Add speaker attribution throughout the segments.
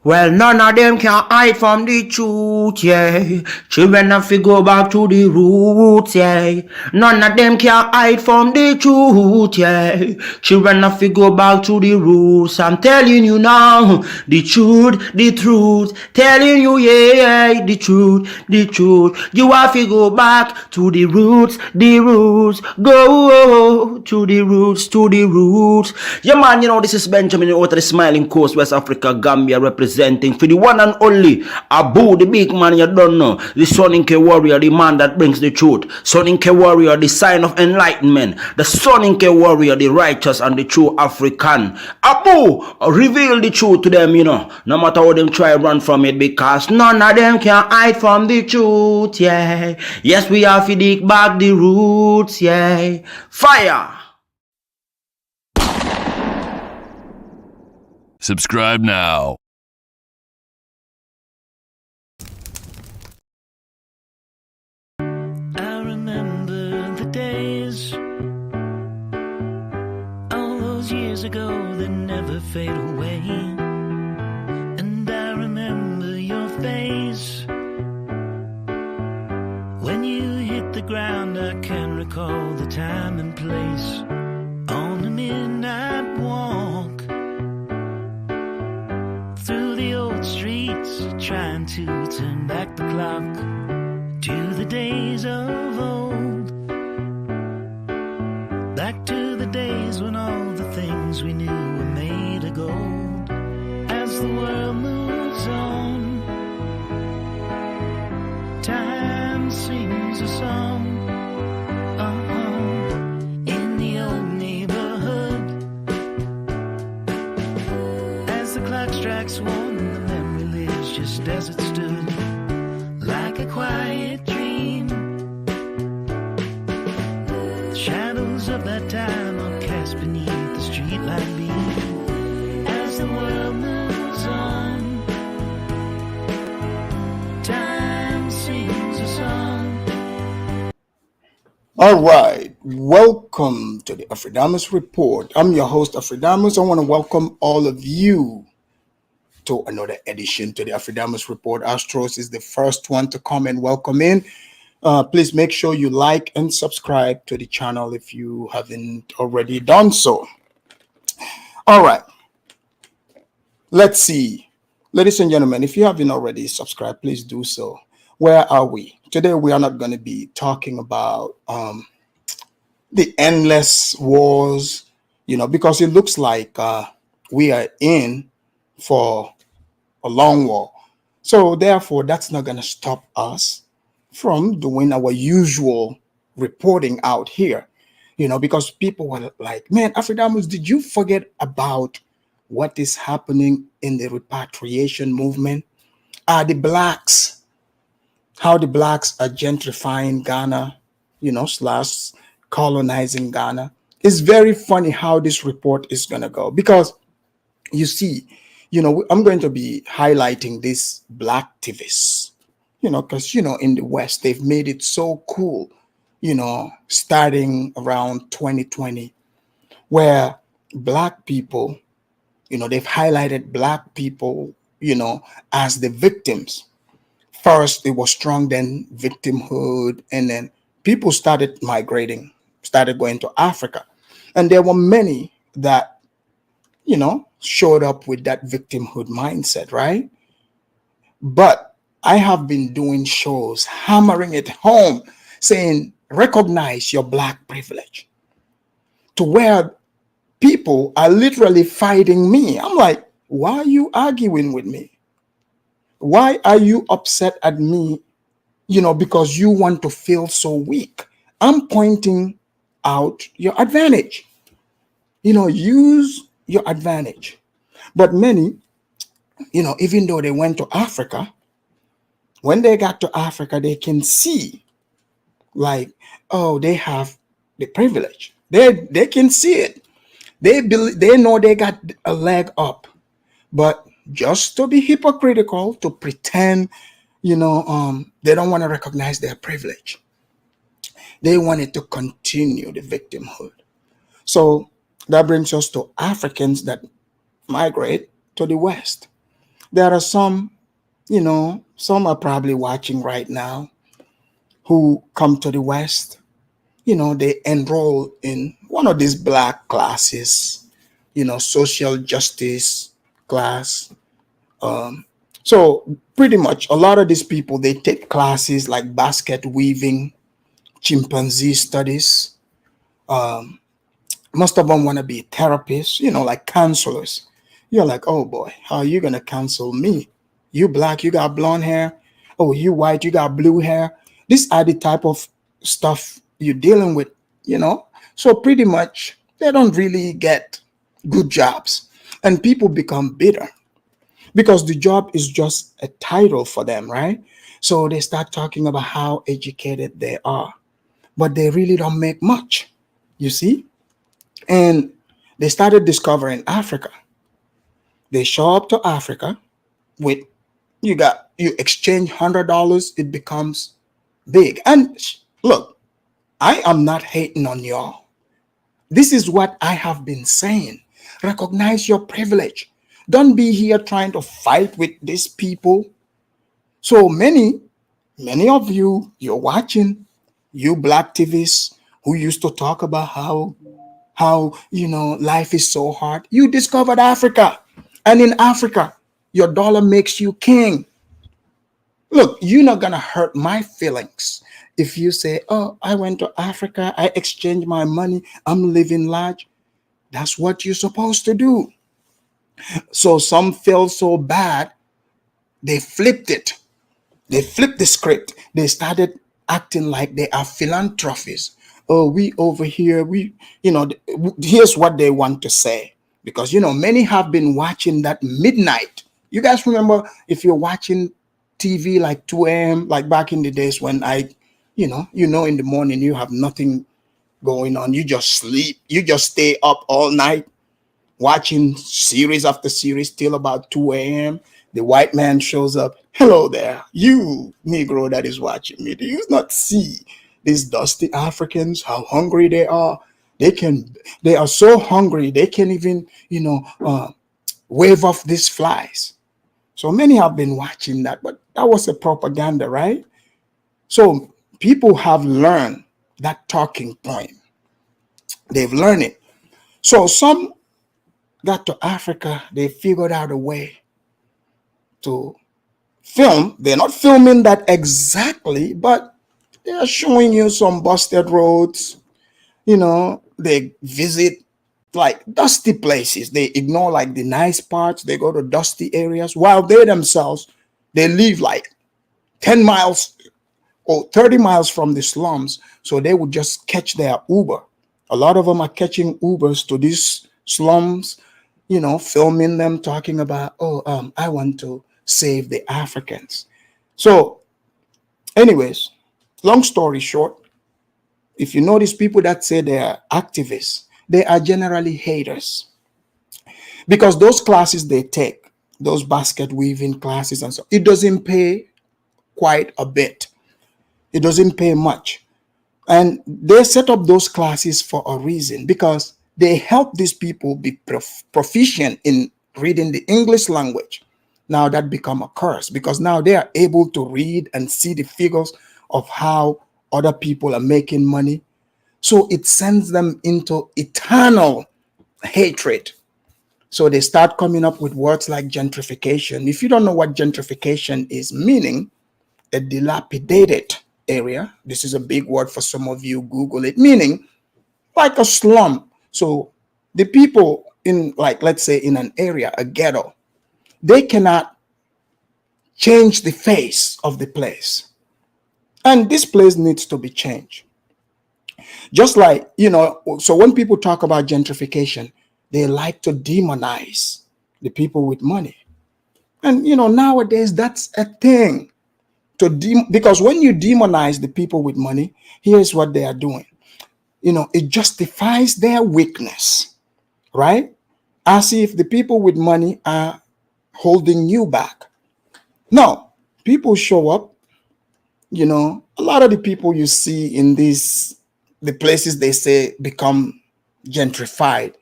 Speaker 1: Well, none of them can hide from the truth, yeah. Children have to go back to the roots, yeah. None of them can hide from the truth, yeah. Children have to go back to the roots. I'm telling you now, the truth, the truth. Telling you, yeah, the truth, the truth. You have to go back to the roots, the roots. Go to the roots, to the roots. Yeah, man, this is Benjamin out of the Smiling Coast, West Africa, Gambia, representing for the one and only Abu, the big man you don't know, the Soninke warrior, the man that brings the truth, Soninke warrior, the sign of enlightenment, the Soninke warrior, the righteous and the true African. Abu, reveal the truth to them, no matter how them try run from it, because none of them can hide from the truth, yeah. Yes, we have to dig back the roots, yeah. Fire!
Speaker 2: Subscribe now.
Speaker 3: I remember the days, all those years ago that never fade away. And I remember your face when you hit the ground. I can recall the time and place on a midnight walk through the old streets, trying to turn back the clock to the days of old, back to the days when all the things we knew were made of gold. As the world moves on, time sings a song, in the old neighborhood. As the clock strikes one, the memory lives just as it stood, like a quiet dream. The shadows of that time are cast beneath the streetlight beam. As the world moves on, time sings a song.
Speaker 4: All right, welcome to the Afridamus Report. I'm your host, Afridamus. I want to welcome all of you to another edition to the Afridamus Report. Astros is the first one to come and welcome in. Please make sure you like and subscribe to the channel if you haven't already done so. All right, let's see. Ladies and gentlemen, if you haven't already subscribed, please do so. Where are we? Today, we are not going to be talking about the endless wars, because it looks like we are in for a long war. So therefore, that's not going to stop us from doing our usual reporting out here, because people were like, man, Afridamus, did you forget about what is happening in the repatriation movement? How the blacks are gentrifying Ghana, slash colonizing Ghana. It's very funny how this report is going to go, because you see, I'm going to be highlighting these black activists, because, in the West, they've made it so cool, starting around 2020, where black people, they've highlighted black people, as the victims. First, it was strong, then victimhood, and then people started migrating, started going to Africa. And there were many that, showed up with that victimhood mindset, right? But I have been doing shows, hammering it home, saying, recognize your black privilege, to where people are literally fighting me. I'm like, why are you arguing with me? Why are you upset at me, because you want to feel so weak? I'm pointing out your advantage. Use your advantage. But many, even though they went to Africa, when they got to Africa, they can see, like, oh, they have the privilege. They can see it. They know they got a leg up. But just to be hypocritical, to pretend, they don't want to recognize their privilege. They wanted to continue the victimhood. So that brings us to Africans that migrate to the West. There are some, some are probably watching right now who come to the West. They enroll in one of these black classes, social justice class. Um, so pretty much a lot of these people, they take classes like basket weaving, chimpanzee studies. Um, Most of them want to be therapists, like counselors. You're like, oh boy, how are you going to counsel me? You black, you got blonde hair. Oh, you white, you got blue hair. These are the type of stuff you're dealing with, you know? So pretty much they don't really get good jobs. And people become bitter because the job is just a title for them, right? So they start talking about how educated they are, but they really don't make much, you see? And they started discovering Africa. They show up to Africa with you exchange $100, it becomes big. And look, I am not hating on y'all. This is what I have been saying. Recognize your privilege. Don't be here trying to fight with these people. So many of you, you're watching, you black activists who used to talk about how life is so hard. You discovered Africa, and in Africa your dollar makes you king. Look, you're not gonna hurt my feelings if you say, oh, I went to Africa, I exchanged my money, I'm living large. That's what you're supposed to do. So some feel so bad, they flipped it. They flipped the script. They started acting like they are philanthropists. Oh, we over here, here's what they want to say. Because, many have been watching that midnight. You guys remember if you're watching TV like 2 a.m., like back in the days when in the morning you have nothing going on. You just sleep. You just stay up all night watching series after series till about 2 a.m. The white man shows up. Hello there, you Negro that is watching me. Do you not see these dusty Africans, how hungry they are? They are so hungry, they can't even, wave off these flies. So many have been watching that, but that was a propaganda, right? So people have learned that talking point. They've learned it. So some got to Africa, they figured out a way to film. They're not filming that exactly, but they are showing you some busted roads. They visit like dusty places. They ignore like the nice parts. They go to dusty areas while they themselves, they live like 10 miles or 30 miles from the slums. So they would just catch their Uber. A lot of them are catching Ubers to these slums, filming them talking about, I want to save the Africans. So, anyways, long story short, if you notice people that say they are activists, they are generally haters because those classes they take, those basket weaving classes and so, it doesn't pay quite a bit. It doesn't pay much. And they set up those classes for a reason because they help these people be proficient in reading the English language. Now that become a curse because now they are able to read and see the figures of how other people are making money. So it sends them into eternal hatred. So they start coming up with words like gentrification. If you don't know what gentrification is, meaning a dilapidated area. This is a big word for some of you. Google it, meaning like a slum. So the people in, like, let's say in an area, a ghetto, they cannot change the face of the place. And this place needs to be changed. Just like, so when people talk about gentrification, they like to demonize the people with money. And, nowadays that's a thing. Because when you demonize the people with money, here's what they are doing. It justifies their weakness, right? As if the people with money are holding you back. No, people show up, a lot of the people you see in the places they say become gentrified,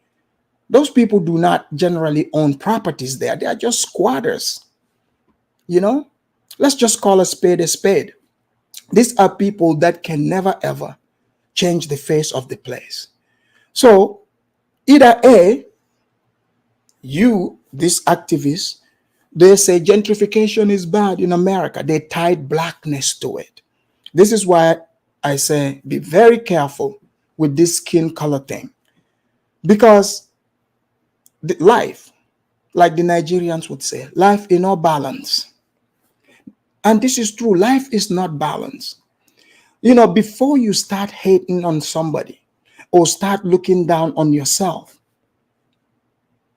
Speaker 4: those people do not generally own properties there. They are just squatters. You know, let's just call a spade a spade. These are people that can never ever change the face of the place. So either A, you, these activists, they say gentrification is bad in America. They tied blackness to it. This is why I say be very careful with this skin color thing. Because life, like the Nigerians would say, life is no balance. And this is true. Life is not balanced. You know, before you start hating on somebody or start looking down on yourself,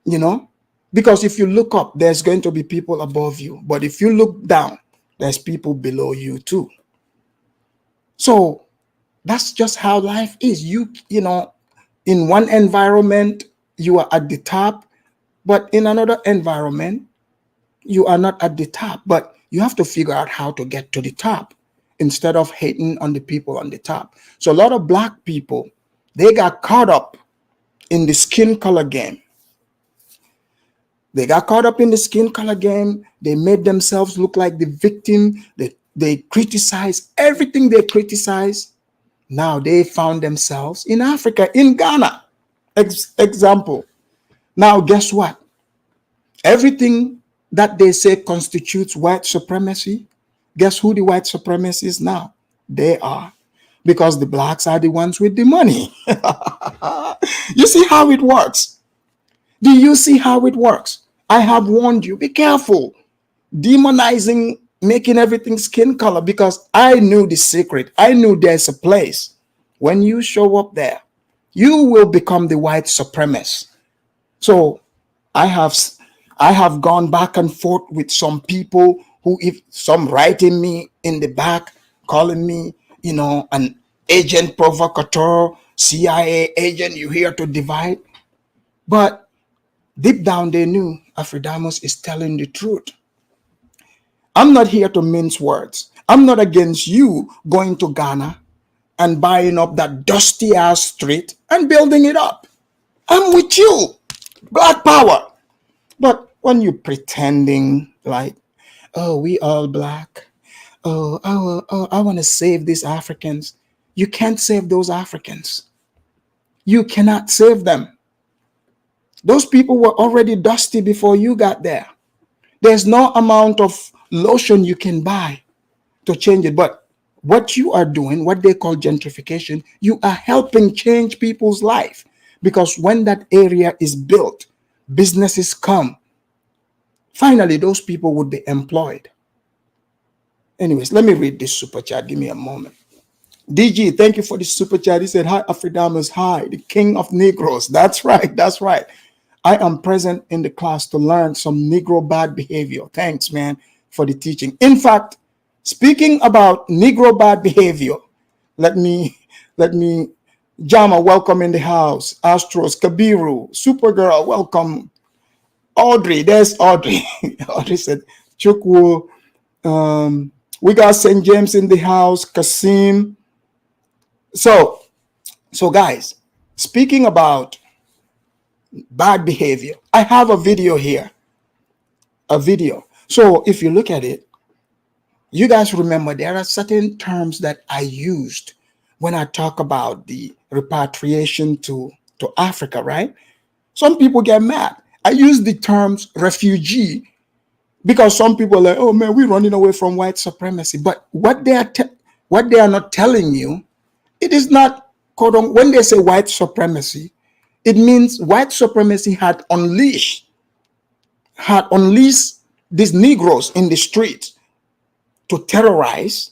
Speaker 4: you know, because if you look up, there's going to be people above you. But if you look down, there's people below you too. So that's just how life is. You know, in one environment, you are at the top, but in another environment, you are not at the top. But you have to figure out how to get to the top instead of hating on the people on the top. So a lot of black people, they got caught up in the skin color game. They got caught up in the skin color game. They made themselves look like the victim. They criticize everything they criticize. Now they found themselves in Africa, in Ghana. Example. Now, guess what? Everything that they say constitutes white supremacy, guess who the white supremacists now? They are. Because the blacks are the ones with the money. You see how it works? Do you see how it works? I have warned you, be careful demonizing, making everything skin color, because I knew the secret. I knew there's a place. When you show up there, you will become the white supremacist. So I have gone back and forth with some people who, if some writing me in the back, calling me, you know, an agent provocateur, CIA agent, you here to divide. But deep down, they knew Afridamus is telling the truth. I'm not here to mince words. I'm not against you going to Ghana and buying up that dusty ass street and building it up. I'm with you. Black power. But when you're pretending like, oh, we all black. Oh, I want to save these Africans. You can't save those Africans. You cannot save them. Those people were already dusty before you got there. There's no amount of lotion you can buy to change it. But what you are doing, what they call gentrification, you are helping change people's life. Because when that area is built, businesses come. Finally, those people would be employed. Anyways, let me read this super chat. Give me a moment. DG, thank you for the super chat. He said, hi, Afridamus, hi, the king of Negroes. That's right, that's right. I am present in the class to learn some Negro bad behavior. Thanks, man, for the teaching. In fact, speaking about Negro bad behavior, let me, Jama, welcome in the house. Astros, Kabiru, Supergirl, welcome. Audrey, there's Audrey. Audrey said, Chukwu, we got St. James in the house, Kasim. So guys, speaking about bad behavior, I have a video here. A video. So if you look at it, you guys remember there are certain terms that I used when I talk about the repatriation to Africa, right? Some people get mad. I use the terms refugee because some people are like, oh man, we're running away from white supremacy. But what they are not telling you, it is not, quote unquote, when they say white supremacy, it means white supremacy had unleashed these Negroes in the streets to terrorize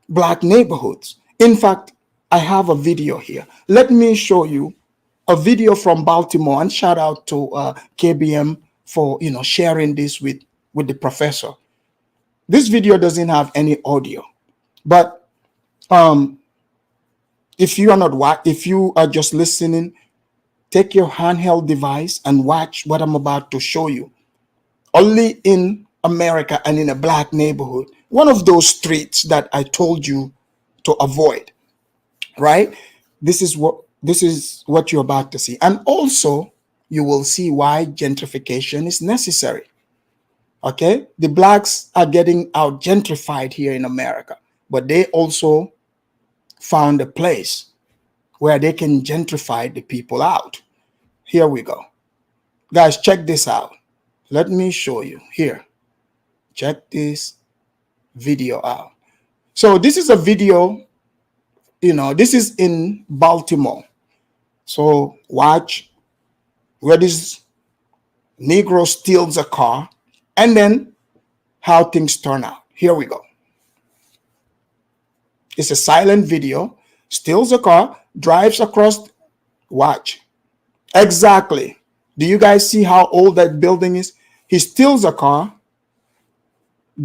Speaker 4: black neighborhoods. In fact, I have a video here. Let me show you a video from Baltimore, and shout out to KBM for sharing this with the professor. This video doesn't have any audio, but if you are just listening, take your handheld device and watch what I'm about to show you. Only in America and in a black neighborhood, one of those streets that I told you to avoid, right? This is what you're about to see. And also, you will see why gentrification is necessary. Okay, the blacks are getting out gentrified here in America, but they also found a place where they can gentrify the people out. Here we go. Guys, check this out. Let me show you here. Check this video out. So this is a video, this is in Baltimore. So watch where this Negro steals a car and then how things turn out. Here we go. It's a silent video. Steals a car, drives across. Watch. Exactly. Do you guys see how old that building is? He steals a car,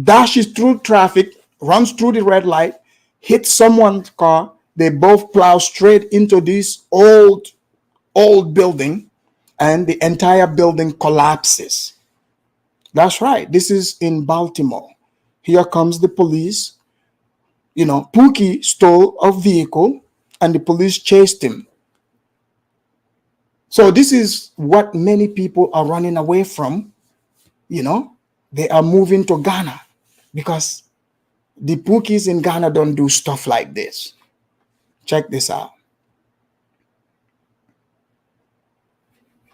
Speaker 4: dashes through traffic, runs through the red light, hits someone's car. They both plow straight into this old building, and the entire building collapses. That's right. This is in Baltimore. Here comes the police. Pookie stole a vehicle and the police chased him. So this is what many people are running away from. They are moving to Ghana because the Pookies in Ghana don't do stuff like this. Check this out.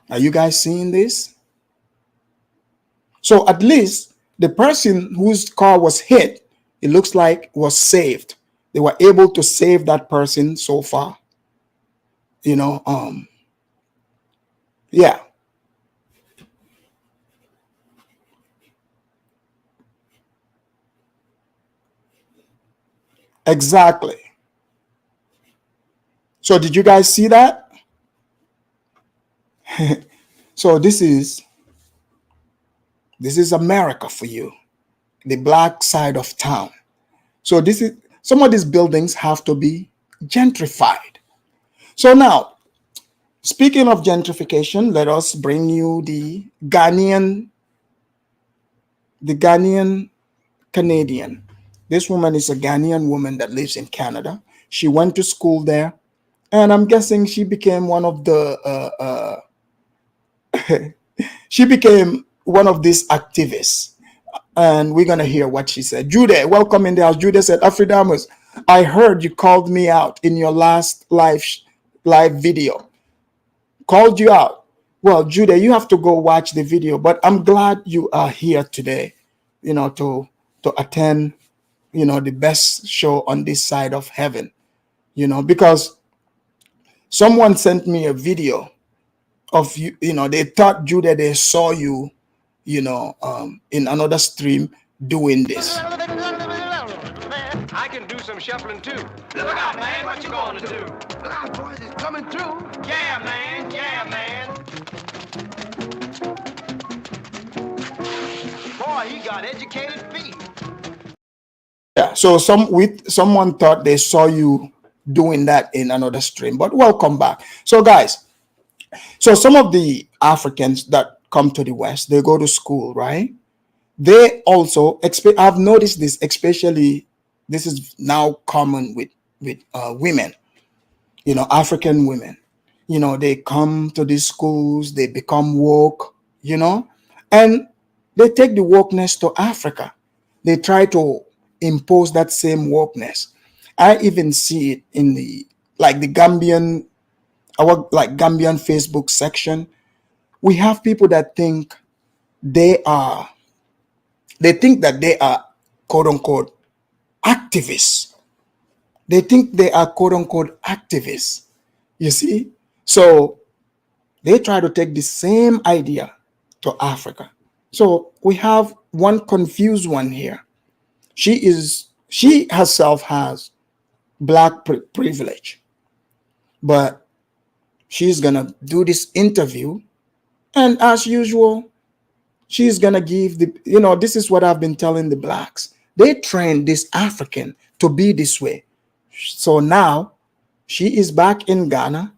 Speaker 4: Are you guys seeing this? So at least the person whose car was hit, it looks like was saved. They were able to save that person so far. Yeah. Exactly. So did you guys see that? So this is America for you, the black side of town. So this is some of these buildings have to be gentrified. So now, speaking of gentrification, let us bring you the Ghanaian Canadian. This woman is a Ghanaian woman that lives in Canada. She went to school there, and I'm guessing she became one of the she became one of these activists. And we're gonna hear what she said. Jude, welcome in the house. Jude said, Afridamus, I heard you called me out in your last live video. Called you out. Well, Jude, you have to go watch the video, but I'm glad you are here today, to attend, the best show on this side of heaven, because someone sent me a video of you, they thought, Jude, they saw you, in another stream doing this.
Speaker 2: I can do some shuffling too. Look out, man, what you gonna do? Look out, boys, it's coming through. Yeah, man, yeah, man. Boy, he got educated feet.
Speaker 4: Yeah, so someone thought they saw you doing that in another stream, but welcome back. So guys, so some of the Africans that come to the West, they go to school, right? They also I've noticed this, especially this is now common with women, African women. They come to these schools, they become woke, and they take the wokeness to Africa. They try to impose that same wokeness. I even see it in the Gambian Facebook section. We have people that think that they are quote unquote activists. They think they are quote unquote activists. You see? So they try to take the same idea to Africa. So we have one confused one here. She herself has black privilege, but she's gonna do this interview, and as usual, she's gonna give this is what I've been telling the blacks. They trained this African to be this way. So now she is back in Ghana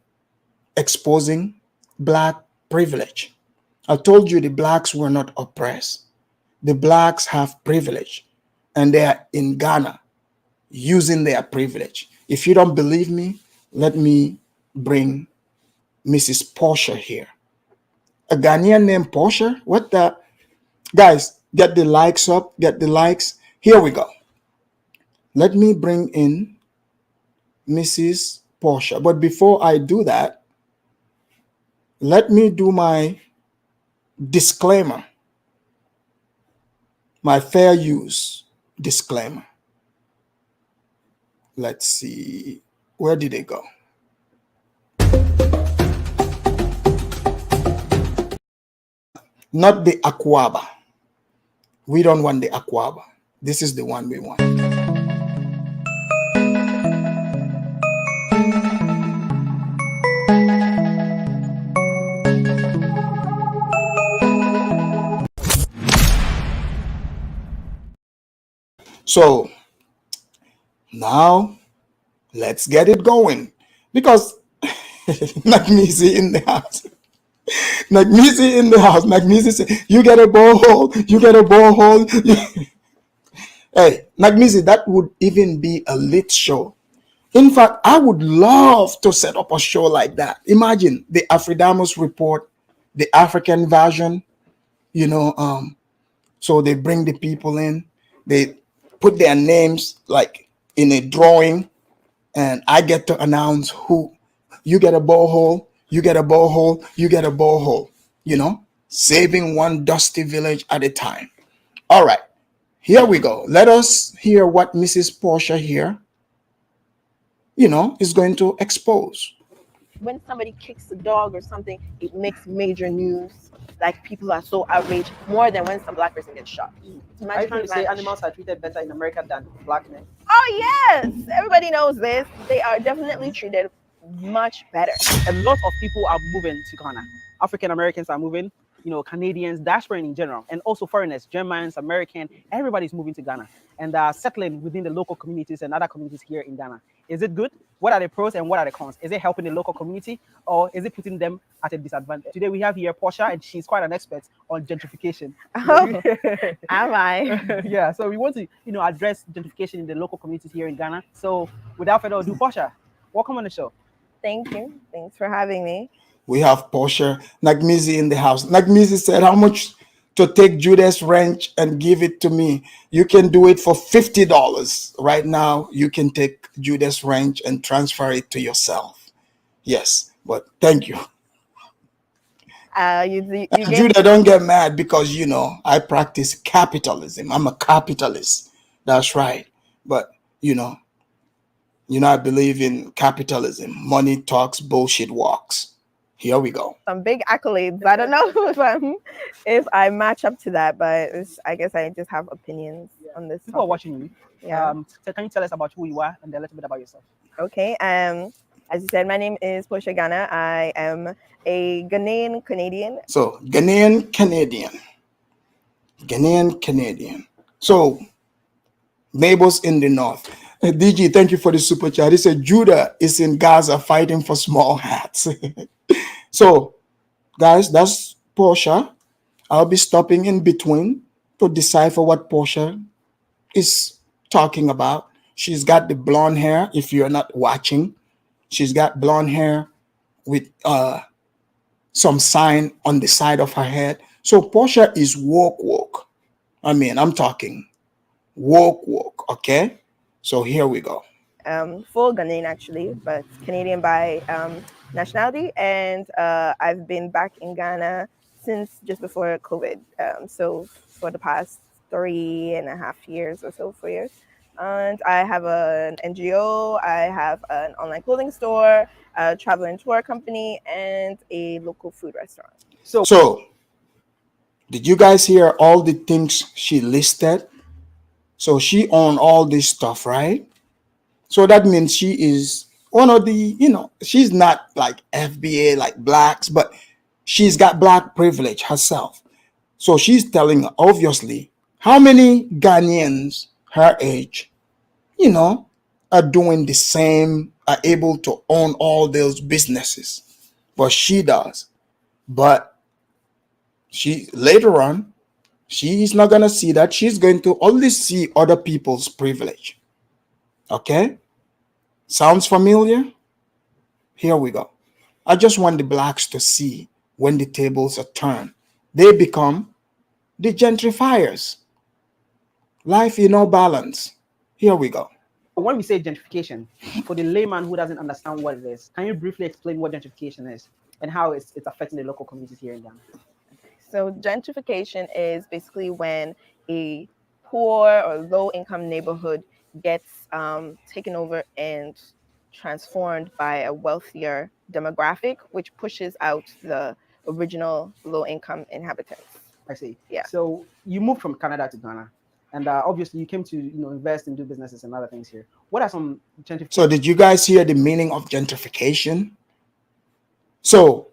Speaker 4: exposing black privilege. I told you the blacks were not oppressed. The blacks have privilege, and they are in Ghana using their privilege. If you don't believe me, let me bring Mrs. Portia here. A Ghanaian named Portia? What the? Guys, Get the likes up. Get the likes. Here we go. Let me bring in Mrs. Portia. But before I do that, let me do my disclaimer, my fair use disclaimer. Let's see. Where did they go? Not the Aquaba. We don't want the Aquaba. This is the one we want. So now let's get it going, because Nagmisi in the house. Nagmisi in the house. Nagmisi say, you get a borehole, you get a borehole. Hey, Nagmisi, that would even be a lit show. In fact, I would love to set up a show like that. Imagine the Afridamos report, the African version, so they bring the people in, they put their names like in a drawing, and I get to announce who. You get a borehole, you get a borehole, you get a borehole, saving one dusty village at a time. All right, here we go. Let us hear what Mrs. Portia here, is going to expose.
Speaker 5: When somebody kicks a dog or something, it makes major news. Like, people are so outraged, more than when some black person gets shot.
Speaker 6: I trying to say animals are treated better in America than black men.
Speaker 5: Oh yes, everybody knows this. They are definitely treated much better.
Speaker 6: A lot of people are moving to Ghana. African Americans are moving, Canadians, diaspora in general, and also foreigners, Germans, American, everybody's moving to Ghana and settling within the local communities and other communities here in Ghana. Is it good? What are the pros and what are the cons? Is it helping the local community, or is it putting them at a disadvantage? Today we have here Portia, and she's quite an expert on gentrification.
Speaker 5: Oh, am I?
Speaker 6: Yeah, so we want to, address gentrification in the local communities here in Ghana. So without further ado, Portia, welcome on the show.
Speaker 5: Thank you. Thanks for having me.
Speaker 4: We have Portia Nagmisi in the house. Nagmisi said, how much to take Judas Ranch and give it to me? You can do it for $50. Right now, you can take Judas Ranch and transfer it to yourself. Yes, but thank you. Judah, don't get mad because, I practice capitalism. I'm a capitalist. That's right. But, I believe in capitalism. Money talks, bullshit walks. Here we go.
Speaker 5: Some big accolades. I don't know if I match up to that, but I guess I just have opinions on this.
Speaker 6: People are watching you.
Speaker 5: Yeah.
Speaker 6: So can you tell us about who you are and a little bit about yourself?
Speaker 5: Okay. As you said, my name is Portia Ghana. I am a Ghanaian Canadian.
Speaker 4: So Ghanaian Canadian. So neighbors in the north. DG, thank you for the super chat. He said Judah is in Gaza fighting for small hats. So, guys, that's Portia. I'll be stopping in between to decipher what Portia is talking about. She's got the blonde hair. If you're not watching, she's got blonde hair with some sign on the side of her head. So Portia is woke. I'm talking woke. Okay. So here we go.
Speaker 5: Full Ghanaian actually, but Canadian by nationality, and I've been back in Ghana since just before COVID. So for the past 3.5 years or so, 4 years. And I have an NGO, I have an online clothing store, a travel and tour company, and a local food restaurant.
Speaker 4: So did you guys hear all the things she listed? So she owned all this stuff, right? So that means she is one of the, she's not like FBA, like blacks, but she's got black privilege herself. So she's telling, obviously, how many Ghanaians her age, are doing the same, are able to own all those businesses. But she does. But later on, she's not going to see that. She's going to only see other people's privilege. Okay? Sounds familiar? Here we go. I just want the blacks to see when the tables are turned. They become The gentrifiers. Life in no balance. Here we go.
Speaker 6: When we say gentrification, for the layman who doesn't understand what it is, can you briefly explain what gentrification is and how it's affecting the local communities here in Ghana?
Speaker 5: So gentrification is basically when a poor or low income neighborhood gets taken over and transformed by a wealthier demographic, which pushes out the original low income inhabitants.
Speaker 6: I see.
Speaker 5: Yeah.
Speaker 6: So you moved from Canada to Ghana, and obviously you came to invest and do businesses and other things here. What are some gentrification?
Speaker 4: So did you guys hear the meaning of gentrification? So,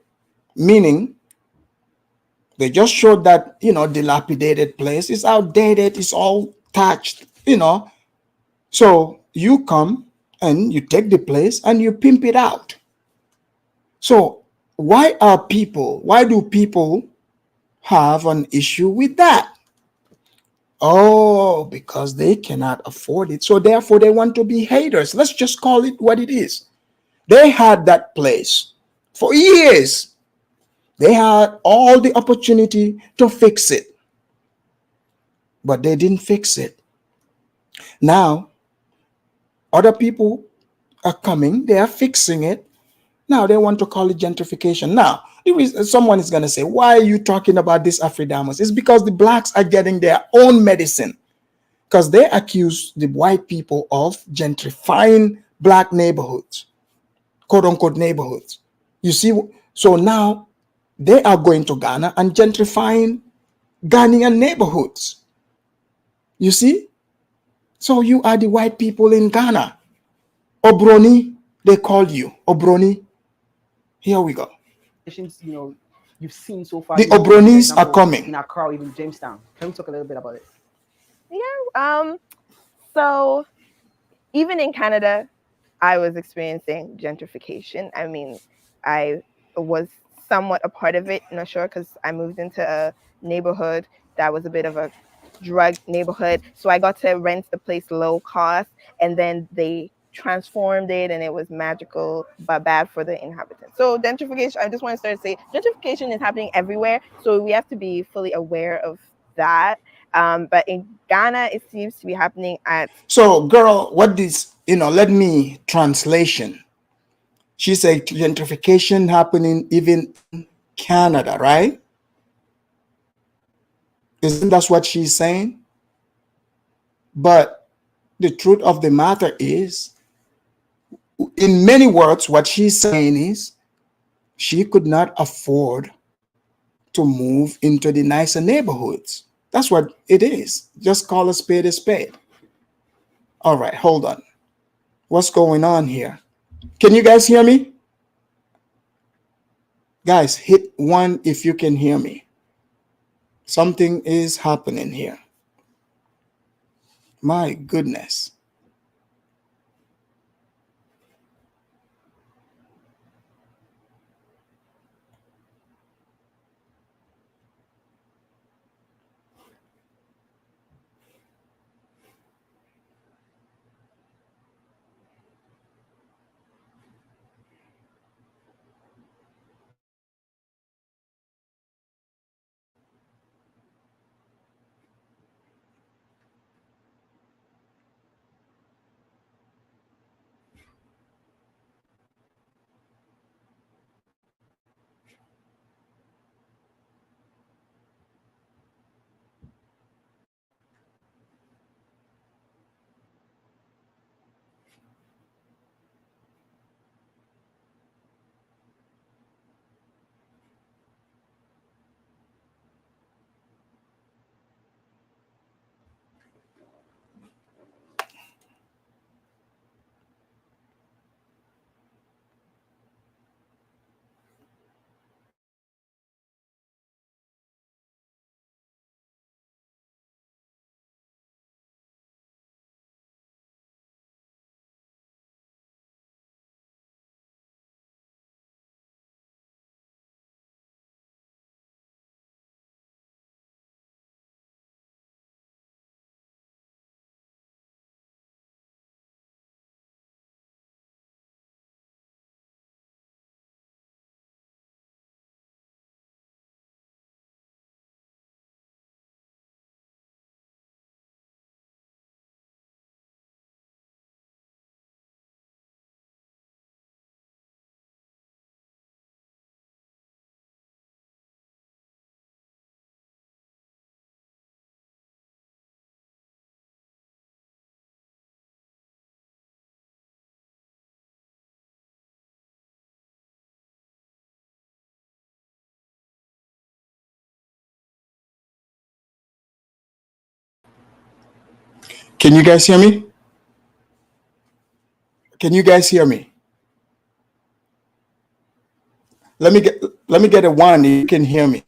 Speaker 4: meaning they just showed that, dilapidated place is outdated, it's all touched, So you come and you take the place and you pimp it out. So why do people have an issue with that? Oh, because they cannot afford it. So therefore they want to be haters. Let's just call it what it is. They had that place for years. They had all the opportunity to fix it, but they didn't fix it. Now, other people are coming, they are fixing it. Now they want to call it gentrification. Now, someone is going to say, why are you talking about this Afridamos? It's because the blacks are getting their own medicine, because they accuse the white people of gentrifying black neighborhoods, quote unquote neighborhoods. You see, so now they are going to Ghana and gentrifying Ghanaian neighborhoods. You see? So you are the white people in Ghana. Obroni, they call you. Obroni. Here we go.
Speaker 6: You've seen so far.
Speaker 4: The Obronis are coming.
Speaker 6: In Accra, even Jamestown. Can we talk a little bit about it?
Speaker 5: Yeah. So even in Canada, I was experiencing gentrification. I mean, I was somewhat a part of it, not sure, because I moved into a neighborhood that was a bit of a drug neighborhood. So I got to rent the place low cost, and then they transformed it and it was magical but bad for the inhabitants. So gentrification, I just want to start to say gentrification is happening everywhere. So we have to be fully aware of that. But in Ghana, it seems to be happening at...
Speaker 4: So, girl, what this, let me translation. She said gentrification happening even in Canada, right? Isn't that what she's saying? But the truth of the matter is, in many words, what she's saying is she could not afford to move into the nicer neighborhoods. That's what it is. Just call a spade a spade. All right, hold on. What's going on here? Can you guys hear me? Guys, hit 1 if you can hear me. Something is happening here. My goodness. Can you guys hear me? Can you guys hear me? Let me get a one if you can hear me.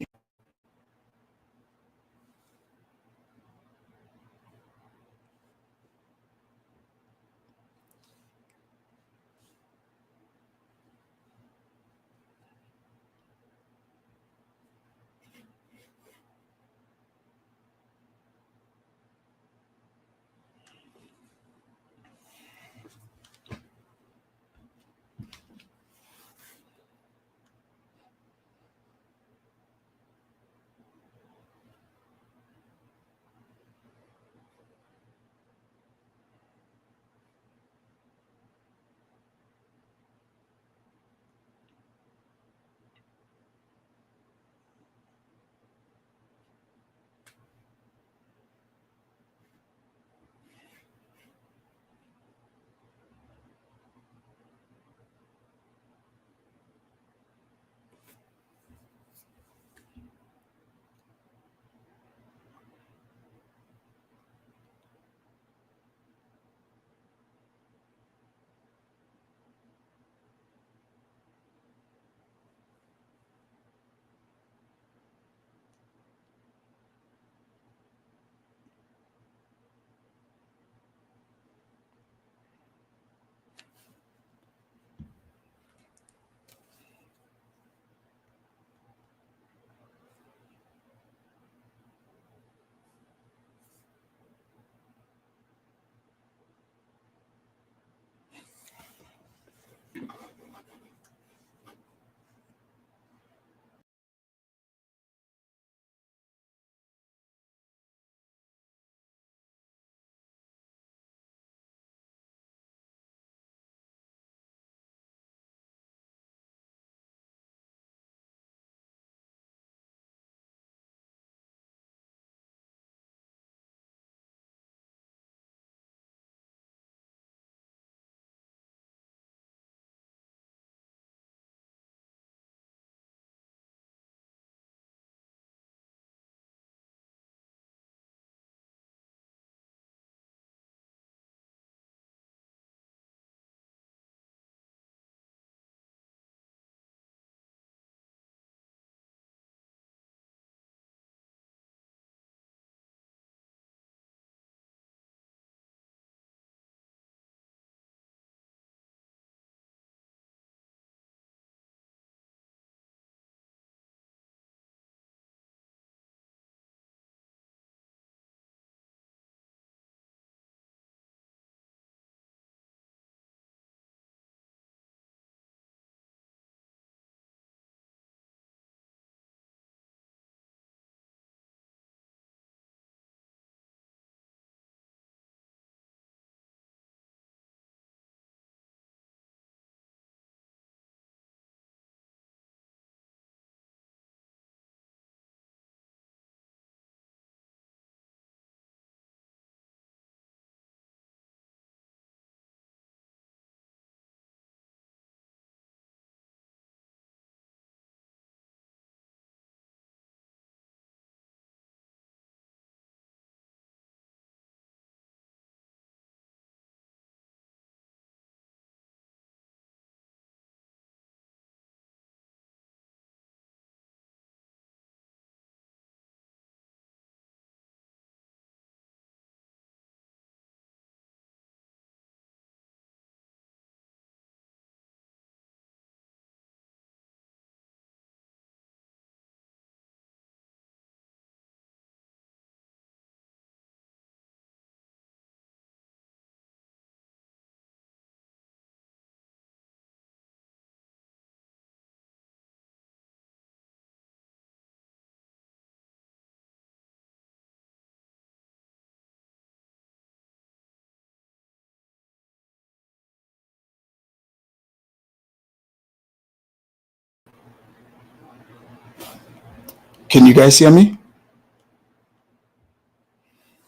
Speaker 4: Can you guys hear me?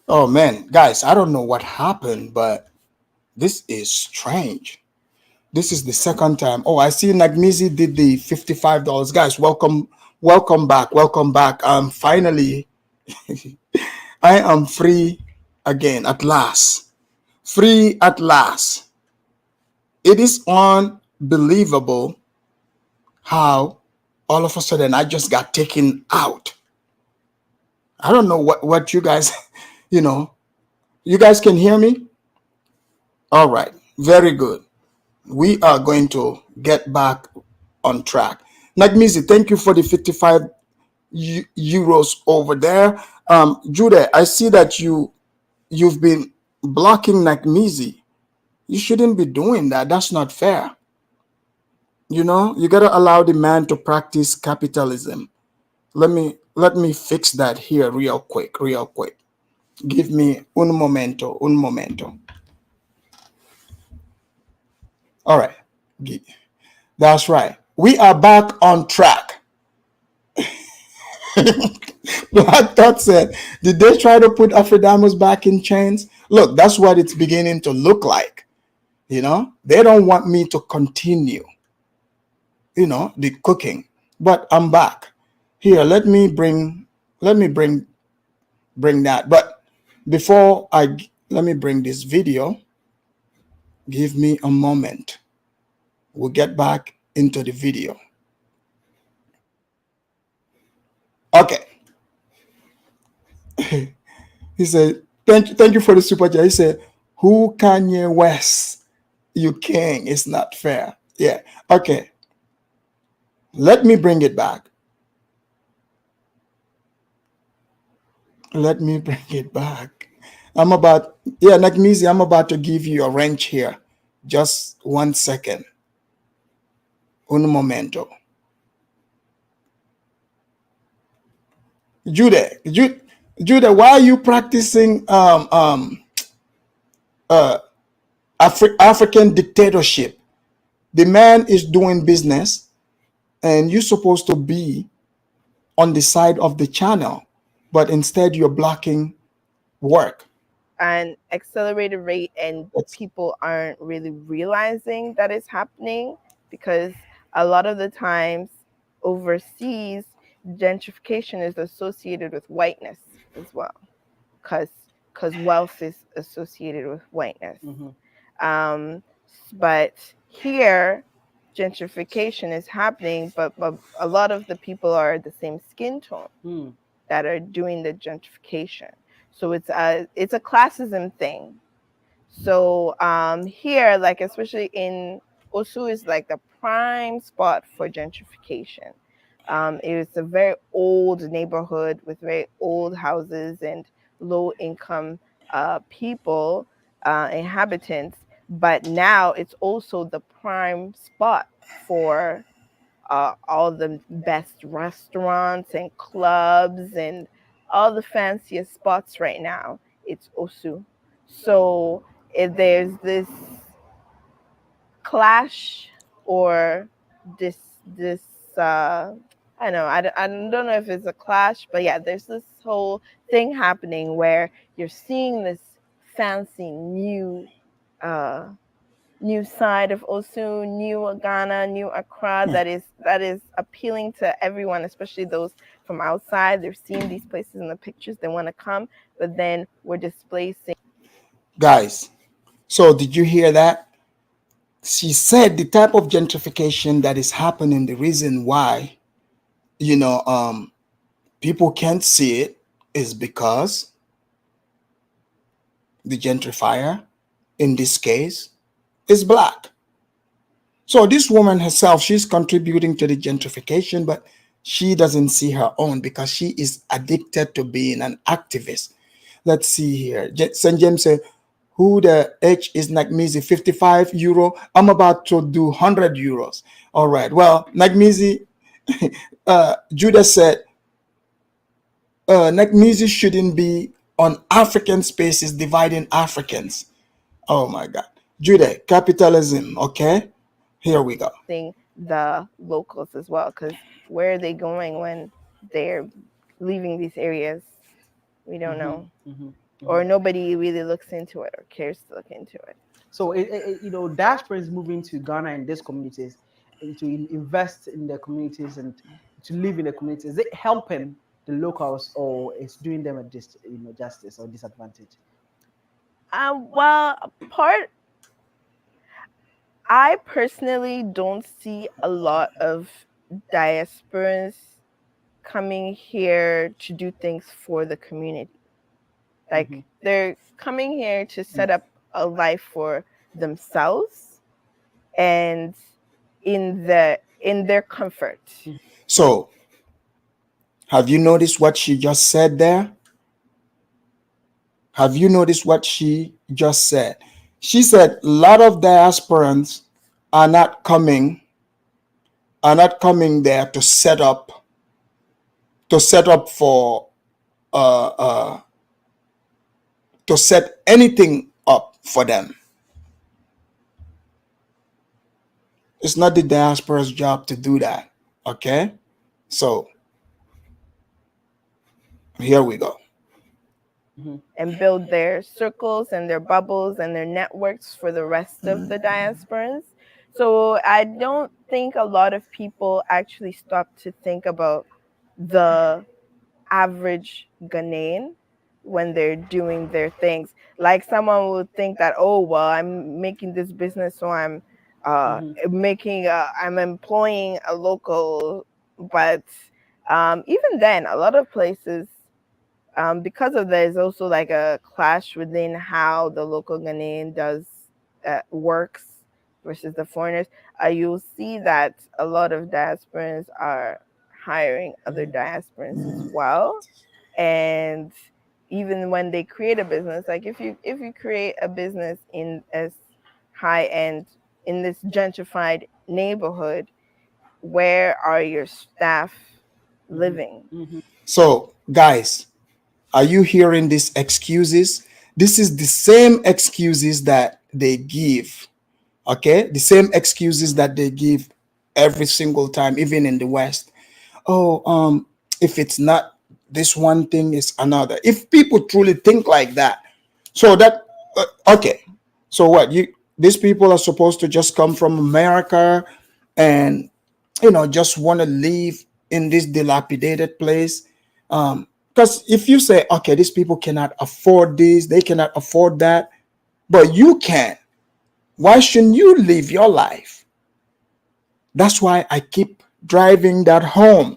Speaker 4: Oh man, guys, I don't know what happened, but this is strange. This is the second time. Oh, I see Nagnizi did the $55. Guys, welcome back. Finally, I am free again at last. Free at last. It is unbelievable how all of a sudden I just got taken out. I don't know what you guys, you know, you guys can hear me? All right, very good. We are going to get back on track. Nagmizi, thank you for the 55 euros over there. Judah, I see that you've been blocking Nagmizi. You shouldn't be doing that. That's not fair. You know, you gotta allow the man to practice capitalism. Let me fix that here real quick, real quick. Give me un momento, un momento. All right. That's right. We are back on track. Black Thought said, did they try to put Afrodamos back in chains? Look, that's what it's beginning to look like. You know, they don't want me to continue, you know, the cooking. But I'm back. Here, let me bring that. But before let me bring this video. Give me a moment. We'll get back into the video. Okay. He said, thank you for the super chat. He said, who Kanye West? You king. It's not fair. Yeah. Okay. Let me bring it back. Let me bring it back. Nagmizi, I'm about to give you a wrench here. Just 1 second. Un momento. Judah, why are you practicing African dictatorship? The man is doing business, and you're supposed to be on the side of the channel, but instead you're blocking work.
Speaker 5: An accelerated rate, and people aren't really realizing that it's happening, because a lot of the times overseas, gentrification is associated with whiteness as well, because wealth is associated with whiteness. But here, gentrification is happening, but a lot of the people are the same skin tone that are doing the gentrification. So it's a classism thing. So here, like especially in Osu, is like the prime spot for gentrification. It's a very old neighborhood with very old houses and low income people, inhabitants. But now it's also the prime spot for all the best restaurants and clubs and all the fanciest spots right now. It's Osu. So if there's this clash or this I don't know, I don't know if it's a clash, but yeah, there's this whole thing happening where you're seeing this fancy new side of Osu, new Ghana, new Accra, that is appealing to everyone, especially those from outside. They're seeing these places in the pictures, they want to come, but then we're displacing.
Speaker 4: Guys, so did you hear that? She said the type of gentrification that is happening, the reason why, you know, people can't see it is because the gentrifier, in this case, is black. So this woman herself, she's contributing to the gentrification, but she doesn't see her own because she is addicted to being an activist. Let's see here. St. James said, who the H is Nagmizi? 55 euro. I'm about to do 100 euros. All right. Well, Nagmizi, Judah said, Nagmizi shouldn't be on African spaces dividing Africans. Oh my God. Judah, capitalism. Okay. Here we go.
Speaker 5: The locals as well, because where are they going when they're leaving these areas? We don't know. Or nobody really looks into it or cares to look into it.
Speaker 6: So, you know, diaspora is moving to Ghana and these communities to invest in their communities and to live in the communities. Is it helping the locals, or is doing them a justice or disadvantage?
Speaker 5: Well, I personally don't see a lot of diasporans coming here to do things for the community. Like they're coming here to set up a life for themselves and in their comfort.
Speaker 4: So, have you noticed what she just said there? Have you noticed what she just said? She said a lot of diasporans are not coming there to set up for uh, uh, to set anything up for them. It's not the diaspora's job to do that. Okay, so here we go.
Speaker 5: And build their circles and their bubbles and their networks for the rest of the diasporans. So I don't think a lot of people actually stop to think about the average Ghanaian when they're doing their things. Like someone would think that, oh well, I'm making this business, so I'm I'm employing a local, but even then, a lot of places, because of there's also like a clash within how the local Ghanaian does works versus the foreigners. You'll see that a lot of diasporans are hiring other diasporans as well, and even when they create a business, like if you create a business in as high end in this gentrified neighborhood, where are your staff living?
Speaker 4: So, guys, are you hearing these excuses? This is the same excuses that they give. Okay, the same excuses that they give every single time, even in the West. Oh, if it's not this one thing, is another. If people truly think like that, so that okay, so what you these people are supposed to just come from America and just want to live in this dilapidated place. Because if you say, okay, these people cannot afford this, they cannot afford that, but you can, why shouldn't you live your life? That's why I keep driving that home.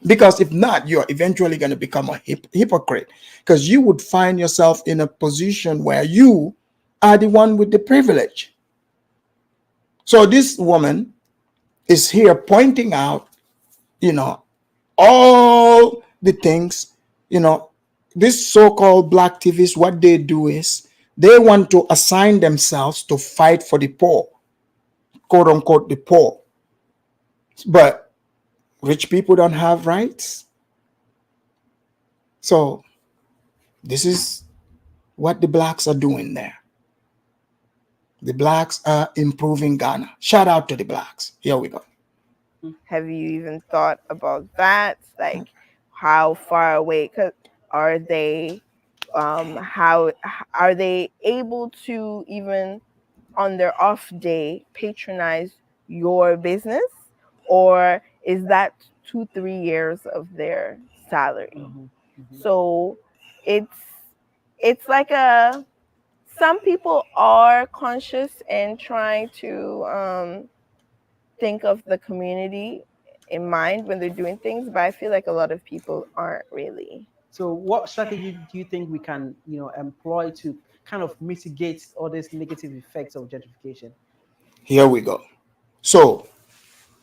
Speaker 4: Because if not, you're eventually going to become a hypocrite, because you would find yourself in a position where you are the one with the privilege. So this woman is here pointing out, you know, all the things, this so-called black activists, what they do is they want to assign themselves to fight for the poor, quote unquote, the poor. But rich people don't have rights. So this is what the blacks are doing there. The blacks are improving Ghana. Shout out to the blacks. Here we go.
Speaker 5: Have you even thought about that? Like, how far away are they? How are they able to even on their off day patronize your business, or is that 2-3 years of their salary? So it's like some people are conscious and trying to think of the community in mind when they're doing things, but I feel like a lot of people aren't really.
Speaker 6: So, what strategy do you think we can, employ to kind of mitigate all these negative effects of gentrification?
Speaker 4: Here we go. So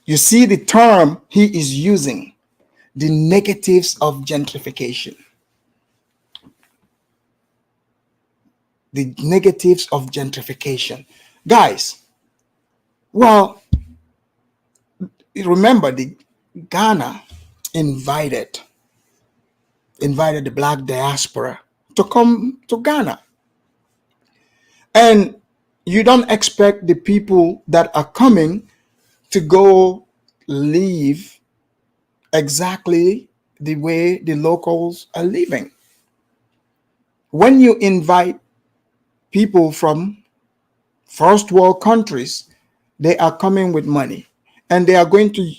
Speaker 4: you see the term he is using, the negatives of gentrification. The negatives of gentrification. Guys, well, remember the Ghana invited the black diaspora to come to Ghana. And you don't expect the people that are coming to go live exactly the way the locals are living. When you invite people from first world countries, they are coming with money and they are going to,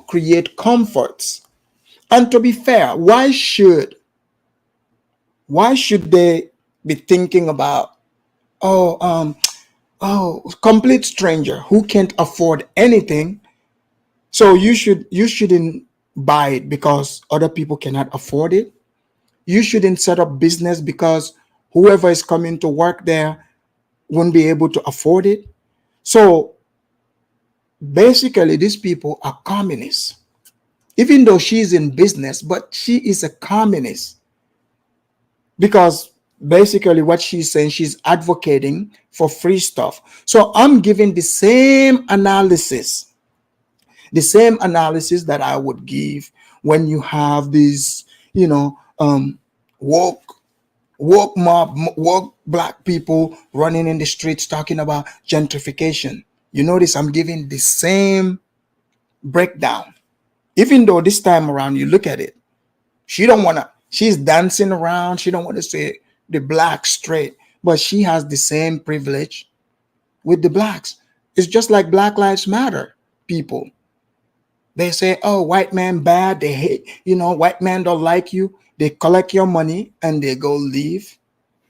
Speaker 4: create comforts. And to be fair, why should they be thinking about, oh, complete stranger who can't afford anything. So you shouldn't buy it because other people cannot afford it. You shouldn't set up business because whoever is coming to work there won't be able to afford it. So basically, these people are communists. Even though she's in business, but she is a communist because basically what she's saying, she's advocating for free stuff. So I'm giving the same analysis that I would give when you have these, woke woke black people running in the streets talking about gentrification. You notice I'm giving the same breakdown. Even though this time around you look at it, she's dancing around, she don't want to say the black straight, but she has the same privilege with the blacks. It's just like Black Lives Matter people. They say, oh, white man bad, they hate, white man don't like you. They collect your money and they go live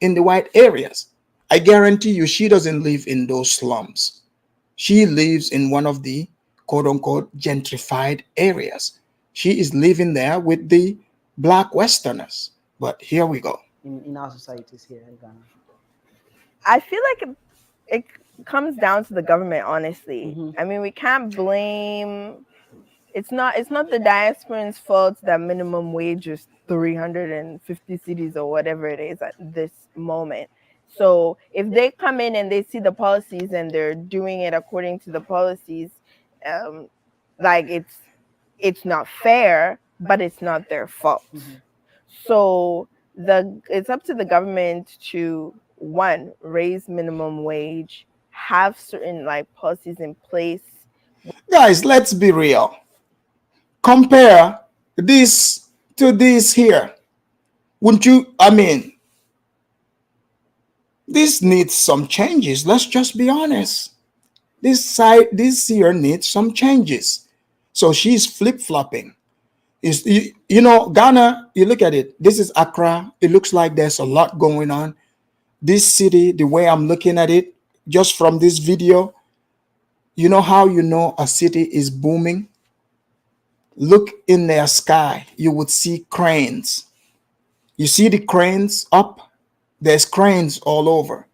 Speaker 4: in the white areas. I guarantee you, she doesn't live in those slums. She lives in one of the quote unquote gentrified areas. She is living there with the black Westerners. But here we go.
Speaker 6: In our societies here in Ghana.
Speaker 5: I feel like it comes down to the government, honestly. I mean, we can't blame. It's not the diasporans' fault that minimum wage is 350 cities or whatever it is at this moment. So if they come in and they see the policies and they're doing it according to the policies, like it's not fair, but it's not their fault. So it's up to the government to, one, raise minimum wage, have certain like policies in place.
Speaker 4: Guys, let's be real. Compare this to this here. Wouldn't you? I mean, this needs some changes. Let's just be honest. This here needs some changes. So she's flip-flopping. Ghana, you look at it. This is Accra. It looks like there's a lot going on. This city, the way I'm looking at it, just from this video, you know how you know a city is booming? Look in their sky, you would see cranes. You see the cranes up? There's cranes all over.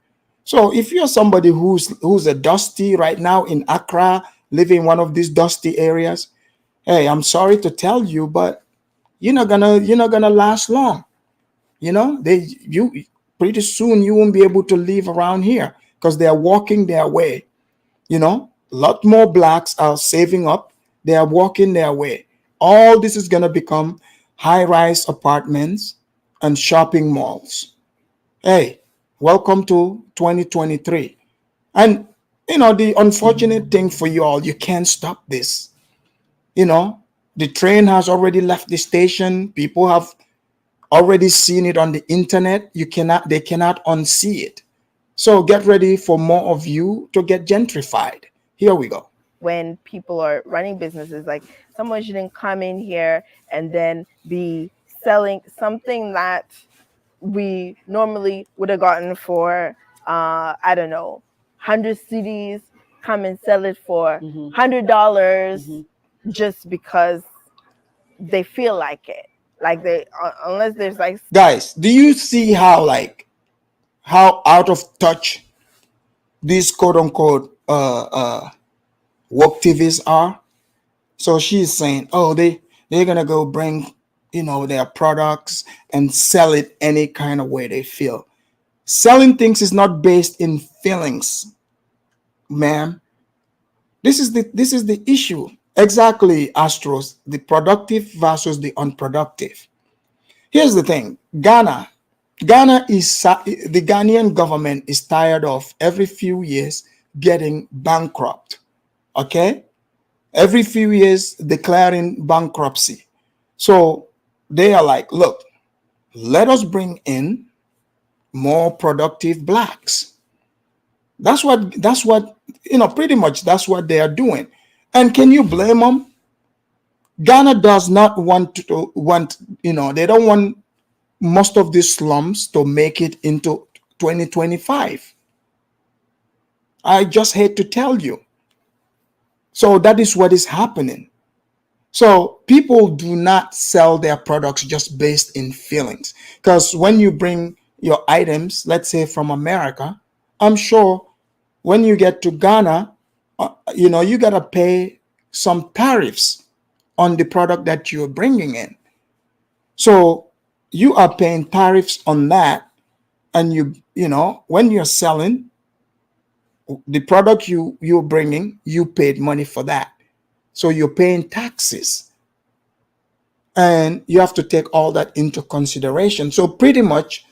Speaker 4: So if you're somebody who's a dusty right now in Accra, living in one of these dusty areas, hey, I'm sorry to tell you, but you're not gonna last long. Pretty soon you won't be able to live around here because they're walking their way. A lot more blacks are saving up. They are walking their way. All this is gonna become high-rise apartments and shopping malls. Hey, welcome to 2023. And the unfortunate thing for you all, you can't stop this. The train has already left the station. People have already seen it on the internet. They cannot unsee it. So get ready for more of you to get gentrified. Here we go.
Speaker 5: When people are running businesses, like someone shouldn't come in here and then be selling something that we normally would have gotten for, I don't know, 100 cities, come and sell it for $100 just because they feel like it. Like unless there's like...
Speaker 4: Guys, do you see how out of touch these quote unquote woke TVs are? So she's saying, oh, they're gonna go bring their products and sell it any kind of way they feel. Selling things is not based in feelings, ma'am. This is the issue. Exactly, Astros, the productive versus the unproductive. Here's the thing. The Ghanaian government is tired of every few years getting bankrupt. Okay? Every few years declaring bankruptcy. So they are like, look, let us bring in more productive blacks. That's what pretty much that's what they are doing. And can you blame them? Ghana does not want they don't want most of these slums to make it into 2025. I just hate to tell you. So that is what is happening. So people do not sell their products just based in feelings. Because when you bring your items, let's say from America, I'm sure when you get to Ghana, you gotta pay some tariffs on the product that you're bringing in. So you are paying tariffs on that, and when you're selling the product you're bringing, you paid money for that. So you're paying taxes, and you have to take all that into consideration. So pretty much,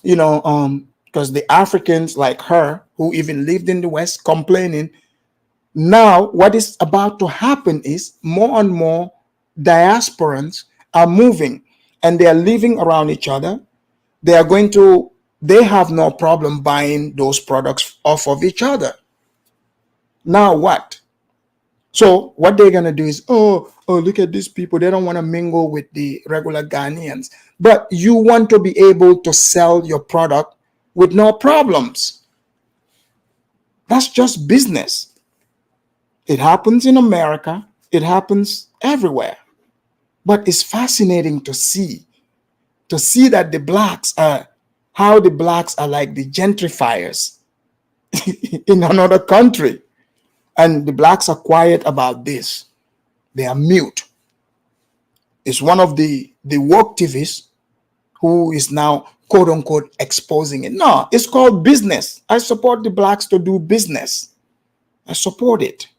Speaker 4: because the Africans like her who even lived in the West complaining, now what is about to happen is more and more diasporans are moving, and they are living around each other. They have no problem buying those products off of each other. Now what? So what they're gonna do is, look at these people. They don't want to mingle with the regular Ghanaians. But you want to be able to sell your product with no problems. That's just business. It happens in America. It happens everywhere. But it's fascinating to see that how the blacks are like the gentrifiers in another country. And the blacks are quiet about this. They are mute. It's one of the woke activists who is now quote unquote exposing it. No, it's called business. I support the blacks to do business. I support it.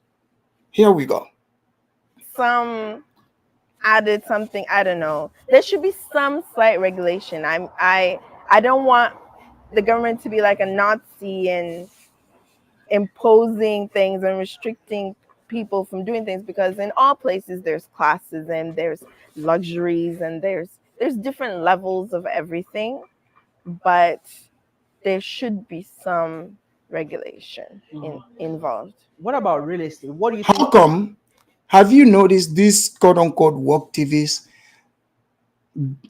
Speaker 4: Here we go.
Speaker 5: Some added something, I don't know. There should be some slight regulation. I don't want the government to be like a Nazi and imposing things and restricting people from doing things, because in all places there's classes and there's luxuries and there's different levels of everything, but there should be some regulation involved.
Speaker 6: What about real estate? What do you
Speaker 4: How
Speaker 6: think?
Speaker 4: come? Have you noticed these quote unquote woke TVs?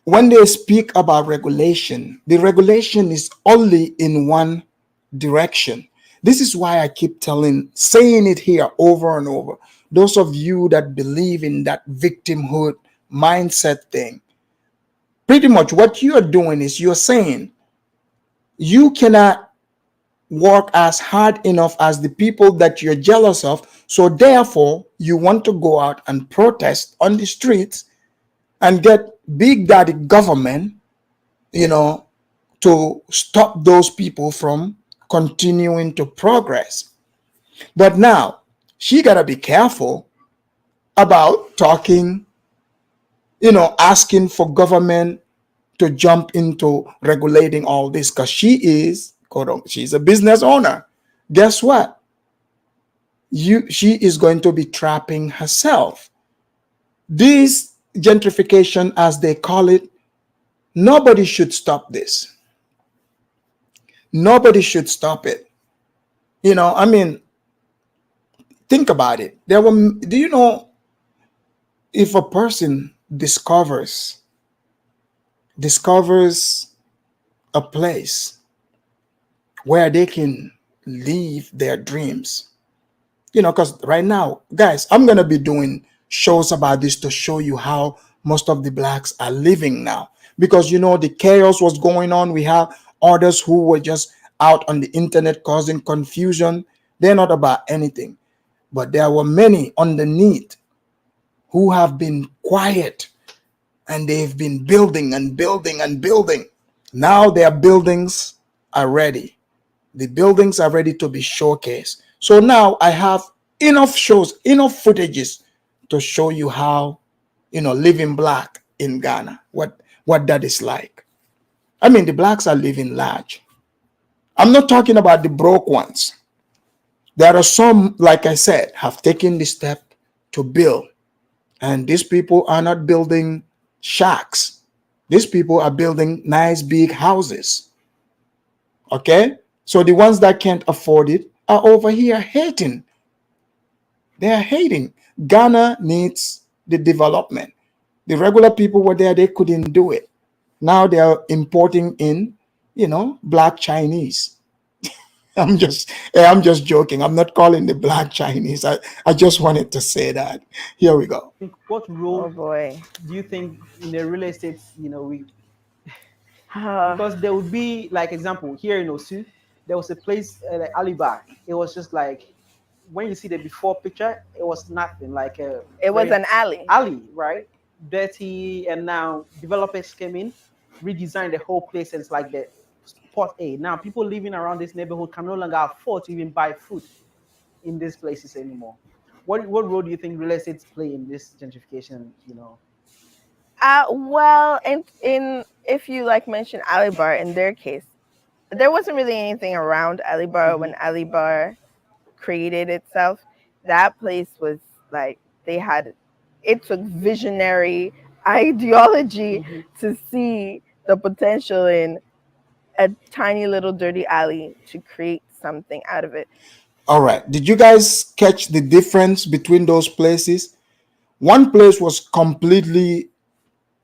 Speaker 4: When they speak about regulation, the regulation is only in one direction. This is why I keep saying it here over and over. Those of you that believe in that victimhood mindset thing, pretty much what you are doing is you're saying you cannot work as hard enough as the people that you're jealous of. So therefore, you want to go out and protest on the streets and get big daddy government, to stop those people from continuing to progress. But now she gotta be careful about talking, asking for government to jump into regulating all this, because she's a business owner. Guess what? She is going to be trapping herself. This gentrification, as they call it, nobody should stop this. Nobody should stop it. Think about it. Do you know, if a person discovers a place where they can live their dreams, because right now, guys, I'm going to be doing shows about this to show you how most of the blacks are living now. Because, the chaos was going on. We have others who were just out on the internet causing confusion. They're not about anything. But there were many underneath who have been quiet, and they've been building and building and building. Now their buildings are ready. The buildings are ready to be showcased. So now I have enough shows, enough footages to show you how, living black in Ghana, what that is like. I mean, the blacks are living large. I'm not talking about the broke ones. There are some, like I said, have taken the step to build. And these people are not building shacks. These people are building nice big houses. Okay? So the ones that can't afford it are over here hating. They are hating. Ghana needs the development. The regular people were there, they couldn't do it. Now they are importing in, black Chinese. I'm just joking. I'm not calling the black Chinese. I just wanted to say that. Here we go.
Speaker 6: Think what
Speaker 5: Oh
Speaker 6: role
Speaker 5: boy.
Speaker 6: do you think in the real estate, we
Speaker 5: Uh,
Speaker 6: because there would be like example here in Osu, there was a place like Alibar. It was just like when you see the before picture, it was nothing like a
Speaker 5: it was
Speaker 6: very
Speaker 5: an alley.
Speaker 6: alley, right? Dirty, and now developers came in, redesigned the whole place, and it's like the spot A. Now people living around this neighborhood can no longer afford to even buy food in these places anymore. What role do you think real estate play in this gentrification?
Speaker 5: Well, in if you like mentioned Alibar in their case, there wasn't really anything around Alibar when Alibar created itself. That place was like it took visionary ideology to see the potential in a tiny little dirty alley to create something out of it.
Speaker 4: All right. Did you guys catch the difference between those places? One place was completely,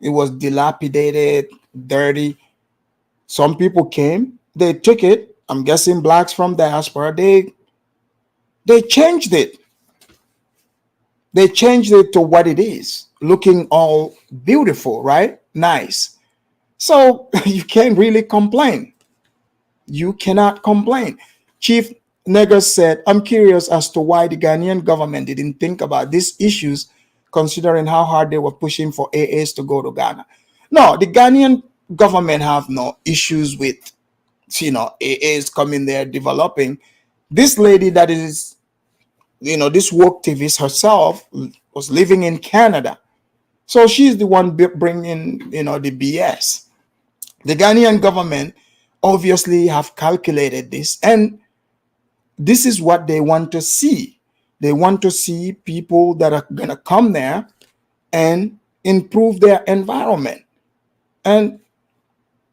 Speaker 4: it was dilapidated, dirty. Some people came, they took it. I'm guessing blacks from diaspora, they changed it. They changed it to what it is, looking all beautiful, right? Nice. So you can't really complain. You cannot complain. Chief Negus said, I'm curious as to why the Ghanaian government didn't think about these issues, considering how hard they were pushing for AAs to go to Ghana. No, the Ghanaian government have no issues with, AAs coming there developing. This lady that is, this woke activist herself was living in Canada. So she's the one bringing, the BS. The Ghanaian government obviously have calculated this, and this is what they want to see. They want to see people that are going to come there and improve their environment. And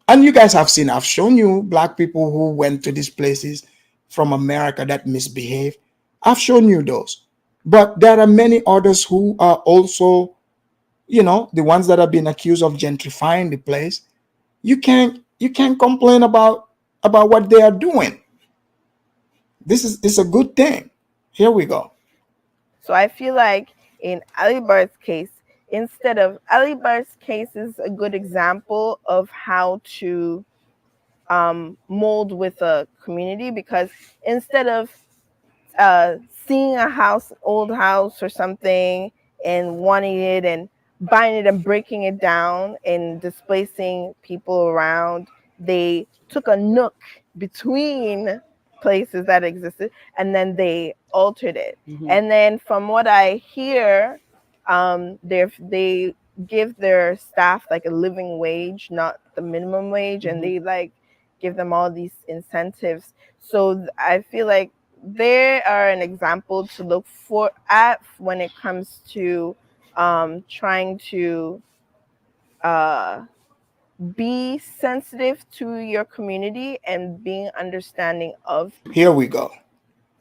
Speaker 4: you guys have seen, I've shown you black people who went to these places from America that misbehaved. I've shown you those. But there are many others who are also, the ones that have been accused of gentrifying the place. You can't complain about what they are doing. It's a good thing. Here we go.
Speaker 5: So I feel like in Alibar's case, Alibar's case is a good example of how to mold with a community, because instead of seeing old house or something and wanting it and buying it and breaking it down and displacing people around, they took a nook between places that existed and then they altered it. And then from what I hear, they give their staff like a living wage, not the minimum wage, and they like give them all these incentives. So I feel like they are an example to look at when it comes to trying to be sensitive to your community and being understanding of.
Speaker 4: Here we go.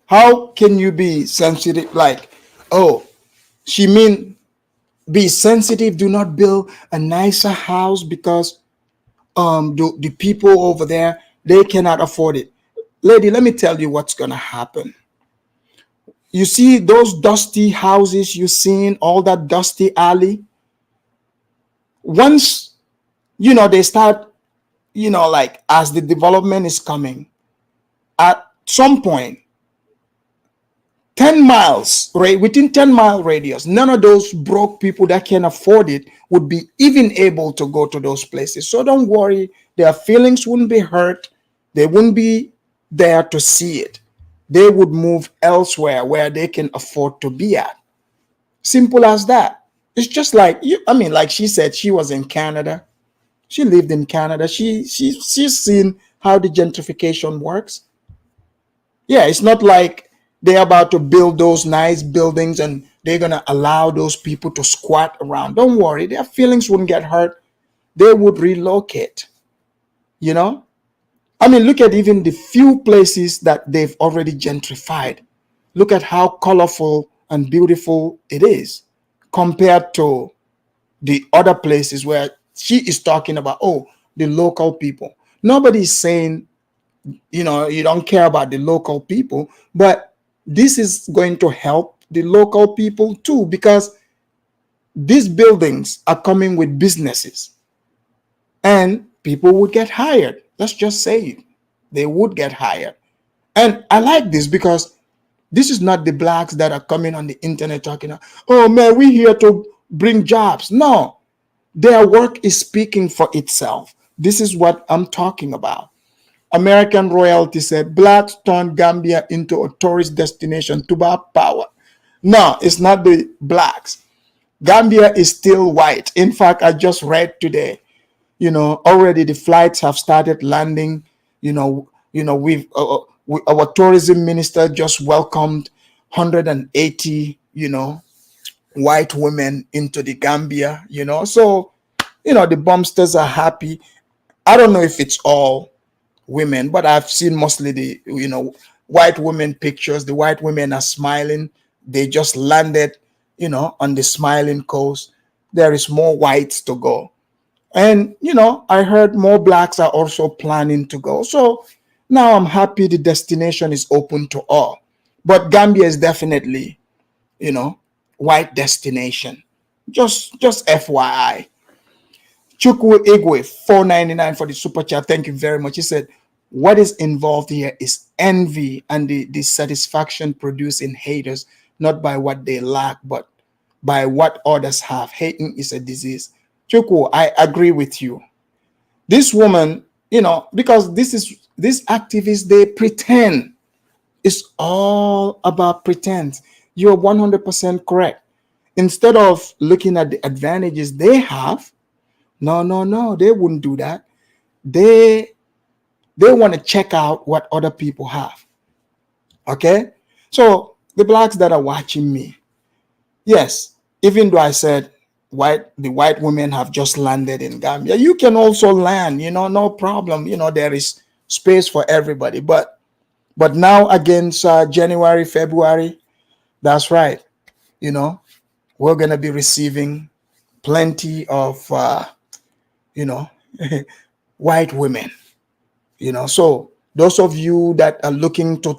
Speaker 4: How can you be sensitive? Like, oh, she mean be sensitive, do not build a nicer house because the people over there, they cannot afford it. Lady, let me tell you what's gonna happen. You see those dusty houses you seen, all that dusty alley. Once they start, like as the development is coming, at some point, 10 miles, right, within 10-mile radius, none of those broke people that can afford it would be even able to go to those places. So don't worry, their feelings wouldn't be hurt. They wouldn't be there to see it. They would move elsewhere where they can afford to be at. Simple as that. It's just like like she said, she was in Canada. She lived in Canada. She's seen how the gentrification works. Yeah, it's not like they're about to build those nice buildings and they're going to allow those people to squat around. Don't worry, their feelings wouldn't get hurt. They would relocate. Look at even the few places that they've already gentrified. Look at how colorful and beautiful it is compared to the other places where She is talking about, oh, the local people. Nobody's saying, you know, you don't care about the local people, but this is going to help the local people too, because these buildings are coming with businesses and people would get hired. Let's just say it. They would get hired. And I like this because this is not the blacks that are coming on the internet talking, oh man, we're here to bring jobs. No, their work is speaking for itself. This is what I'm talking about. American royalty said blacks turned Gambia into a tourist destination to buy power. No, it's not the blacks. Gambia is still white. In fact, I just read today, you know, already the flights have started landing. Our tourism minister just welcomed 180, white women into the Gambia, So, the bumpsters are happy. I don't know if it's all women, but I've seen mostly the, white women pictures. The white women are smiling. They just landed, on the smiling coast. There is more whites to go. And, I heard more blacks are also planning to go. So now I'm happy the destination is open to all. But Gambia is definitely, white destination. Just FYI. Chukwu Igwe, 4.99 for the super chat. Thank you very much. He said, what is involved here is envy and the dissatisfaction produced in haters, not by what they lack, but by what others have. Hating is a disease. Chukwu, I agree with you. This woman, because these activists, they pretend. It's all about pretense. You're 100% correct. Instead of looking at the advantages they have, no, they wouldn't do that. They want to check out what other people have. Okay? So the blacks that are watching me, yes, even though I said the white women have just landed in Gambia, you can also land, no problem. There is space for everybody. But now against January, February, that's right. We're going to be receiving plenty of, white women, So those of you that are looking to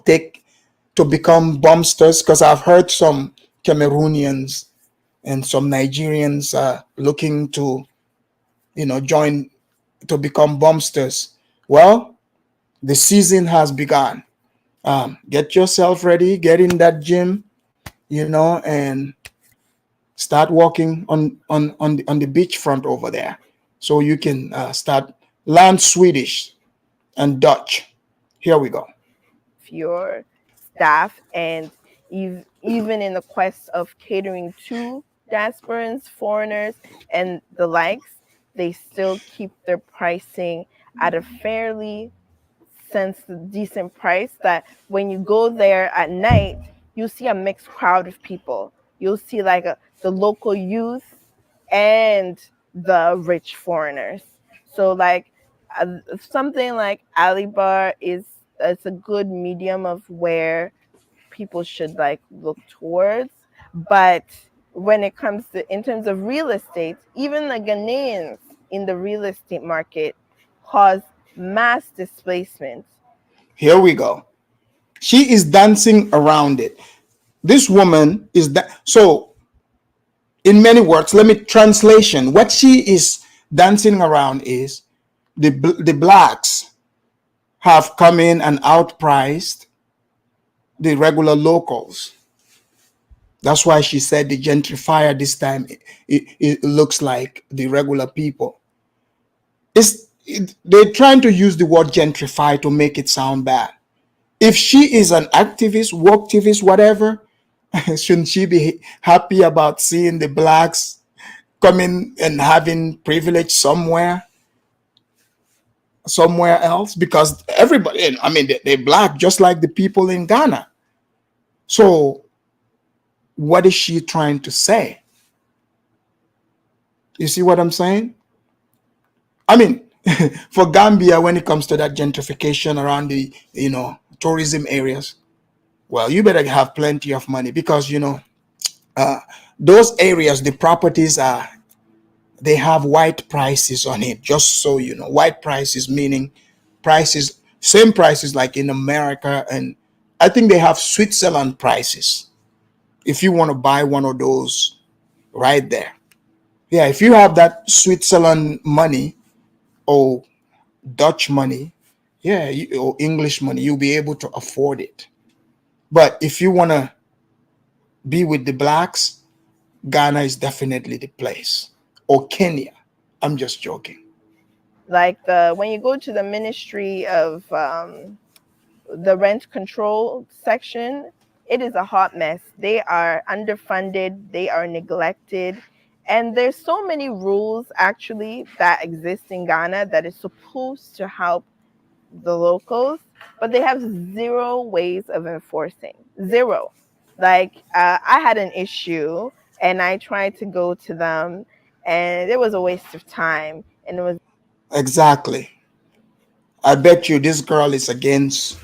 Speaker 4: become bumpsters, because I've heard some Cameroonians and some Nigerians are looking to, join to become bumpsters. Well, the season has begun. Get yourself ready, get in that gym, and start walking on the beachfront over there, so you can start learn Swedish and Dutch. Here we go.
Speaker 5: Your staff, and even in the quest of catering to diasporans, foreigners, and the likes, they still keep their pricing at a fairly decent price, that when you go there at night, you see a mixed crowd of people. You'll see like the local youth and the rich foreigners. So like something like Ali Bar it's a good medium of where people should like look towards. But when it comes to, in terms of real estate, even the Ghanaians in the real estate market cause mass displacement.
Speaker 4: Here we go. She is dancing around it. This woman is that. So, in many words, let me translation. What she is dancing around is the blacks have come in and outpriced the regular locals. That's why she said the gentrifier this time, it looks like the regular people. They're trying to use the word gentrify to make it sound bad. If she is an activist, worktivist, whatever, shouldn't she be happy about seeing the blacks coming and having privilege somewhere else? Because everybody, they're black just like the people in Ghana. So what is she trying to say? You see what I'm saying? For Gambia, when it comes to that gentrification around the, tourism areas, well, you better have plenty of money, because, those areas, the properties are they have white prices on it. Just so you know, white prices meaning prices, same prices like in America, and I think they have Switzerland prices. If you want to buy one of those, right there. Yeah, if you have that Switzerland money or Dutch money, yeah, or English money, you'll be able to afford it. But if you want to be with the blacks, Ghana is definitely the place. Or Kenya. I'm just joking.
Speaker 5: Like the when you go to the Ministry of the rent control section, it is a hot mess. They are underfunded, they are neglected, and there's so many rules actually that exist in Ghana that is supposed to help the locals, but they have zero ways of enforcing. Zero. Like I had an issue and I tried to go to them and it was a waste of time and it was
Speaker 4: Exactly. I bet you this girl is against,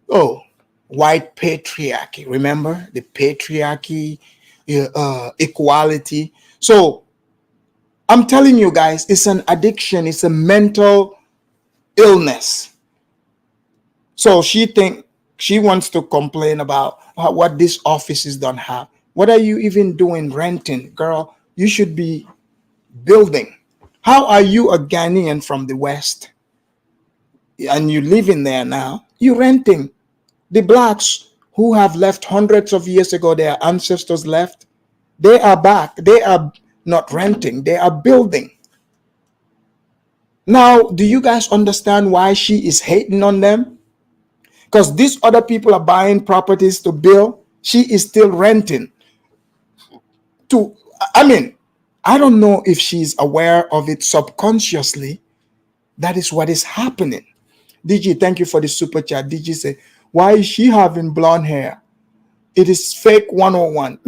Speaker 4: oh, white patriarchy. Remember the patriarchy, equality. So I'm telling you guys, it's an addiction. It's a mental illness. So she wants to complain about what these offices don't have. What are you even doing renting, girl? You should be building. How are you a Ghanaian from the West and you living there now? You renting. The blacks who have left hundreds of years ago, their ancestors left, they are back. They are not renting, they are building. Now, do you guys understand why she is hating on them? Because these other people are buying properties to build. She is still renting. To, I mean, I don't know if she's aware of it subconsciously. That is what is happening. DG, thank you for the super chat. DG say, why is she having blonde hair? It is fake 101.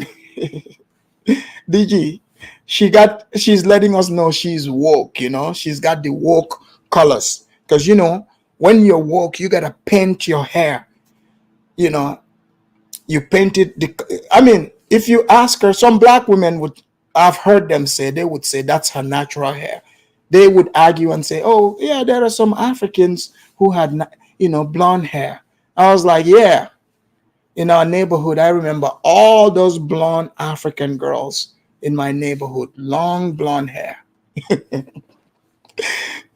Speaker 4: DG, she's letting us know she's woke, she's got the woke colors. Because when you're woke, you gotta paint your hair. You paint it. I mean, if you ask her, some black women would, I've heard them say, they would say that's her natural hair. They would argue and say, oh yeah, there are some Africans who had blonde hair. I was like, yeah. In our neighborhood, I remember all those blonde African girls in my neighborhood, long blonde hair.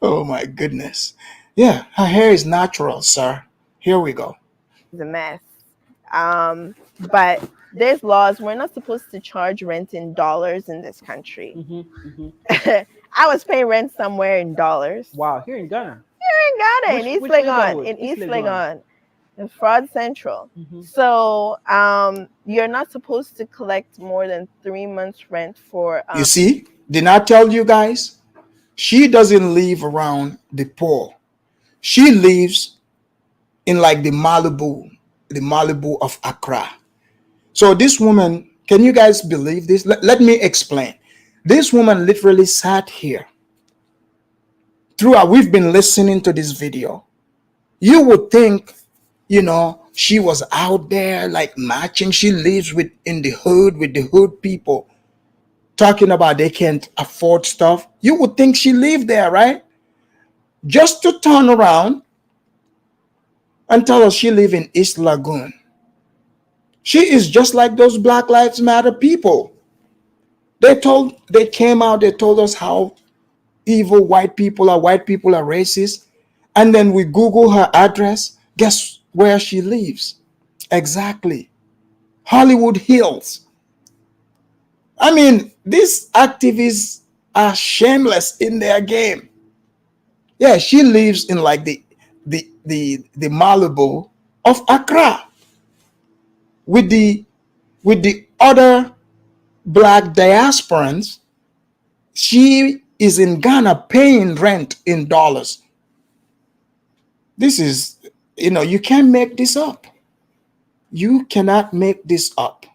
Speaker 4: Oh my goodness. Yeah, her hair is natural, sir. Here we go.
Speaker 5: a mess. But there's laws. We're not supposed to charge rent in dollars in this country. I was paying rent somewhere in dollars.
Speaker 6: Wow, here in Ghana.
Speaker 5: Here in Ghana, in East
Speaker 6: which
Speaker 5: Legon, in
Speaker 6: East
Speaker 5: East
Speaker 6: Legon.
Speaker 5: Legon, in Fraud Central. So you're not supposed to collect more than 3 months rent for.
Speaker 4: You see, did I tell you guys? She doesn't live around the poor. She lives in like the Malibu of Accra. So this woman, can you guys believe this? Let me explain. This woman literally sat here. Throughout, we've been listening to this video. You would think, she was out there like matching. She lives in the hood with the hood people, talking about they can't afford stuff. You would think she lived there, right? Just to turn around and tell us she live in East Lagoon. She is just like those Black Lives Matter people. They came out, they told us how evil white people are racist. And then we Google her address. Guess where she lives? Exactly. Hollywood Hills. I mean, these activists are shameless in their game. Yeah, she lives in like the Malibu of Accra with the other black diasporans. She is in Ghana paying rent in dollars. This is, you can't make this up. You cannot make this up.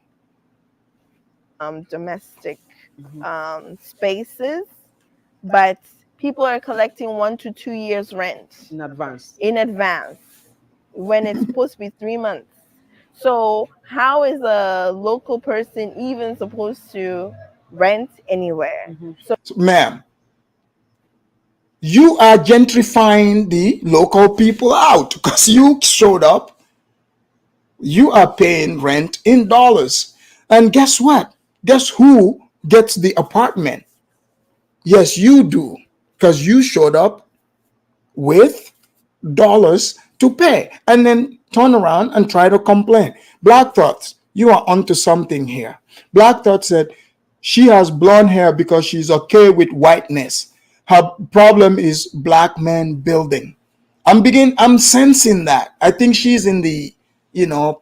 Speaker 5: Domestic spaces, but people are collecting 1 to 2 years rent
Speaker 6: In advance.
Speaker 5: When it's supposed to be 3 months. So how is a local person even supposed to rent anywhere. So
Speaker 4: So, ma'am, you are gentrifying the local people out because you showed up. You are paying rent in dollars. And guess what? Guess who gets the apartment? Yes, you do, because you showed up with dollars to pay and then turn around and try to complain. Black Thoughts, you are onto something here. Black Thought said she has blonde hair because she's okay with whiteness. Her problem is black men building. I'm sensing that. I think she's in the,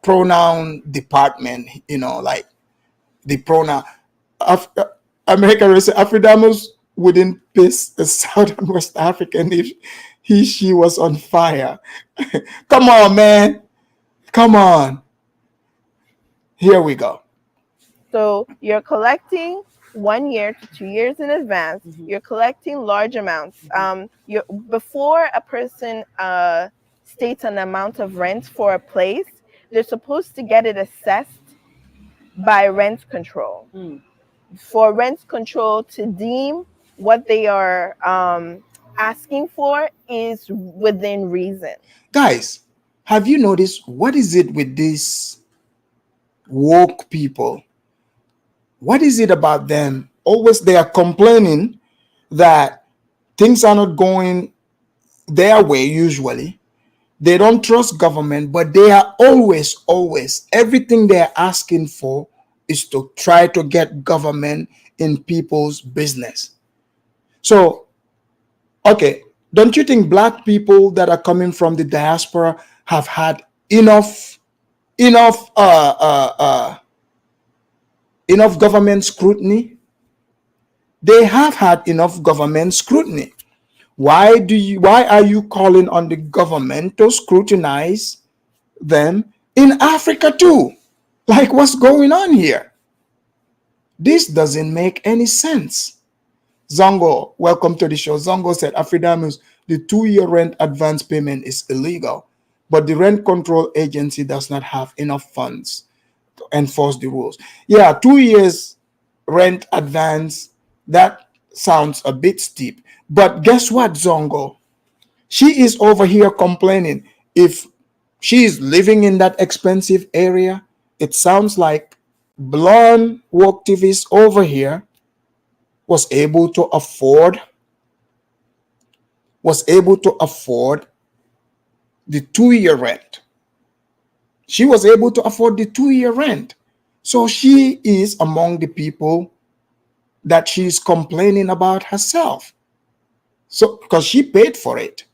Speaker 4: pronoun department, like the pronoun. Af- America say Afridamus wouldn't piss a Southern West African if she was on fire. Come on, man. Come on. Here we go.
Speaker 5: So you're collecting 1 year to 2 years in advance. You're collecting large amounts. Before a person states an amount of rent for a place, they're supposed to get it assessed by rent control. For rent control to deem what they are asking for is within reason.
Speaker 4: Guys, have you noticed what is it with these woke people? What is it about them? Always they are complaining that things are not going their way usually. They don't trust government, but they are always, everything they're asking for is to try to get government in people's business. So, okay, don't you think black people that are coming from the diaspora have had enough enough enough government scrutiny? They have had enough government scrutiny. Why are you calling on the government to scrutinize them in Africa too? Like, what's going on here? This doesn't make any sense. Zongo, welcome to the show. Zongo said, Afridamus, the 2-year rent advance payment is illegal, but the rent control agency does not have enough funds to enforce the rules. Yeah, 2 years rent advance, that sounds a bit steep. But guess what, Zongo? She is over here complaining. If she is living in that expensive area, it sounds like blonde work activist over here was able to afford the 2-year rent. She was able to afford the 2-year rent. So she is among the people that she's complaining about herself. So because she paid for it.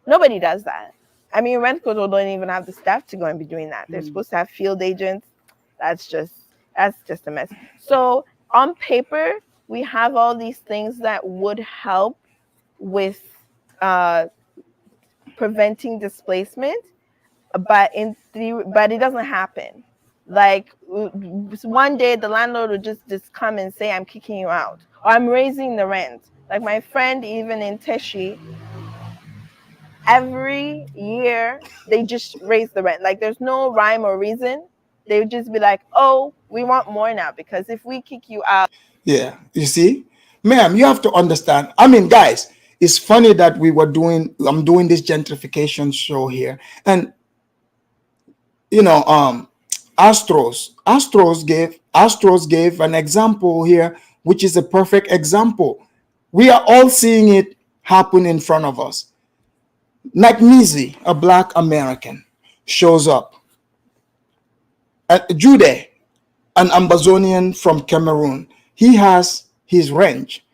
Speaker 5: Nobody does that. I mean, rent control don't even have the staff to go and be doing that. They're supposed to have field agents. That's just a mess. So on paper, we have all these things that would help with preventing displacement, but but it doesn't happen. Like one day the landlord will just come and say, I'm kicking you out, or I'm raising the rent. Like my friend, even in Teshi, every year they just raise the rent. Like there's no rhyme or reason. They would just be like, oh, we want more now, because if we kick you out.
Speaker 4: Yeah, you see, ma'am, you have to understand. I mean, guys, it's funny that I'm doing this gentrification show here, and Astros gave an example here, which is a perfect example. We are all seeing it happen in front of us. Nakmizi, a black American, shows up. Jude, an Ambazonian from Cameroon, he has his ranch.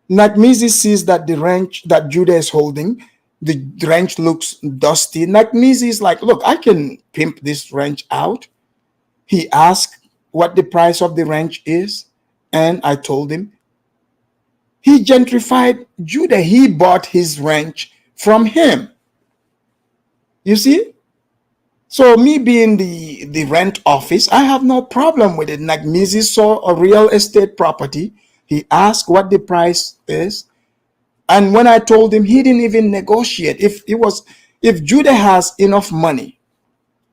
Speaker 4: Nakmizi sees that the ranch that Jude is holding, the ranch looks dusty. Nakmizi is like, look, I can pimp this ranch out. He asked what the price of the ranch is, and I told him. He gentrified Jude. He bought his ranch from him. You see? So me being the rent office, I have no problem with it. Nakmizi saw a real estate property. He asked what the price is. And when I told him, he didn't even negotiate. If Judah has enough money,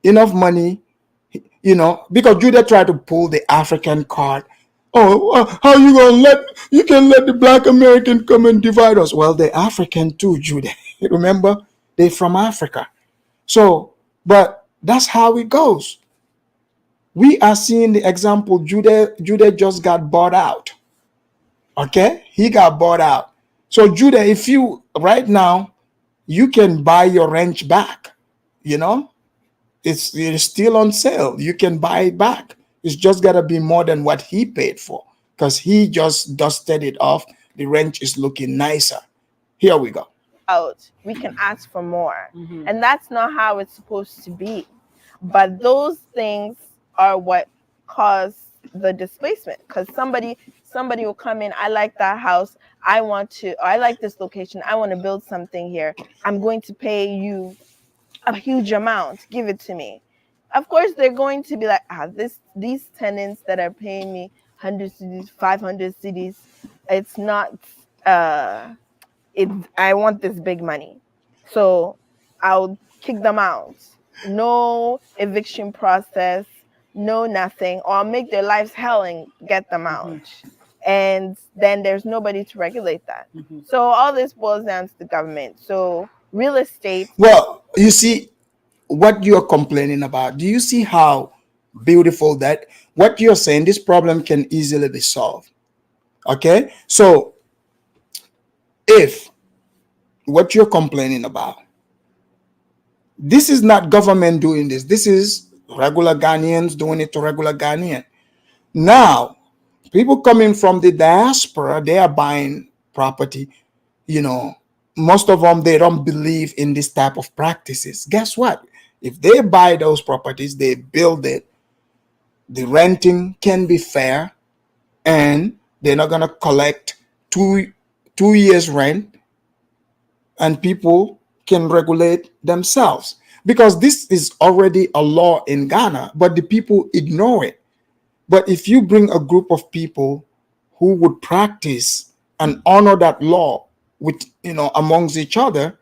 Speaker 4: because Judah tried to pull the African card. Oh, how you can let the black American come and divide us? Well, they're African too, Judah. Remember, they're from Africa. So, but that's how it goes. We are seeing the example. Judah just got bought out. Okay, he got bought out. So Judah, if you right now, you can buy your ranch back. You know, it's still on sale. You can buy it back. It's just gotta be more than what he paid for, because he just dusted it off. The ranch is looking nicer. Here we go.
Speaker 5: Out, we can ask for more. And that's not how it's supposed to be. But those things are what cause the displacement, because somebody will come in, I like that house, I like this location, I want to build something here, I'm going to pay you a huge amount, give it to me. Of course they're going to be like, these tenants that are paying me 100 cedis, 500 cedis, it's not I want this big money, so I'll kick them out. No eviction process, no nothing, or I'll make their lives hell and get them out. And then there's nobody to regulate that. So all this boils down to the government. So real estate.
Speaker 4: Well, you see what you're complaining about. Do you see how beautiful that what you're saying? This problem can easily be solved. Okay, so if what you're complaining about, this is not government doing this is regular Ghanaians doing it to regular Ghanaian. Now people coming from the diaspora, they are buying property. Most of them, they don't believe in this type of practices. Guess what? If they buy those properties, they build it, the renting can be fair, and they're not going to collect two years rent, and people can regulate themselves, because this is already a law in Ghana, but the people ignore it. But if you bring a group of people who would practice and honor that law with amongst each other,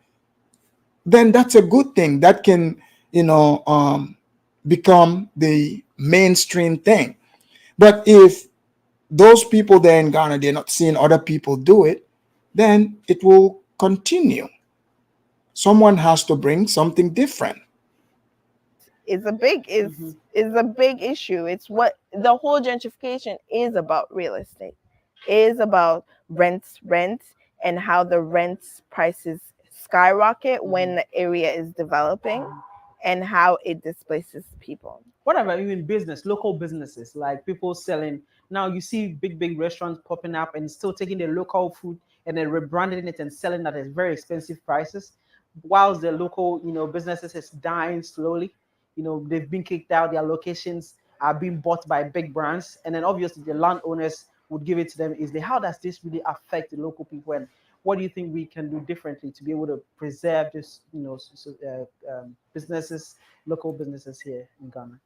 Speaker 4: then that's a good thing. That can become the mainstream thing. But if those people there in Ghana, they're not seeing other people do it, then it will continue. Someone has to bring something different.
Speaker 5: Is a big issue. It's what the whole gentrification is about. Real estate is about rent, and how the rent prices skyrocket when the area is developing, and how it displaces people.
Speaker 6: What about even local businesses, like people selling? Now you see big restaurants popping up and still taking the local food and then rebranding it and selling at very expensive prices, whilst the local businesses is dying slowly. They've been kicked out, their locations are being bought by big brands, and then obviously the landowners would give it to them. How does this really affect the local people, and what do you think we can do differently to be able to preserve this businesses, local businesses here in Ghana?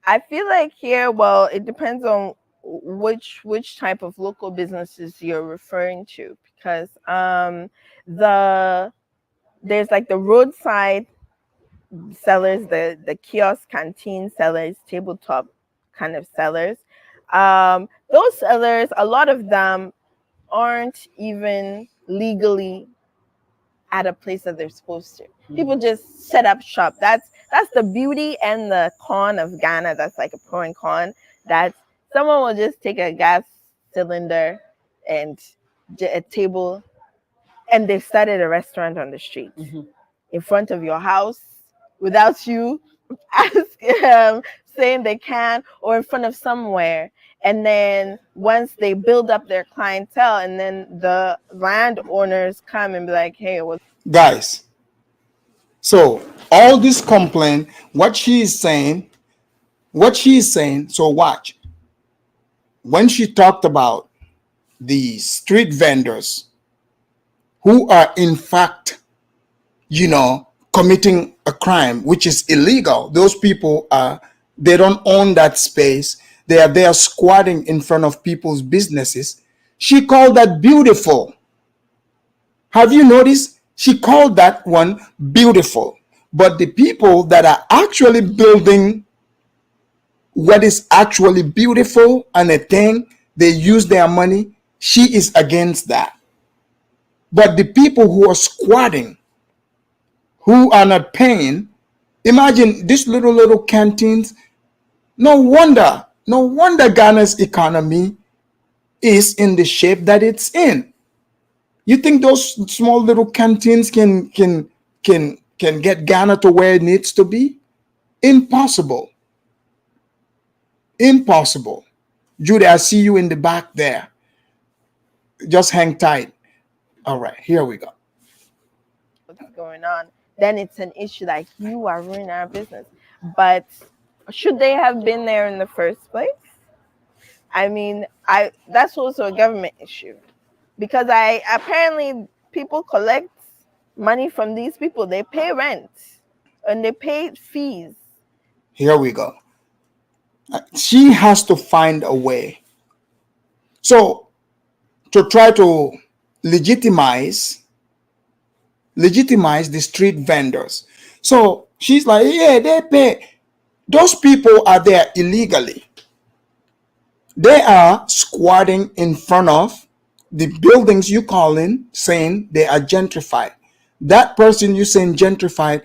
Speaker 5: I feel like here, well, it depends on which type of local businesses you're referring to, because there's like the roadside sellers, the kiosk canteen sellers, tabletop kind of sellers. Those sellers, a lot of them aren't even legally at a place that they're supposed to. People just set up shop. That's the beauty and the con of Ghana. That's like a pro and con. That someone will just take a gas cylinder and a table, and they've started a restaurant on the street in front of your house without you saying they can, or in front of somewhere. And then once they build up their clientele, and then the landowners come and be like, hey,
Speaker 4: guys, so all this complaint, what she's saying, so watch. When she talked about the street vendors who are in fact, committing a crime, which is illegal. Those people they don't own that space. They are there squatting in front of people's businesses. She called that beautiful. Have you noticed? She called that one beautiful. But the people that are actually building what is actually beautiful and a thing, they use their money, she is against that. But the people who are squatting, who are not paying, imagine these little canteens. No wonder Ghana's economy is in the shape that it's in. You think those small little canteens can get Ghana to where it needs to be? Impossible. Impossible. Judy, I see you in the back there. Just hang tight. All right, here we go.
Speaker 5: what's going on, then it's an issue like you are ruining our business. But should they have been there in the first place? I mean, that's also a government issue, because I apparently people collect money from these people. They pay rent and they pay fees.
Speaker 4: Here we go. She has to find a way. So to try to legitimize the street vendors. So she's like, yeah, they pay. Those people are there illegally. They are squatting in front of the buildings you call in, saying they are gentrified. That person you saying gentrified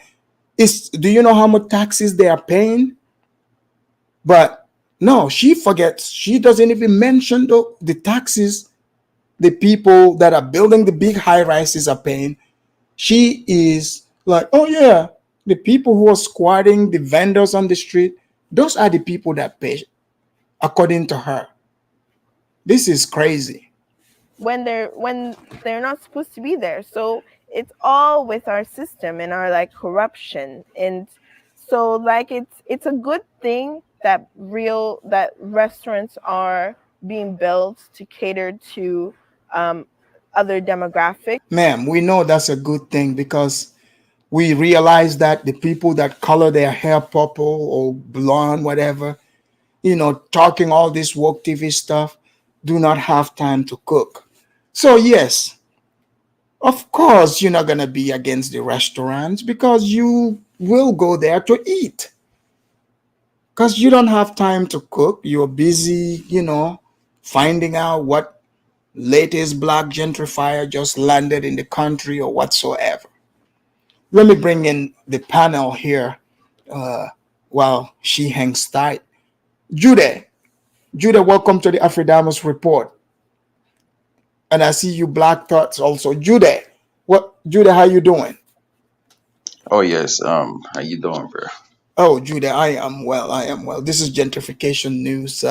Speaker 4: do you know how much taxes they are paying? But no, she forgets. She doesn't even mention the taxes the people that are building the big high rises are paying. She is like, oh yeah, the people who are squatting, the vendors on the street, those are the people that pay, according to her. This is crazy.
Speaker 5: When they're not supposed to be there. So it's all with our system and our like corruption. And so like it's a good thing that restaurants are being built to cater to other demographics.
Speaker 4: Ma'am, we know that's a good thing, because we realize that the people that color their hair purple or blonde, whatever, talking all this woke TV stuff, do not have time to cook. So yes, of course, you're not going to be against the restaurants, because you will go there to eat. Because you don't have time to cook. You're busy, finding out what latest black gentrifier just landed in the country or whatsoever. Let me bring in the panel here while she hangs tight. Jude, welcome to the Afridamos Report. And I see you Black Thoughts also. Jude, how you doing?
Speaker 7: Oh yes. How you doing, bro?
Speaker 4: Oh, Jude, I am well. This is Gentrification News.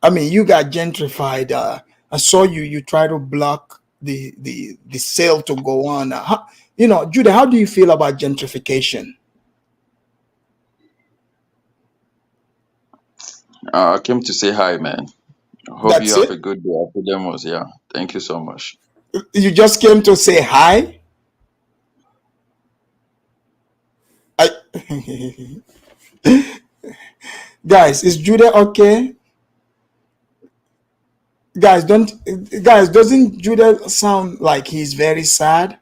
Speaker 4: You got gentrified. I saw you try to block the sale to go on. Jude, how do you feel about gentrification?
Speaker 7: I came to say hi, man. Hope
Speaker 4: That's
Speaker 7: you have
Speaker 4: it?
Speaker 7: a good day after demos. Yeah. Thank you so much.
Speaker 4: You just came to say hi? Guys, is Judah okay? Doesn't Judah sound like he's very sad?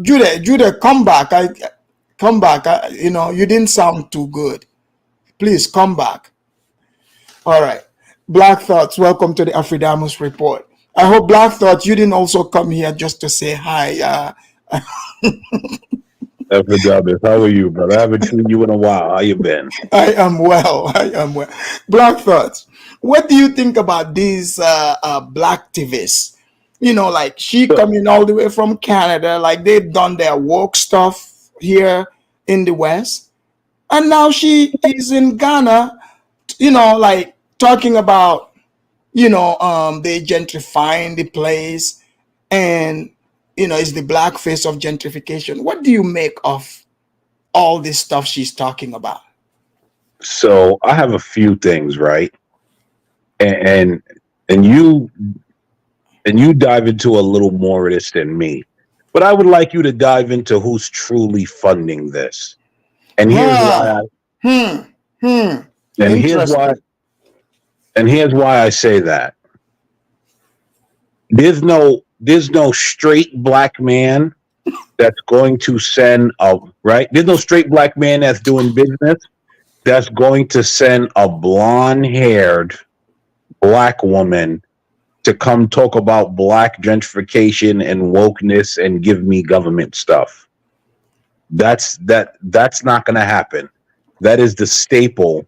Speaker 4: Judah, come back. Come back. You didn't sound too good. Please come back. All right. Black Thoughts, welcome to the Afridamos Report. I hope Black Thoughts, you didn't also come here just to say hi.
Speaker 8: Afridamos, how are you, brother? I haven't seen you in a while. How you been?
Speaker 4: I am well. Black Thoughts, what do you think about these black activists? Like she coming all the way from Canada, like they've done their woke stuff here in the West. And now she is in Ghana, like talking about, they gentrifying the place, and, it's the black face of gentrification. What do you make of all this stuff she's talking about?
Speaker 8: So I have a few things, right? And you dive into a little more of this than me. But I would like you to dive into who's truly funding this. And here's why I say that. There's no straight black man that's going to send there's no straight black man that's doing business that's going to send a blonde-haired black woman to come talk about black gentrification and wokeness and give me government stuff. That's not going to happen. That is the staple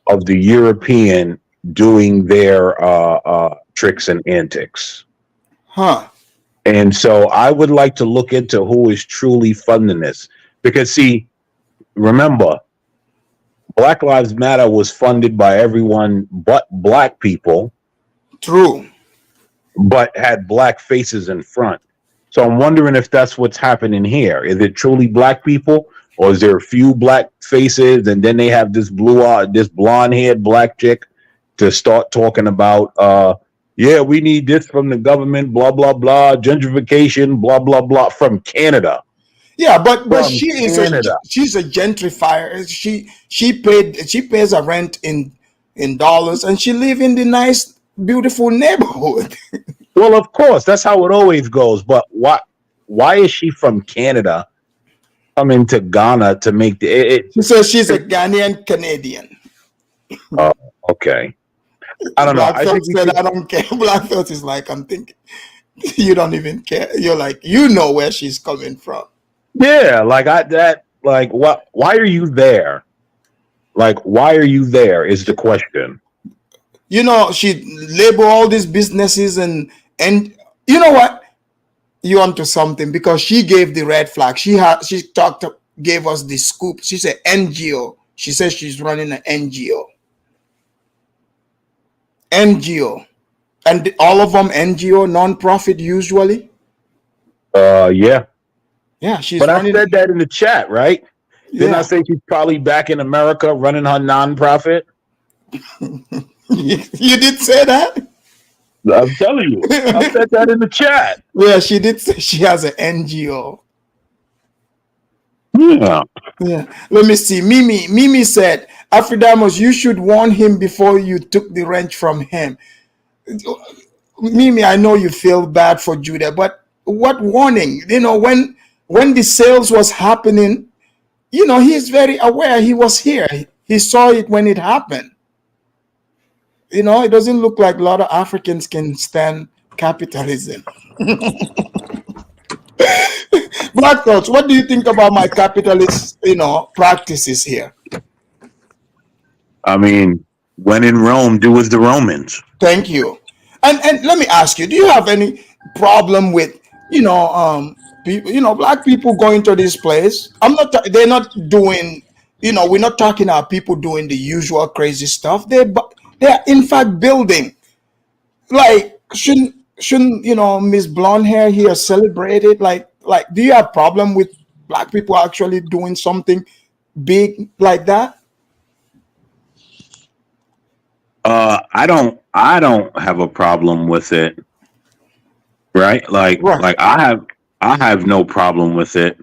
Speaker 8: of the European doing their tricks and antics.
Speaker 4: Huh.
Speaker 8: And so I would like to look into who is truly funding this. Because, see, remember, Black Lives Matter was funded by everyone but black people.
Speaker 4: True.
Speaker 8: But had black faces in front. So I'm wondering if that's what's happening here. Is it truly black people? Or is there a few black faces and then they have this blonde-haired black chick to start talking about, yeah, we need this from the government, blah, blah, blah, gentrification, blah, blah, blah, from Canada.
Speaker 4: Yeah, but
Speaker 8: From
Speaker 4: she's a gentrifier. She pays a rent in dollars, and she live in the nice, beautiful neighborhood.
Speaker 8: Well, of course, that's how it always goes. But why is she from Canada coming to Ghana to make
Speaker 4: She says she's a Ghanaian Canadian.
Speaker 8: Oh, okay. I don't know.
Speaker 4: Black folks said, I don't care. Black folks is like, I'm thinking, you don't even care. You're like, you know where she's coming from.
Speaker 8: Yeah, like what? Why are you there? Like, why are you there? Is the question.
Speaker 4: You know, she label all these businesses and you know what? You onto something, because she gave the red flag. She gave us the scoop. She said NGO. She says she's running an NGO. NGO. And all of them NGO, non-profit usually.
Speaker 8: Yeah.
Speaker 4: Yeah, she's
Speaker 8: but
Speaker 4: running.
Speaker 8: I said that in the chat, right? Didn't I say she's probably back in America running her nonprofit?
Speaker 4: You did say that?
Speaker 8: I'm telling you. I said that in the chat.
Speaker 4: Yeah, she did say she has an NGO.
Speaker 8: Yeah.
Speaker 4: Yeah. Let me see. Mimi said, Afridamos, you should warn him before you took the wrench from him. Mimi, I know you feel bad for Judah, but what warning? You know, when the sales was happening, you know, he's very aware. He was here. He saw it when it happened. You know, it doesn't look like a lot of Africans can stand capitalism. Black Thoughts, what do you think about my capitalist, practices here?
Speaker 8: I mean, when in Rome, do as the Romans.
Speaker 4: Thank you. And let me ask you, do you have any problem with, people, black people going to this place? They're not doing, we're not talking about people doing the usual crazy stuff. They're in fact building. Like, shouldn't Miss Blonde Hair here celebrated? Like, do you have problem with black people actually doing something big like that?
Speaker 8: I don't have a problem with it. Right? Like I have no problem with it.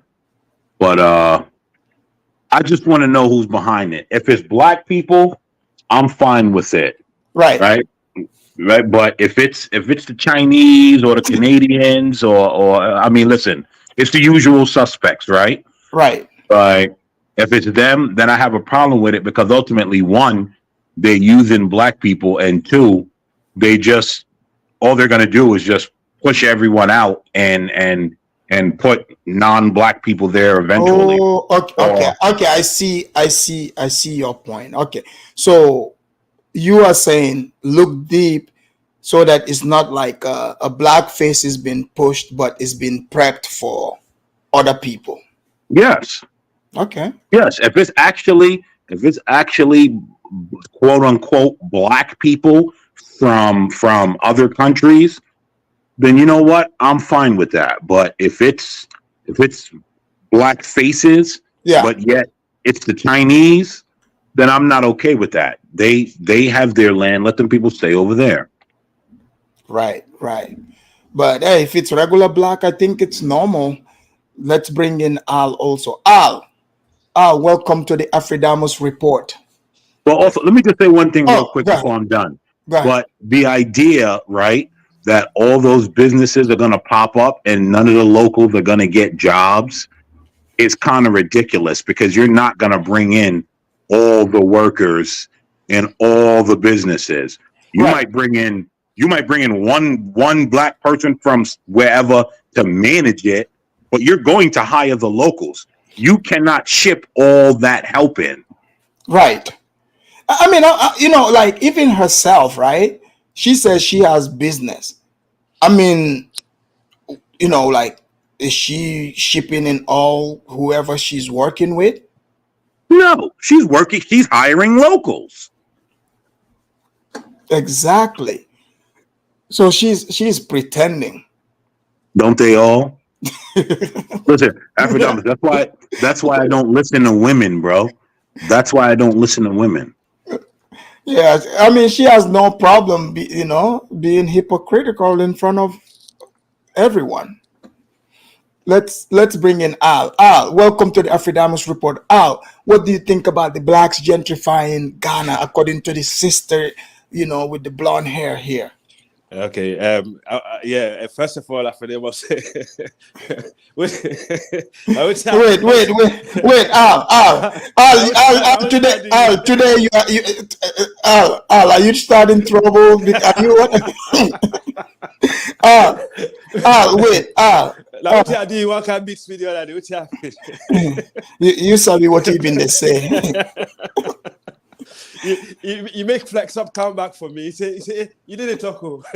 Speaker 8: But I just want to know who's behind it. If it's black people, I'm fine with it. Right. But if it's the Chinese or the Canadians or I mean, listen, it's the usual suspects, right?
Speaker 4: Right.
Speaker 8: Like, if it's them, then I have a problem with it, because ultimately, one, they're using black people, and two, all they're gonna do is just push everyone out and put non-black people there eventually.
Speaker 4: Oh, okay. I see your point. Okay, so you are saying look deep, so that it's not like a black face is being pushed, but it's been prepped for other people.
Speaker 8: Yes.
Speaker 4: Okay.
Speaker 8: Yes. If it's actually quote unquote black people from other countries, then you know what? I'm fine with that. But if it's black faces, but yet it's the Chinese, then I'm not okay with that. They have their land. Let them people stay over there.
Speaker 4: Right. But hey, if it's regular black, I think it's normal. Let's bring in Al also. Al, welcome to the Afridamos Report.
Speaker 8: Well, also, let me just say one thing real quick before I'm done. But the idea, right, that all those businesses are going to pop up and none of the locals are going to get jobs is kind of ridiculous, because you're not going to bring in all the workers in all the businesses. You
Speaker 4: Right.
Speaker 8: might bring in one black person from wherever to manage it, but you're going to hire the locals. You cannot ship all that help in.
Speaker 4: Right. I mean, like even herself, right? She says she has business. I mean, like, is she shipping in all whoever she's working with?
Speaker 8: No, she's hiring locals.
Speaker 4: Exactly. So she's pretending.
Speaker 8: Don't they all? Listen, Afrodamas, that's why I don't listen to women, bro. That's why I don't listen to women.
Speaker 4: Yeah, I mean, she has no problem, being hypocritical in front of everyone. Let's bring in Al. Al, welcome to the Afrodamus Report. Al, what do you think about the blacks gentrifying Ghana, according to the sister, with the blonde hair here?
Speaker 9: Okay. Yeah. First of all, I feel must say.
Speaker 4: Wait, Al, today Al, are you starting trouble? Are you wait,
Speaker 9: Now, what I do, one can beat video that what happened.
Speaker 4: you saw me what even they say.
Speaker 9: You make Flex Up come back for me. He say you didn't talk.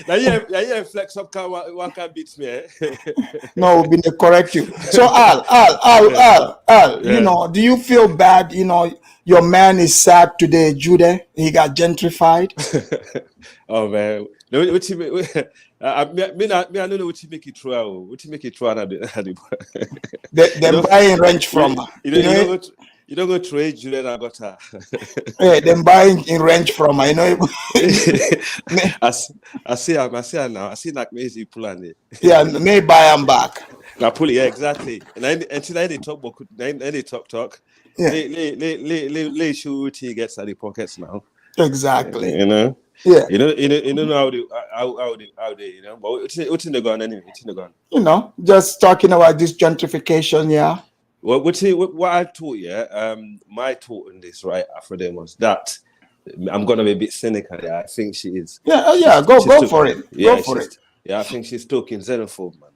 Speaker 9: Now yeah, Flex Up come one can beat me. Eh?
Speaker 4: No, we've been to correct you. So Al,
Speaker 9: Yeah.
Speaker 4: do you feel bad? Your man is sad today, Jude. He got gentrified.
Speaker 9: Oh man, what you make? I don't know what you make it true. What you make it true?
Speaker 4: They're buying range from her.
Speaker 9: You don't go trade Julian I got her.
Speaker 4: Yeah, them buying in range from her.
Speaker 9: I see her now. I see like Maisie pulling it.
Speaker 4: Yeah, may buy them back.
Speaker 9: Now pull it, yeah, exactly. And until they talk, then they talk.
Speaker 4: Yeah.
Speaker 9: Lay show what he gets at the pockets now.
Speaker 4: Exactly.
Speaker 9: Yeah.
Speaker 4: Yeah.
Speaker 9: You don't know how they but what's in the gun anyway? It's in the gun.
Speaker 4: Just talking about this gentrification, yeah.
Speaker 9: Well, what I taught you, my thought on this, right, after them was that I'm gonna be a bit cynical. Yeah, I think she is.
Speaker 4: Yeah. Go for it.
Speaker 9: Yeah,
Speaker 4: go for it.
Speaker 9: Yeah, I think she's talking xenophobe, man.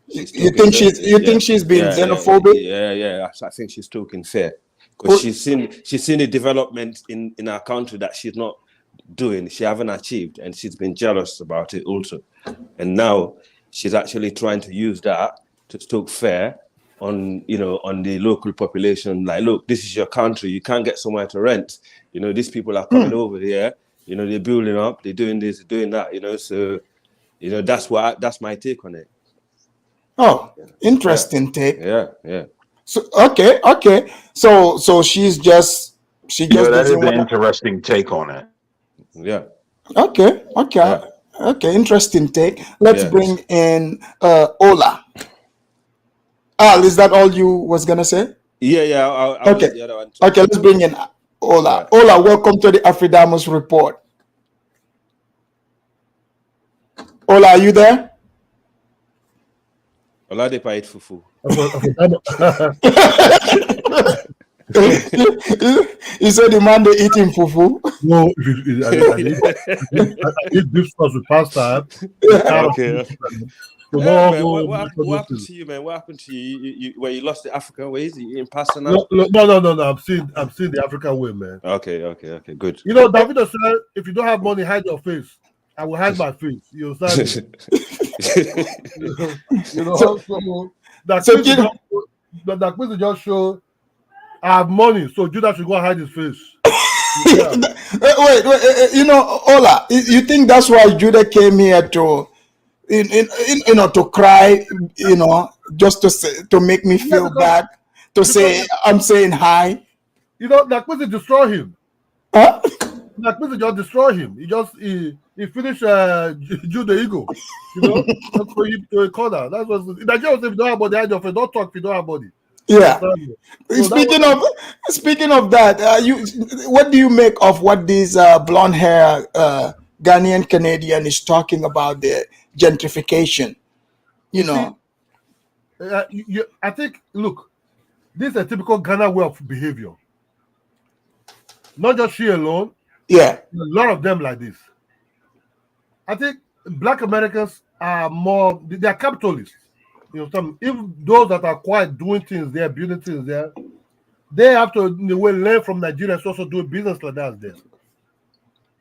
Speaker 4: You think she's being xenophobic?
Speaker 9: Yeah. I think she's talking fair because she's seen the development in our country that she's not doing, she haven't achieved, and she's been jealous about it also. And now she's actually trying to use that to talk fair on the local population. Like, look, this is your country. You can't get somewhere to rent. These people are coming over here. They're building up. They're doing this, doing that. So, that's my take on it.
Speaker 4: Oh, interesting take.
Speaker 9: Yeah.
Speaker 4: So okay. So she just
Speaker 8: that is
Speaker 4: doesn't
Speaker 8: an
Speaker 4: want.
Speaker 8: interesting take on it.
Speaker 9: Yeah.
Speaker 4: Okay.
Speaker 9: Yeah.
Speaker 4: Okay, interesting take. Let's
Speaker 9: Yeah.
Speaker 4: bring in Ola. Al, is that all you was gonna say?
Speaker 9: Yeah. I
Speaker 4: Okay.
Speaker 9: the other one too.
Speaker 4: Okay, let's bring in Ola.
Speaker 9: Right.
Speaker 4: Ola, welcome to the Afrodamus Report. Ola, are you there?
Speaker 9: Olade pa eat fufu.
Speaker 4: You said the man they eating fufu.
Speaker 10: No, I eat beef sauce with pasta.
Speaker 9: Okay.
Speaker 10: So
Speaker 9: Yeah,
Speaker 10: no,
Speaker 9: man,
Speaker 10: no,
Speaker 9: what happened to you, man? What happened to you? Where you lost the African ways? You in pasta now?
Speaker 10: no. I'm seeing the African way, man.
Speaker 9: Okay, good.
Speaker 10: David said, if you don't have money, hide your face. I will hide my face. You understand? That quiz just show I have money, so Judas should go and hide his face. Yeah.
Speaker 4: Wait, Ola, you think that's why Judah came here to to cry, just to make me feel bad, to say I'm saying hi?
Speaker 10: That quiz destroy him.
Speaker 4: Huh?
Speaker 10: That quiz just destroy him. He finished Judah ego. Just for him to a corner. That's what Nigerians, if you don't have body, hide your face. Don't talk if you don't have body.
Speaker 4: Yeah.
Speaker 10: So
Speaker 4: Speaking of that, what do you make of what this blonde hair Ghanaian Canadian is talking about the gentrification?
Speaker 10: I think, look, this is a typical Ghana way of behavior. Not just she alone.
Speaker 4: Yeah.
Speaker 10: A lot of them like this. I think Black Americans are more. They are capitalists. You know, if those that are quiet doing things there, building things there, they have to in a way learn from Nigerians also doing business like that there.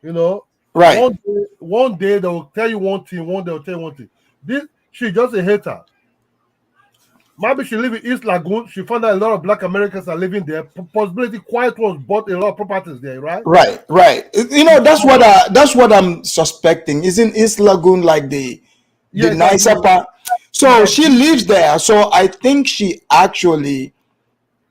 Speaker 10: You know,
Speaker 4: Right.
Speaker 10: One day they will tell you one thing, one day they'll tell you one thing. She's just a hater. Maybe she live in East Lagoon. She found out a lot of Black Americans are living there. Possibility quiet ones bought a lot of properties there, right?
Speaker 4: Right. You know, that's what I'm suspecting. Isn't East Lagoon like the nicer part? So she lives there. So I think she actually,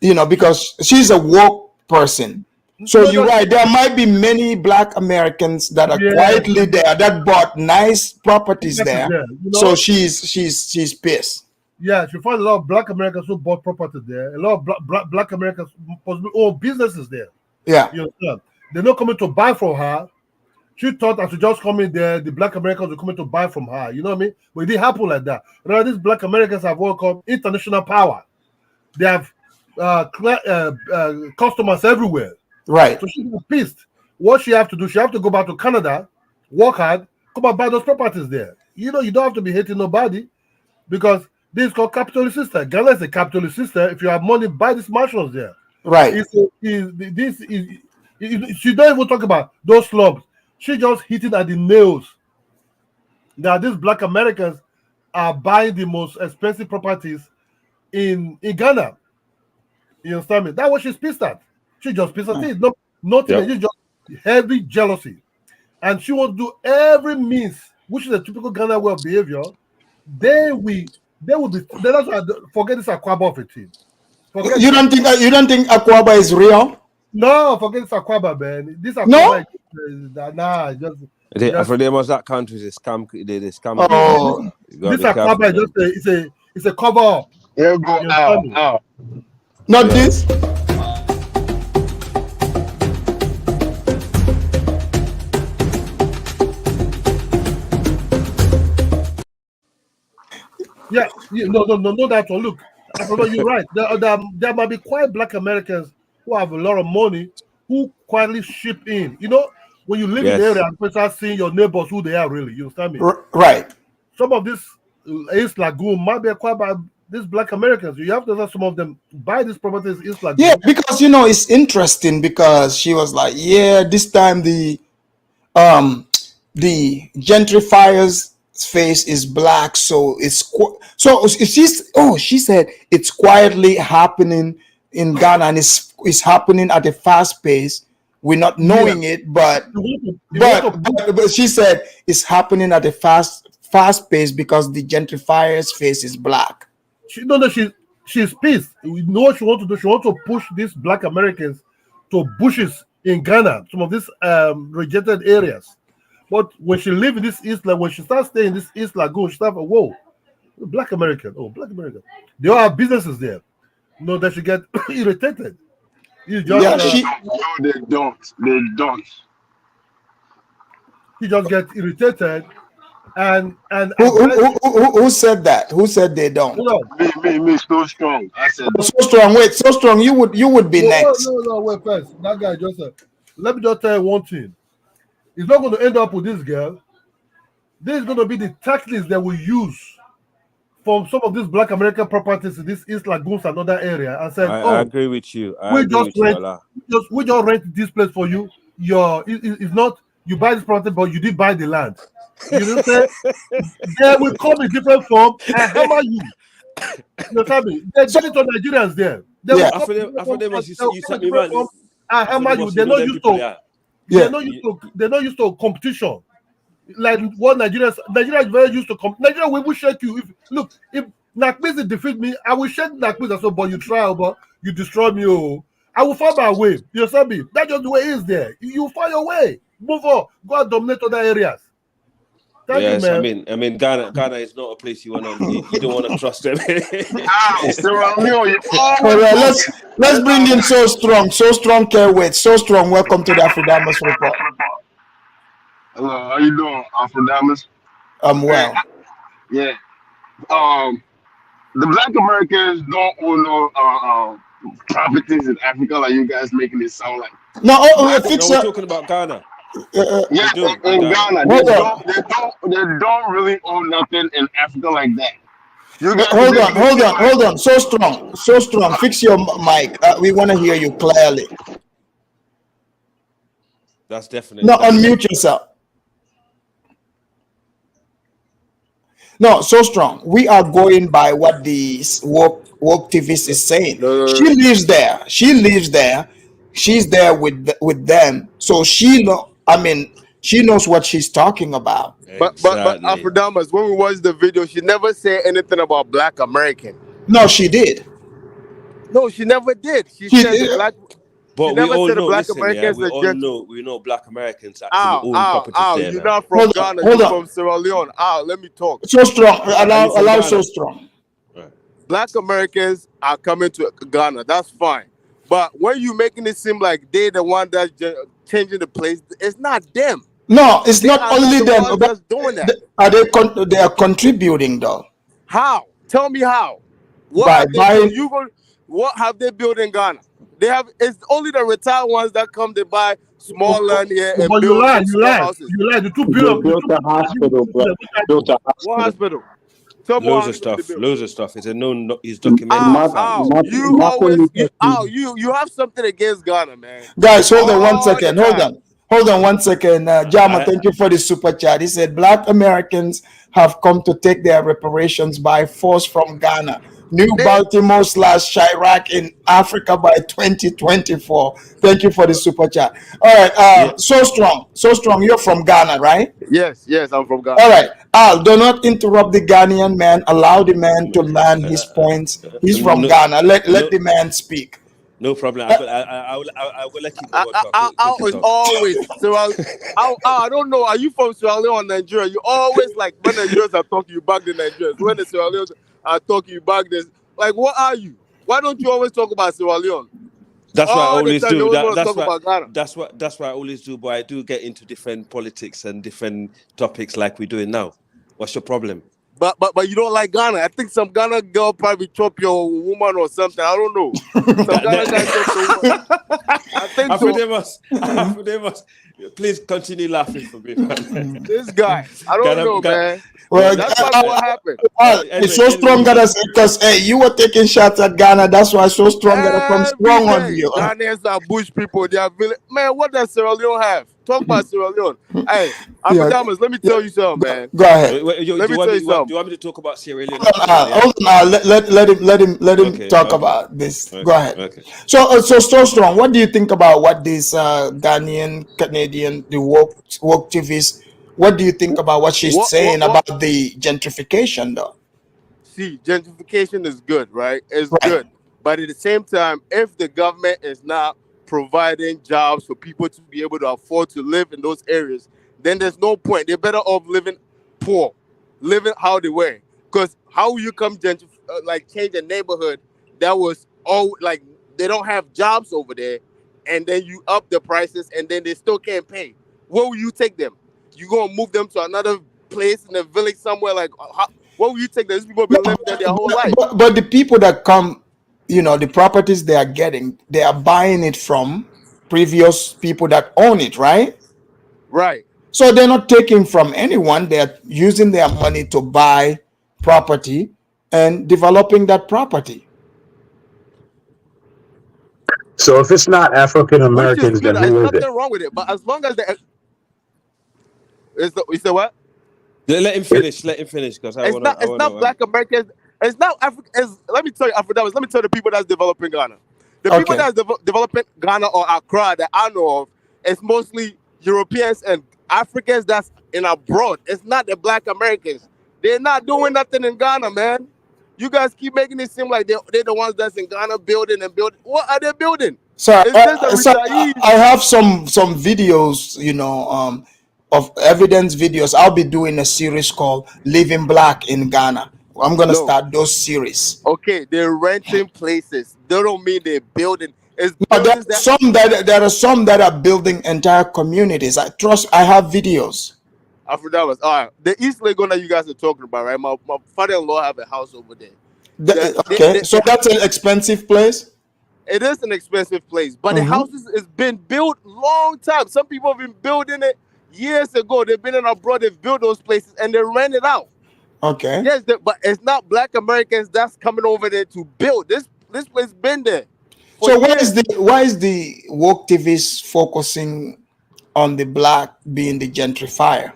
Speaker 4: you know, because she's a woke person. So you're right. There might be many Black Americans that are quietly there that bought nice properties there. You know? So she's pissed.
Speaker 10: Yeah, she found a lot of Black Americans who bought property there. A lot of Black Americans possibly own businesses there.
Speaker 4: Yeah.
Speaker 10: You know, they're not coming to buy from her. She thought as she just come in there, the Black Americans were coming to buy from her. You know what I mean? But it didn't happen like that. Now, these Black Americans have welcomed international power. They have customers everywhere.
Speaker 4: Right.
Speaker 10: So she's pissed. What she have to do, she have to go back to Canada, work hard, come and buy those properties there. You know, you don't have to be hating nobody because this is called capitalist system. Ghana is a capitalist system. If you have money, buy these mansions there.
Speaker 4: Right.
Speaker 10: She don't even talk about those slums. She just hitting at the nails. Now, these Black Americans are buying the most expensive properties in Ghana. You understand me? That's what she's pissed at. She just pissed at it. Nothing. It's just heavy jealousy. And she wants to do every means, which is a typical Ghana way of behavior. They will be. That's why forget this Akwaba of a team. You don't
Speaker 4: think Akwaba is real?
Speaker 10: No, forget this Akwaba, man. This Akwaba
Speaker 9: is that country is a scam. They scam.
Speaker 4: Oh,
Speaker 10: this Akwaba is just it's a cover up.
Speaker 11: Yeah, go out.
Speaker 4: Not this.
Speaker 10: Yeah, no, that's all. Look, you're right. There might be quiet Black Americans who have a lot of money who quietly ship in. You know, when you live in the area and you start seeing your neighbors who they are really, you understand me?
Speaker 4: Right.
Speaker 10: Some of this East Lagoon might be acquired by these Black Americans. You have to have some of them buy these properties in East Lagoon.
Speaker 4: Yeah, because you know it's interesting because she was like, this time the gentrifiers face is black, so she said it's quietly happening in Ghana and it's happening at a fast pace. We're not knowing it, but she said it's happening at a fast pace because the gentrifiers face is black.
Speaker 10: She's pissed. You know what she wants to do? She wants to push these Black Americans to bushes in Ghana, some of these rejected areas. But when she live in this when she starts staying in this East Lagoon, she starts, Black American. They all have businesses there. No, that she get irritated.
Speaker 11: No, they don't.
Speaker 10: She just gets irritated. And
Speaker 4: who said that? Who said they don't?
Speaker 11: Me, so strong. I said
Speaker 4: so strong. Wait, so strong. You would be next.
Speaker 10: No, wait first. That guy just let me just tell you one thing. It's not going to end up with this girl. This is going to be the tactics that we use from some of these Black American properties in this East Lagoons and other area and said,
Speaker 9: I agree with you.
Speaker 10: We just rent this place for you. It's not you buy this property, but you did buy the land. You know what I'm saying? They will come in different form and hammer you. You know me? They're getting to Nigerians there. They will come in different form and hammer you. They're not used to. They're not used to competition. Like what Nigeria is very used to. Nigeria will shake you. If Nakmizi defeat me, I will shake Nakmizi. So, but you try, but you destroy me. Oh, I will find my way. You understand me? That's just the way it is there. You find your way. Move on. Go and dominate other areas. Thank you, man.
Speaker 9: I mean, Ghana is not a place you want to. You don't want to trust them.
Speaker 4: Let's bring in So Strong, Kerwit. So Strong, welcome to the Afrodamus Report.
Speaker 11: Hello, how you doing, Afrodamus?
Speaker 4: I'm well.
Speaker 11: Yeah. The Black Americans don't own properties in Africa like you guys making it sound like.
Speaker 4: No,
Speaker 9: No, we're talking about Ghana.
Speaker 11: Yeah,
Speaker 9: do
Speaker 11: in
Speaker 9: in
Speaker 11: Ghana,
Speaker 4: hold on.
Speaker 11: they don't really own nothing in Africa like that. You guys
Speaker 4: Hold
Speaker 11: making it seem like
Speaker 4: hold on. So strong. Fix your mic. We want to hear you clearly.
Speaker 9: That's definitely.
Speaker 4: No, unmute yourself. No, so strong. We are going by what the woke activist is saying. She lives there. She's there with them. So she knows what she's talking about.
Speaker 12: But Afrodamas, when we watched the video, she never said anything about Black American.
Speaker 4: No, she did.
Speaker 12: No, she never did. She said the black.
Speaker 9: But
Speaker 12: she
Speaker 9: we
Speaker 12: never
Speaker 9: all
Speaker 12: said the
Speaker 9: know.
Speaker 12: Black
Speaker 9: Listen,
Speaker 12: Americans.
Speaker 9: we know Black Americans actually own properties there.
Speaker 12: You're not from Ghana. You're from Sierra Leone. Let me talk.
Speaker 4: So strong. Allow so strong.
Speaker 9: Right.
Speaker 12: Black Americans are coming to Ghana. That's fine. But when you making it seem like they're the one that's changing the place, it's not them.
Speaker 4: No, it's not only them.
Speaker 12: That's doing that.
Speaker 4: They are contributing though.
Speaker 12: How? Tell me how. What have they built in Ghana? They have. It's only the retired ones that come to buy small land here and build houses.
Speaker 10: You lied.
Speaker 8: Built a hospital, bro. Built a hospital.
Speaker 12: What hospital?
Speaker 9: Loads of stuff. It's a it's documented.
Speaker 12: You have something against Ghana, man.
Speaker 4: Guys, hold on 1 second. Hold on 1 second. Jama, thank you for the super chat. He said Black Americans have come to take their reparations by force from Ghana. New Baltimore / Chirac in Africa by 2024. Thank you for the super chat. All right. So strong. You're from Ghana, right?
Speaker 12: Yes, I'm from Ghana.
Speaker 4: All right. Al, do not interrupt the Ghanaian man. Allow the man to land his points. He's from Ghana. Let the man speak.
Speaker 9: No problem. I will let you go.
Speaker 12: I was always I don't know. Are you from Sierra Leone, Nigeria? You always like when Nigerians are talking, you back the Nigerians. When the Sierra Leoneans are talking, you back this. Like, what are you? Why don't you always talk about Sierra Leone?
Speaker 9: That's what I always do.
Speaker 12: That's
Speaker 9: what I always do. But I do get into different politics and different topics like we're doing now. What's your problem?
Speaker 12: But you don't like Ghana. I think some Ghana girl probably chop your woman or something. I don't know. Some Ghana guy chop your woman. I think
Speaker 9: so. Please continue laughing for me.
Speaker 12: This guy. I don't know, man.
Speaker 4: Well,
Speaker 12: that's what happened.
Speaker 4: It's so strong because you were taking shots at Ghana. That's why so strong that come strong on you.
Speaker 12: Ghanaians are bush people. They are man. What does Sierra Leone have? Talk about Sierra Leone. Hey, Afrodamas, let me tell you something, man.
Speaker 4: Go ahead.
Speaker 12: Let me tell you something.
Speaker 9: Do you want me to talk about Sierra Leone?
Speaker 4: Hold on. Let him talk about this. Go ahead.
Speaker 9: Okay.
Speaker 4: So strong. What do you think about what this Ghanaian, Canadian, the woke activists? What do you think about what she's saying about the gentrification, though?
Speaker 12: See, gentrification is good, right? It's good. But at the same time, if the government is not providing jobs for people to be able to afford to live in those areas, then there's no point. They're better off living poor, living how they were. Because how will you come change a neighborhood that was all like they don't have jobs over there, and then you up the prices, and then they still can't pay? Where will you take them? You gonna move them to another place in a village somewhere? Like, what will you take them? These people have been living there their whole life.
Speaker 4: But the people that come, the properties they are getting, they are buying it from previous people that own it, right?
Speaker 12: Right.
Speaker 4: So they're not taking from anyone. They're using their money to buy property and developing that property.
Speaker 8: So if it's not African Americans, then who is
Speaker 12: There's
Speaker 8: it?
Speaker 12: nothing wrong with it. But as long as you say what?
Speaker 9: Let him finish. Because
Speaker 12: it's not Black Americans. It's not African. Let me tell you, Afrodamas. Let me tell the people that's developing Ghana. The people that's developing Ghana or Accra that I know of, it's mostly Europeans and Africans that's in abroad. It's not the Black Americans. They're not doing nothing in Ghana, man. You guys keep making it seem like they're the ones that's in Ghana building. What are they building?
Speaker 4: I have some videos, of evidence videos. I'll be doing a series called Living Black in Ghana. I'm gonna start those series.
Speaker 12: Okay, they're renting places. They don't mean they're building.
Speaker 4: There are some that are building entire communities. I have videos.
Speaker 12: Afrodamas. All right. The East Legon that you guys are talking about, right? My father-in-law have a house over there.
Speaker 4: So that's an expensive place?
Speaker 12: It is an expensive place, but the houses has been built long time. Some people have been building it years ago. They've been in abroad, they've built those places and they rent it out.
Speaker 4: Okay.
Speaker 12: Yes, but it's not Black Americans that's coming over there to build. This place been there.
Speaker 4: So why is the woke TVs focusing on the black being the gentrifier?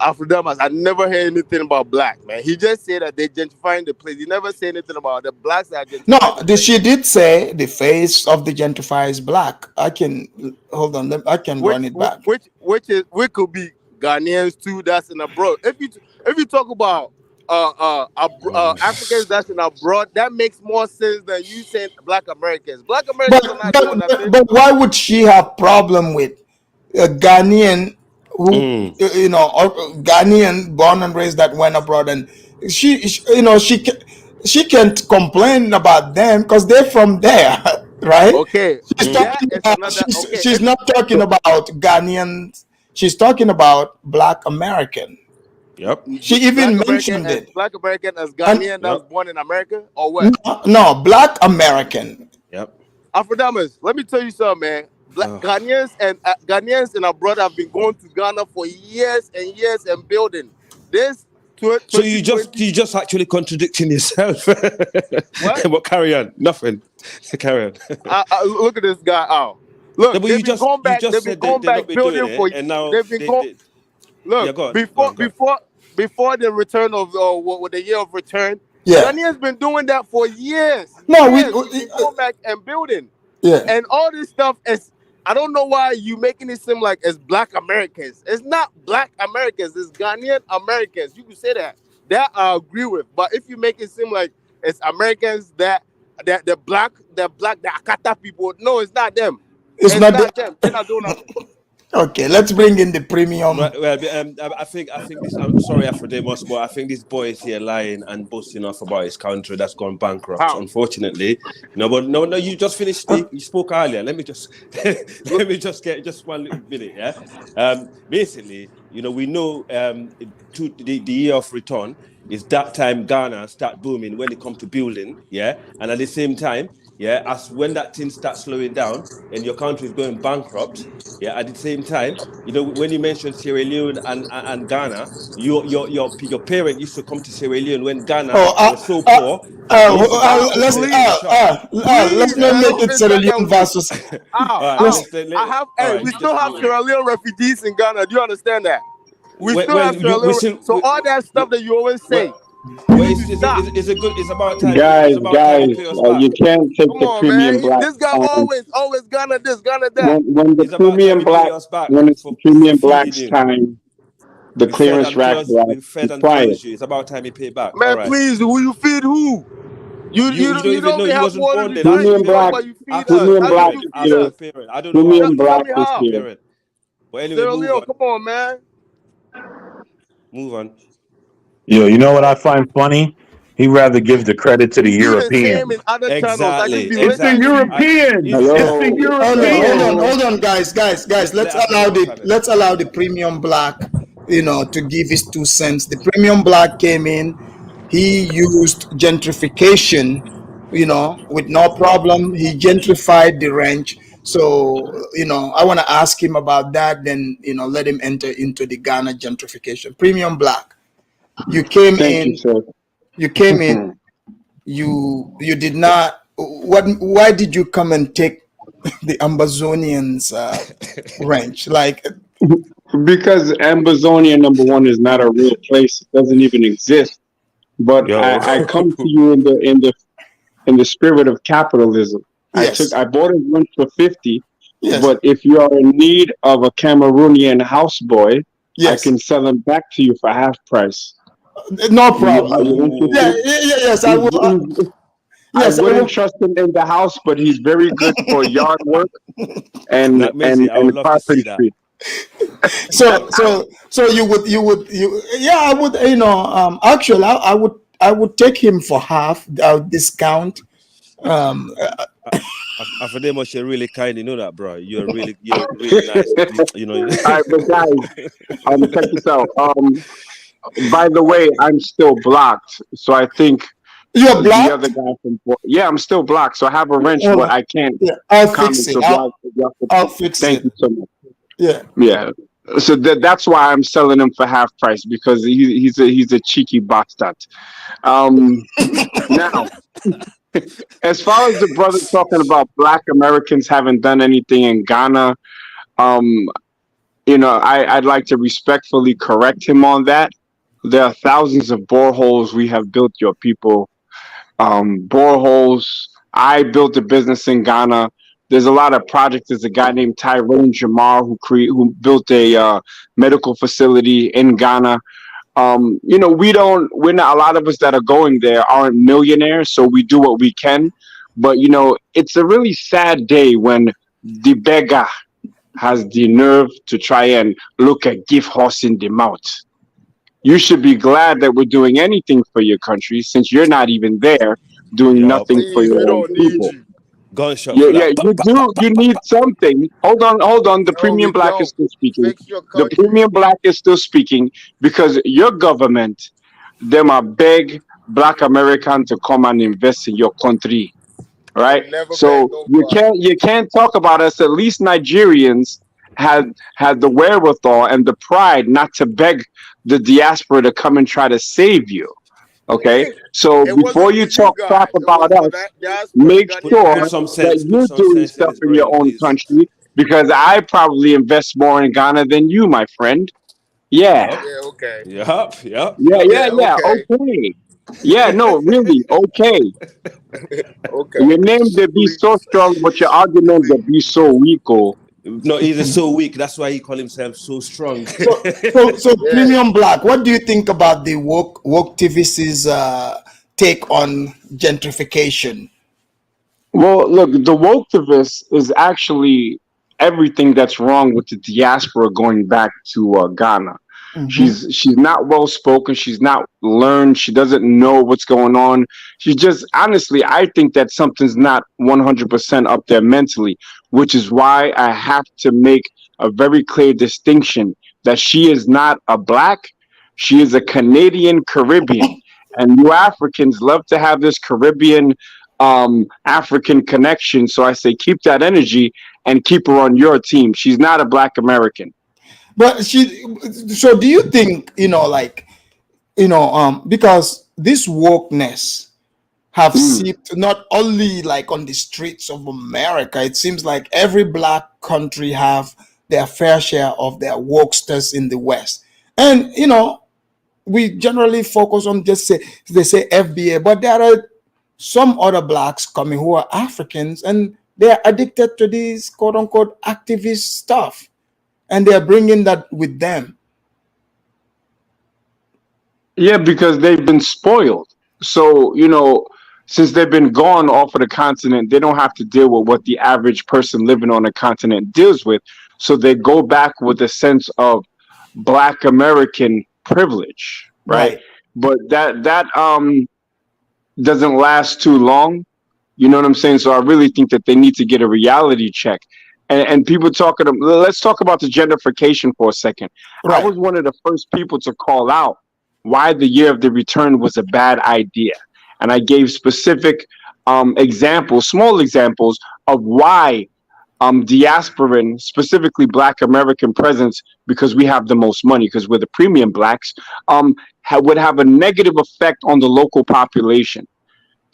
Speaker 12: Afrodamas, I never heard anything about black, man. He just said that they're gentrifying the place. He never said anything about the blacks that are gentrifying.
Speaker 4: No, she did say the face of the gentrifier is black. I can hold on. I can run it back.
Speaker 12: Which could be Ghanaians too. That's in abroad. If you talk about Africans that's in abroad, that makes more sense than you saying Black Americans. Black Americans are not doing that.
Speaker 4: But why would she have problem with a Ghanaian who or Ghanaian born and raised that went abroad, and she can't complain about them because they're from there, right?
Speaker 12: Okay.
Speaker 4: She's not talking about Ghanaians. She's talking about Black American.
Speaker 9: Yep.
Speaker 4: She even mentioned it.
Speaker 12: Black American as Ghanaian that was born in America or what?
Speaker 4: No, Black American.
Speaker 9: Yep.
Speaker 12: Afrodamas, let me tell you something, man. Ghanaians and abroad have been going to Ghana for years and years and building this.
Speaker 9: So you just actually contradicting yourself.
Speaker 12: What?
Speaker 9: But carry on. Nothing. Carry on.
Speaker 12: Look at this guy out. Look,
Speaker 9: No, but
Speaker 12: they've been going back building for
Speaker 9: and now
Speaker 12: they've been going. Look, before the return of the year of return, Ghanaians been doing that for years.
Speaker 4: No,
Speaker 12: we go back and building.
Speaker 4: Yeah.
Speaker 12: And all this stuff is. I don't know why you making it seem like it's Black Americans. It's not Black Americans. It's Ghanaian Americans. You can say that. That I agree with. But if you make it seem like it's Americans that the black the Akata people, no, it's not them. It's not them. They're not doing nothing.
Speaker 4: Okay, let's bring in the premium.
Speaker 9: Well, I think this. I'm sorry, Afrodemus, but I think this boy is here lying and boasting off about his country that's gone bankrupt.
Speaker 12: How?
Speaker 9: Unfortunately, no. You just finished. You spoke earlier. Let me just get just 1 little minute. Yeah. Basically, we know to the year of return is that time Ghana start booming when it comes to building. Yeah, and at the same time. Yeah, as when that thing starts slowing down and your country is going bankrupt, yeah, at the same time, when you mentioned Sierra Leone and Ghana, your parent used to come to Sierra Leone when Ghana was so poor.
Speaker 4: Let's not make it Sierra Leone versus.
Speaker 12: We still have Sierra Leone refugees in Ghana. Do you understand that? We still have Sierra Leone. So all that stuff that you always say.
Speaker 9: It's about time.
Speaker 13: Guys, you can't take the premium black.
Speaker 12: This guy always Ghana this, Ghana that.
Speaker 13: When the premium black's time, the clearance rack quiet.
Speaker 9: It's about time you pay back.
Speaker 12: Man, right. Please, who you feed who? You don't even know he wasn't born there.
Speaker 13: Premium black.
Speaker 9: I don't know.
Speaker 13: Premium black is here.
Speaker 9: But anyway,
Speaker 12: come on, man.
Speaker 9: Move on.
Speaker 8: Yo, you know what I find funny? He'd rather give the credit to the European.
Speaker 9: Exactly.
Speaker 8: It's the European.
Speaker 4: Hold on, guys. Let's allow the premium black, to give his 2 cents. The premium black came in. He used gentrification, with no problem. He gentrified the ranch. So, I want to ask him about that. Then, let him enter into the Ghana gentrification. Premium black. You came in. You did not. Why did you come and take the Ambazonians ranch?
Speaker 13: Because Ambazonia, number one, is not a real place. It doesn't even exist. But I come to you in the spirit of capitalism.
Speaker 4: Yes.
Speaker 13: I bought a lunch for 50.
Speaker 4: Yes.
Speaker 13: But if you are in need of a Cameroonian houseboy,
Speaker 4: yes,
Speaker 13: I can sell them back to you for half price.
Speaker 4: No problem. Yes, I will.
Speaker 13: I wouldn't trust him in the house, but he's very good for yard work and carpentry.
Speaker 4: So you would I would actually I would take him for half discount.
Speaker 9: Afrodemus, you're really kind, that, bro. You're really nice.
Speaker 13: All right, but guys, check this out. By the way, I'm still blocked, so I think
Speaker 4: You're black?
Speaker 13: The other guy from yeah, I'm still black, so I have a wrench,
Speaker 4: Hold
Speaker 13: but
Speaker 4: on.
Speaker 13: I can't
Speaker 4: Yeah, I'll
Speaker 13: comment.
Speaker 4: fix it.
Speaker 13: So
Speaker 4: I'll fix
Speaker 13: thank
Speaker 4: it.
Speaker 13: you so much.
Speaker 4: Yeah.
Speaker 13: Yeah. So that's why I'm selling him for half price, because he's a cheeky bastard. Now, as far as the brother talking about Black Americans haven't done anything in Ghana, um, I'd like to respectfully correct him on that. There are thousands of boreholes we have built, your people. Boreholes. I built a business in Ghana. There's a lot of projects. There's a guy named Tyrone Jamar who built a medical facility in Ghana. We're not, a lot of us that are going there aren't millionaires, so we do what we can. But it's a really sad day when the beggar has the nerve to try and look a gift horse in the mouth. You should be glad that we're doing anything for your country, since you're not even there doing nothing for
Speaker 12: Please,
Speaker 13: your
Speaker 12: we
Speaker 13: own
Speaker 12: don't need
Speaker 13: people.
Speaker 12: you.
Speaker 9: Gunshot
Speaker 13: Yeah,
Speaker 9: for
Speaker 13: yeah,
Speaker 9: that.
Speaker 13: you do. You need something. Hold on. The
Speaker 12: No, we
Speaker 13: premium black is
Speaker 12: don't.
Speaker 13: still speaking.
Speaker 12: Fix your
Speaker 13: The
Speaker 12: country.
Speaker 13: premium black is still speaking because your government, them are beg Black American to come and invest in your country, right?
Speaker 12: We never beg
Speaker 13: So
Speaker 12: nobody.
Speaker 13: you can't talk about us. At least Nigerians had the wherewithal and the pride not to beg the diaspora to come and try to save you. Okay, so
Speaker 12: It
Speaker 13: before
Speaker 12: wasn't
Speaker 13: you
Speaker 12: for you
Speaker 13: talk crap
Speaker 12: guys. It was
Speaker 13: about
Speaker 12: for
Speaker 13: us,
Speaker 12: that diaspora that
Speaker 13: make
Speaker 12: got their
Speaker 13: sure
Speaker 9: Put
Speaker 12: ass
Speaker 9: some
Speaker 12: whooped.
Speaker 13: that
Speaker 9: sense. Put
Speaker 13: you're
Speaker 9: some
Speaker 13: doing
Speaker 9: sense in
Speaker 13: stuff
Speaker 9: his
Speaker 13: in your
Speaker 9: brain,
Speaker 13: own
Speaker 9: please.
Speaker 13: country, because I probably invest more in Ghana than you, my friend. Yeah,
Speaker 9: Yup.
Speaker 12: Yeah, okay.
Speaker 9: Yup. Yup.
Speaker 13: yeah,
Speaker 9: Yup.
Speaker 13: yeah,
Speaker 12: Yeah,
Speaker 13: yeah.
Speaker 12: okay.
Speaker 13: Okay. Yeah, no, really, okay.
Speaker 12: Okay.
Speaker 13: Your name they be so
Speaker 12: Please.
Speaker 13: strong, but your arguments they be so weak. Oh,
Speaker 9: No, he's so weak. That's why he call himself so strong.
Speaker 4: So
Speaker 12: Yeah.
Speaker 4: Premium Black, what do you think about the woke TVC's take on gentrification?
Speaker 13: well, look, the woketivist is actually everything that's wrong with the diaspora going back to Ghana.
Speaker 4: Mm-hmm.
Speaker 13: She's not well spoken. She's not learned. She doesn't know what's going on. She just honestly, I think that something's not 100% up there mentally, which is why I have to make a very clear distinction that she is not a black. She is a Canadian Caribbean, and you Africans love to have this Caribbean African connection. So I say keep that energy and keep her on your team. She's not a black American.
Speaker 4: But so do you think, because this wokeness have seeped not only like on the streets of America, it seems like every black country have their fair share of their wokesters in the West. And, we generally focus on they say FBA, but there are some other blacks coming who are Africans and they're addicted to this quote unquote activist stuff. And they're bringing that with them.
Speaker 13: Yeah, because they've been spoiled. So, since they've been gone off of the continent, they don't have to deal with what the average person living on the continent deals with. So they go back with a sense of black American privilege, right? But that doesn't last too long. You know what I'm saying? So I really think that they need to get a reality check. And people talking, let's talk about the gentrification for a second. I was one of the first people to call out why the year of the return was a bad idea. And I gave specific examples, small examples of why diasporan, specifically Black American presence, because we have the most money, because we're the premium blacks, would have a negative effect on the local population.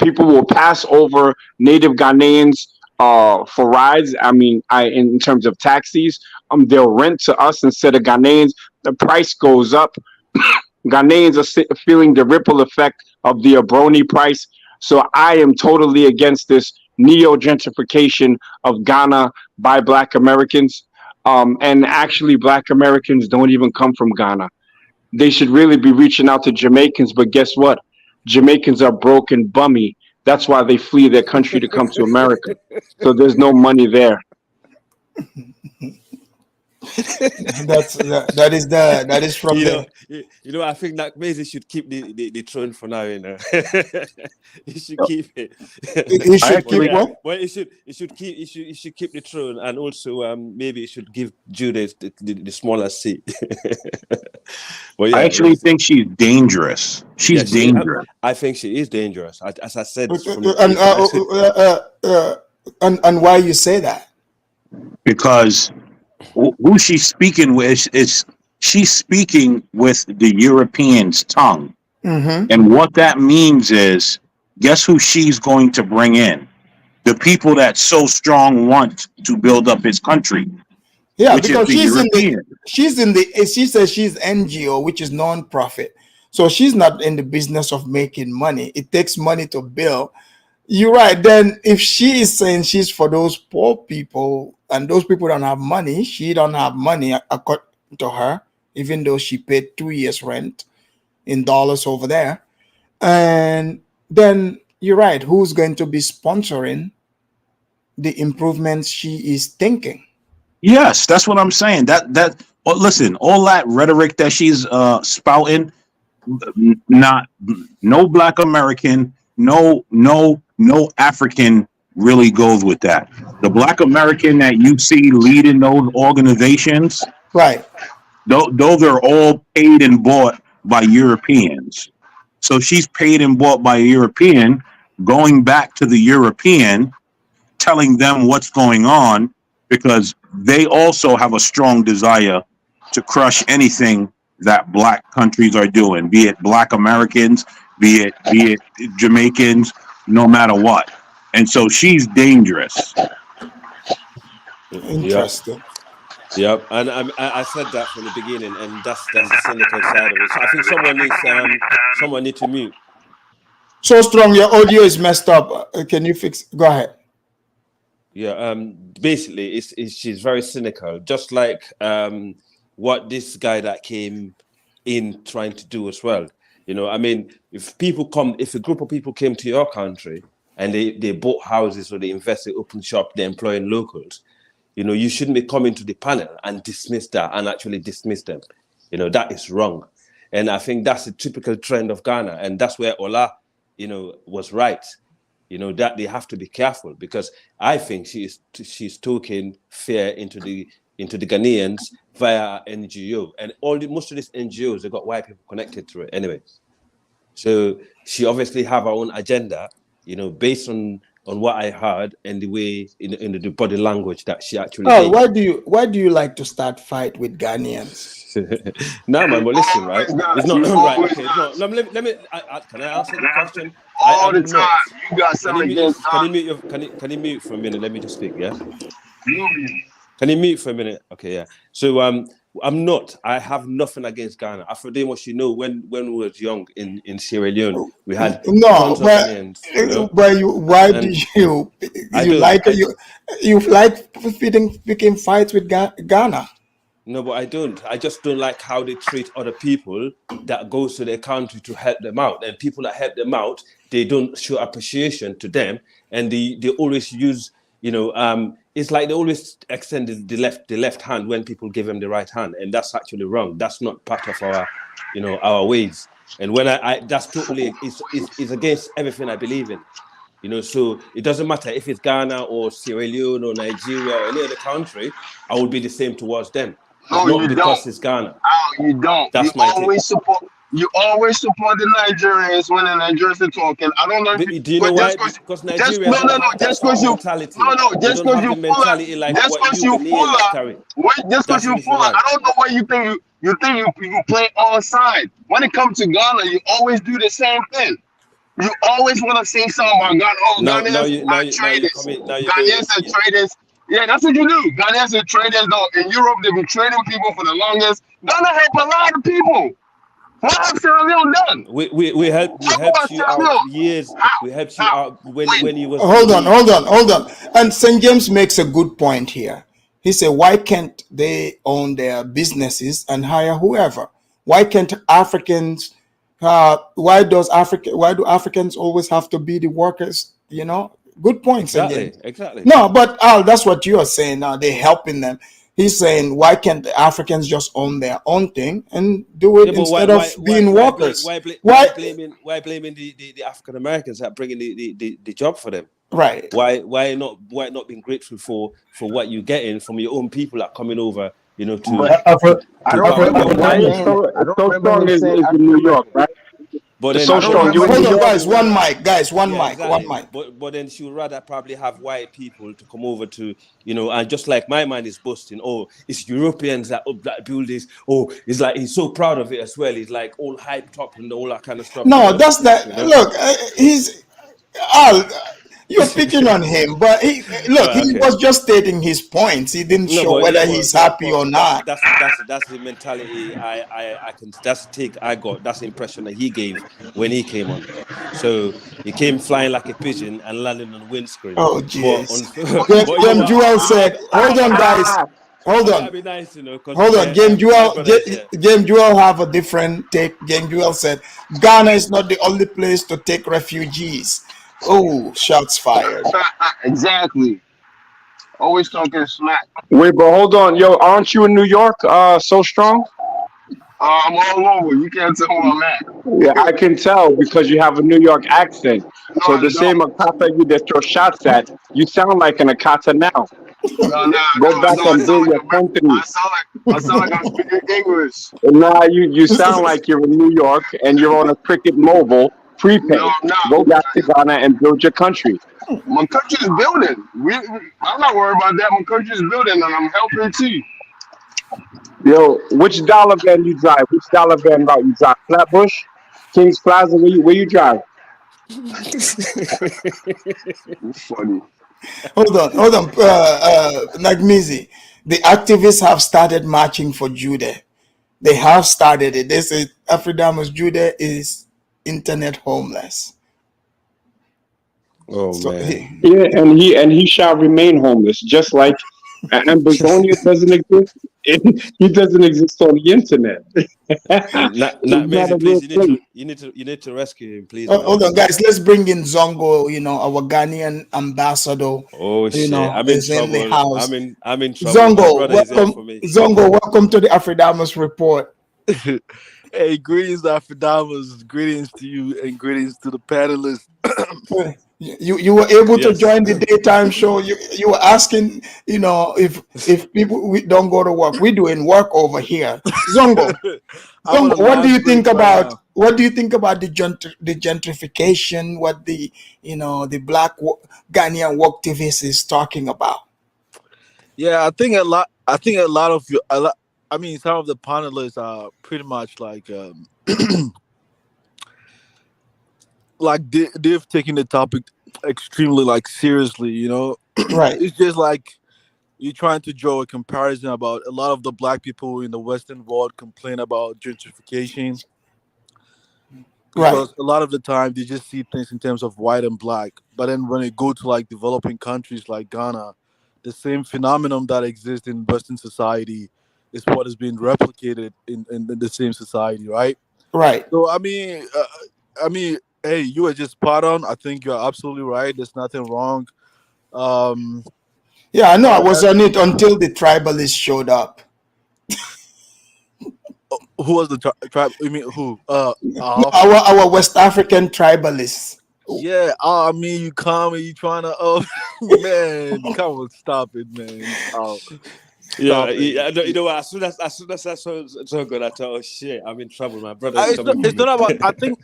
Speaker 13: People will pass over native Ghanaians for rides. I mean, in terms of taxis, they'll rent to us instead of Ghanaians. The price goes up. Ghanaians are feeling the ripple effect of the Abroni price. So I am totally against this neo-gentrification of Ghana by Black Americans. And actually, Black Americans don't even come from Ghana. They should really be reaching out to Jamaicans. But guess what? Jamaicans are broke and bummy. That's why they flee their country to come to America. So there's no money there.
Speaker 4: That is from
Speaker 9: I think that Maisie should keep the throne for now. He should keep it.
Speaker 4: He should keep what?
Speaker 9: Well, it should keep the throne, and also maybe it should give Judith the smaller seat. Well,
Speaker 8: I actually think she's dangerous. She's dangerous.
Speaker 9: I think she is dangerous. As I said,
Speaker 4: and why you say that?
Speaker 8: Because who she's speaking with is she's speaking with the Europeans' tongue. And what that means is, guess who she's going to bring in? The people that so strong want to build up his country.
Speaker 4: Yeah, because she says she's NGO, which is non-profit. So she's not in the business of making money. It takes money to build. You're right. Then if she is saying she's for those poor people and those people don't have money, she don't have money according to her, even though she paid 2 years rent in dollars over there. And then you're right. Who's going to be sponsoring the improvements she is thinking?
Speaker 8: Yes, that's what I'm saying. Listen, all that rhetoric that she's spouting, no Black American, no African really goes with that. The Black American that you see leading those organizations,
Speaker 4: right?
Speaker 8: Those are all paid and bought by Europeans. So she's paid and bought by a European, going back to the European, telling them what's going on, because they also have a strong desire to crush anything that Black countries are doing, be it Black Americans, be it Jamaicans, no matter what. And so she's dangerous.
Speaker 4: Interesting.
Speaker 9: Yep, and I said that from the beginning, and that's the cynical side of it. So I think someone needs to mute.
Speaker 4: So Strong, your audio is messed up. Can you fix? Go ahead.
Speaker 9: Yeah, basically, she's very cynical, just like what this guy that came in trying to do as well. I mean, if a group of people came to your country and they bought houses or they invested, open shop, they're employing locals, you shouldn't be coming to the panel and dismiss that and actually dismiss them. That is wrong. And I think that's a typical trend of Ghana. And that's where Ola, was right. That they have to be careful, because I think she's talking fear into the Ghanaians via NGO, and most of these NGOs, they got white people connected to it anyway. So she obviously have her own agenda, based on what I heard and the way in the body language that she actually.
Speaker 4: Oh, why do you like to start fight with Ghanaians?
Speaker 9: No, man, but listen, right? It's not right. Okay, no, let me. Can I answer the question?
Speaker 11: All the time. You got something against.
Speaker 9: Can you mute for a minute? Let me just speak. Yeah. Can you mute for a minute? Okay, yeah. So I have nothing against Ghana. After doing what when we was young in Sierra Leone, we had tons of Ghanaians,
Speaker 4: you like picking fights with Ghana?
Speaker 9: No, but I don't. I just don't like how they treat other people that goes to their country to help them out. And people that help them out, they don't show appreciation to them, and they always use, it's like they always extend the left hand when people give them the right hand, and that's actually wrong. That's not part of our, our ways. And when that's totally is against everything I believe in. So it doesn't matter if it's Ghana or Sierra Leone or Nigeria or any other country, I will be the same towards them.
Speaker 11: No,
Speaker 9: not
Speaker 11: you
Speaker 9: because
Speaker 11: don't.
Speaker 9: It's Ghana.
Speaker 11: Oh, you don't.
Speaker 9: That's
Speaker 11: you always support. You always support the Nigerians when the Nigerians are talking. I don't know.
Speaker 9: Do you know why? Because Nigeria.
Speaker 11: Just because you fuller. I don't know why you think you play all sides. When it comes to Ghana, you always do the same thing. You always want to say something about Ghana. Oh, Ghanaians are traders. Ghanaians are traders. Yeah, that's what you do. Ghanaians are traders. Though in Europe, they've been trading people for the longest. Ghana help a lot of people. What have Sierra Leone done?
Speaker 9: We helped you out years. We helped you out when you was.
Speaker 4: Hold on. And St. James makes a good point here. He said, why can't they own their businesses and hire whoever? Why can't Africans? Why do Africans always have to be the workers? Good point, St. James.
Speaker 9: Exactly.
Speaker 4: No, but Al, that's what you are saying now. They're helping them. He's saying, why can't the Africans just own their own thing and do it instead of being workers?
Speaker 9: Why blaming the African Americans that bringing the job for them?
Speaker 4: Right.
Speaker 9: Why not being grateful for what you're getting from your own people that are coming over, you know, to.
Speaker 11: But I don't remember him saying
Speaker 13: in New York, right?
Speaker 9: But then,
Speaker 4: hold on, guys, one mic.
Speaker 9: Exactly. But then she would rather probably have white people to come over to, you know, and just like my mind is busting. Oh, it's Europeans that build this. Oh, it's like he's so proud of it as well. He's like all hyped up and all that kind of stuff.
Speaker 4: No, that's that. You know? Look, he's. You're picking on him, but he was just stating his points. He didn't show whether he's happy or not.
Speaker 9: That's the mentality I can. That's the take I got. That's the impression that he gave when he came on. So he came flying like a pigeon and landing on the windscreen.
Speaker 4: Oh, jeez. Jewel said, "Hold on, guys. Hold on.
Speaker 9: That'd be nice, you know,
Speaker 4: hold on. Game Jewel have a different take. Game Jewel said, Ghana is not the only place to take refugees. Oh, shots fired.
Speaker 11: Exactly. Always talking smack.
Speaker 13: Wait, but hold on. Yo, aren't you in New York so strong?
Speaker 11: I'm all over. You can't tell where I'm at.
Speaker 13: Yeah, I can tell because you have a New York accent.
Speaker 11: No,
Speaker 13: so the same Akata you that throw shots at, you sound like an Akata now. Go back and build your country.
Speaker 11: I sound like I'm speaking English.
Speaker 13: Nah, you sound like you're in New York and you're on a Cricket Mobile prepaid. Go back to Ghana and build your country.
Speaker 11: My country is building. I'm not worried about that. My country is building and I'm helping too.
Speaker 13: Yo, which dollar van you drive? Which dollar van route you drive? Flatbush? Kings Plaza? Where you drive?
Speaker 11: Funny.
Speaker 4: Hold on. Nagmizi, the activists have started marching for Judah. They have started it. They say Afridamus Judah is internet homeless.
Speaker 9: Oh, so man.
Speaker 13: And he shall remain homeless, just like and Begonia doesn't exist. He doesn't exist on the internet.
Speaker 9: Please, you need to rescue him, please.
Speaker 4: Hold on, guys. Let's bring in Zongo. You know, our Ghanaian ambassador.
Speaker 9: Oh shit! I'm in trouble.
Speaker 4: In the house.
Speaker 9: I'm in trouble.
Speaker 4: Zongo, welcome to the Afridamus Report.
Speaker 14: Hey, greetings, Afridamus. Greetings to you, and greetings to the panelists.
Speaker 4: You were able to join the daytime show. You were asking, you know, if people don't go to work. We're doing work over here. Zongo, what do you think about the gentrification? What the Black Ghanaian worktivist is talking about?
Speaker 14: Yeah, I think a lot of you. I mean, some of the panelists are pretty much like. Like they've taken the topic extremely seriously, you know.
Speaker 4: Right.
Speaker 14: It's just like you're trying to draw a comparison about a lot of the Black people in the Western world complain about gentrification. Because a lot of the time they just see things in terms of white and black. But then when they go to developing countries like Ghana, the same phenomenon that exists in Western society is what is being replicated in the same society, right?
Speaker 4: Right.
Speaker 14: So I mean, hey, you were just spot on. I think you're absolutely right. There's nothing wrong.
Speaker 4: Yeah, I know. I was on it until the tribalists showed up.
Speaker 14: Who was the tribe? You mean who?
Speaker 4: Our West African tribalists.
Speaker 14: Yeah, I mean, you come and you trying to, man, come on, stop it, man.
Speaker 9: You know what? As soon as I saw so good, I thought, oh shit, I'm in trouble. My brother.
Speaker 14: It's not about. I think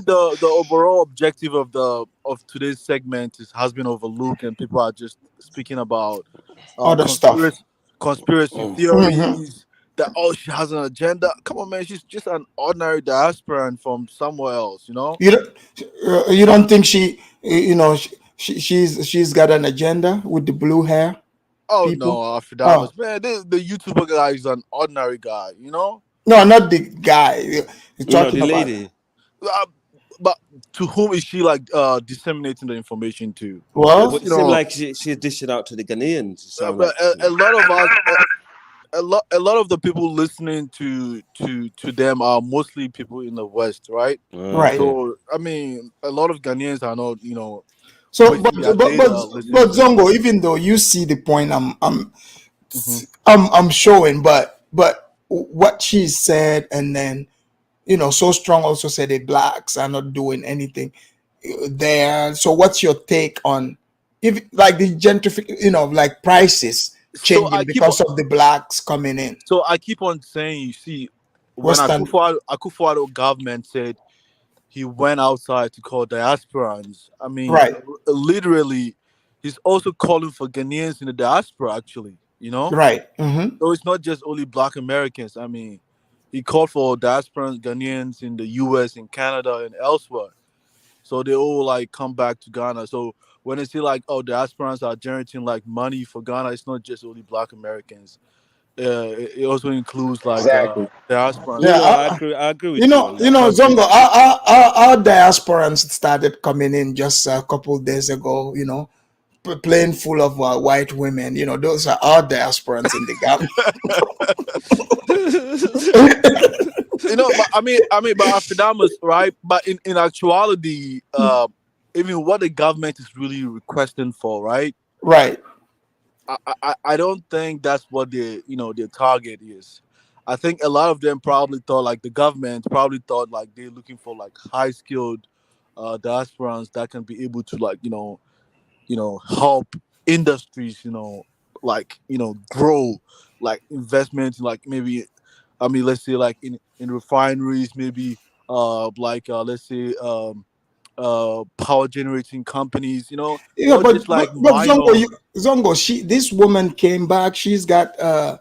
Speaker 14: the overall objective of today's segment has been overlooked, and people are just speaking about
Speaker 4: other stuff,
Speaker 14: conspiracy theories. That she has an agenda. Come on, man, she's just an ordinary diasporan from somewhere else. You know.
Speaker 4: You don't think she's got an agenda with the blue hair?
Speaker 14: Oh people? No, Afridamus, man, the YouTuber guy is an ordinary guy, you know.
Speaker 4: No, not the guy. You're talking
Speaker 9: the
Speaker 4: about
Speaker 9: lady.
Speaker 14: But to whom is she disseminating the information to?
Speaker 4: Well,
Speaker 9: it seems like she's dishing out to the Ghanaians.
Speaker 14: But a lot of us, a lot of the people listening to them are mostly people in the West, right?
Speaker 4: Right.
Speaker 14: So I mean, a lot of Ghanaians are not, you know.
Speaker 4: So, but Zongo, even though you see the point I'm I'm showing, but what she said, and then So Strong also said the blacks are not doing anything there. So what's your take on if like the gentrification, like prices
Speaker 14: So
Speaker 4: changing because of the blacks coming in?
Speaker 14: I keep on saying, you see, when
Speaker 4: Western,
Speaker 14: Akufo-Addo government said he went outside to call diasporans, I mean,
Speaker 4: right,
Speaker 14: literally, he's also calling for Ghanaians in the diaspora, actually,
Speaker 4: right,
Speaker 14: So it's not just only Black Americans. I mean, he called for diasporan Ghanaians in the US, in Canada, and elsewhere. So they all like come back to Ghana. So when they say like, oh, diasporans are generating like money for Ghana, it's not just only Black Americans. It also includes like
Speaker 11: Exactly.
Speaker 14: diasporans.
Speaker 9: No,
Speaker 4: yeah.
Speaker 9: no, I agree with you on that.
Speaker 4: Zongo, our diasporans started coming in just a couple of days ago. Plane full of white women. Those are our diasporans in the Ghana.
Speaker 14: But but Afidamos, right? But in actuality, even what the government is really requesting for, right?
Speaker 4: Right.
Speaker 14: I don't think that's what their target is. I think a lot of them probably thought like the government probably thought like they're looking for like high skilled diasporans that can be able to like help industries like grow, like investments like maybe let's say like in refineries, maybe let's say power generating companies,
Speaker 4: Yeah,
Speaker 14: not
Speaker 4: but
Speaker 14: just like
Speaker 4: Zongo,
Speaker 14: minor.
Speaker 4: this woman came back. She's got a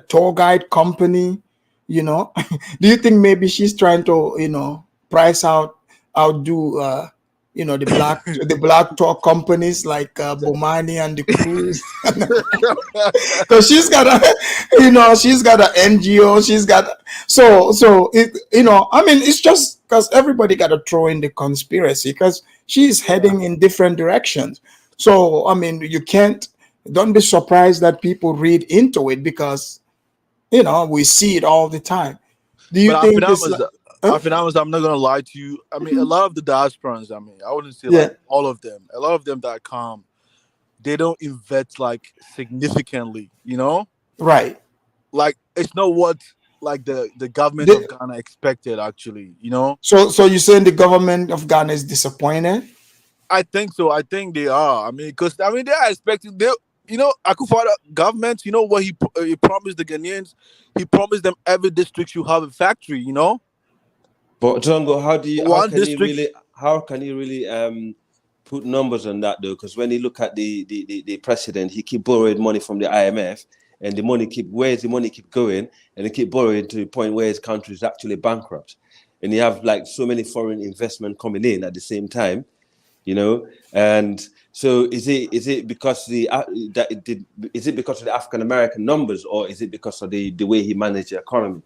Speaker 4: tour guide company. Do you think maybe she's trying to price outdo the black tour companies like Bomani and the cruise? Because she's got an NGO. She's got it's just because everybody got to throw in the conspiracy because she's heading in different directions. So you can't. Don't be surprised that people read into it because we see it all the time. Do you
Speaker 14: But
Speaker 4: think it's like? Huh?
Speaker 14: I'm not gonna lie to you. I mean, a lot of the diasporans, I wouldn't say
Speaker 4: Yeah.
Speaker 14: like all of them. A lot of them that come, they don't invest like significantly.
Speaker 4: Right.
Speaker 14: Like it's not what like the government of
Speaker 4: The-
Speaker 14: Ghana expected actually.
Speaker 4: so you're saying the government of Ghana is disappointed?
Speaker 14: I think so. I think they are. I mean, because they are expecting they. Akufo government. You know what he promised the Ghanaians? He promised them every district you have a factory.
Speaker 9: But Django,
Speaker 14: One district.
Speaker 9: how can you really put numbers on that though? Because when you look at the president, he keep borrowing money from the IMF, and where's the money keep going, and they keep borrowing to the point where his country is actually bankrupt, and you have like so many foreign investment coming in at the same time, and so is it because is it because of the African American numbers, or is it because of the way he managed the economy?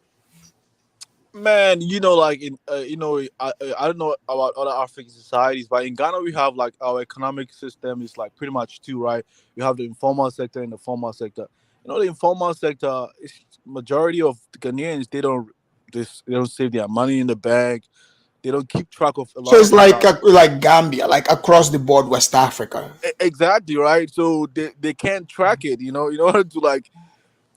Speaker 14: Man, like I don't know about other African societies, but in Ghana we have like our economic system is like pretty much two, right? You have the informal sector and the formal sector. The informal sector is majority of the Ghanaians they don't save their money in the bank. They don't keep track of a
Speaker 4: So
Speaker 14: lot
Speaker 4: it's
Speaker 14: of
Speaker 4: like Gambia, like across the board, West Africa.
Speaker 14: exactly right. So they can't track it. In order to like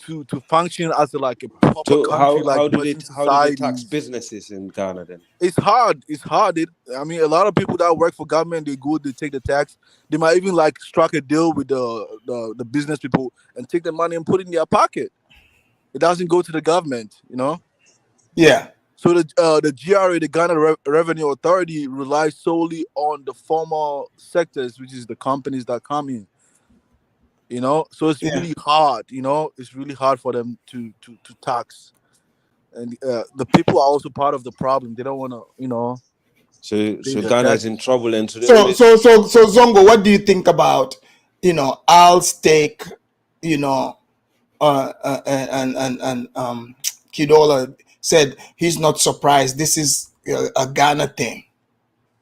Speaker 14: to function as like a proper
Speaker 9: So
Speaker 14: country like Western
Speaker 9: how do they tax
Speaker 14: societies.
Speaker 9: businesses in Ghana then?
Speaker 14: It's hard. It's hard. I mean, a lot of people that work for government, they take the tax. They might even like strike a deal with the business people and take the money and put it in their pocket. It doesn't go to the government.
Speaker 4: Yeah.
Speaker 14: So the GRA, the Ghana Revenue Authority, relies solely on the formal sectors, which is the companies that come in. So it's
Speaker 4: Yeah.
Speaker 14: really hard. It's really hard for them to tax, and the people are also part of the problem. They don't want to, pay
Speaker 9: So
Speaker 14: their
Speaker 9: Ghana is
Speaker 14: taxes.
Speaker 9: in trouble, and so
Speaker 4: So Zongo, what do you think about Al's take, and Kidola said he's not surprised. This is a Ghana thing.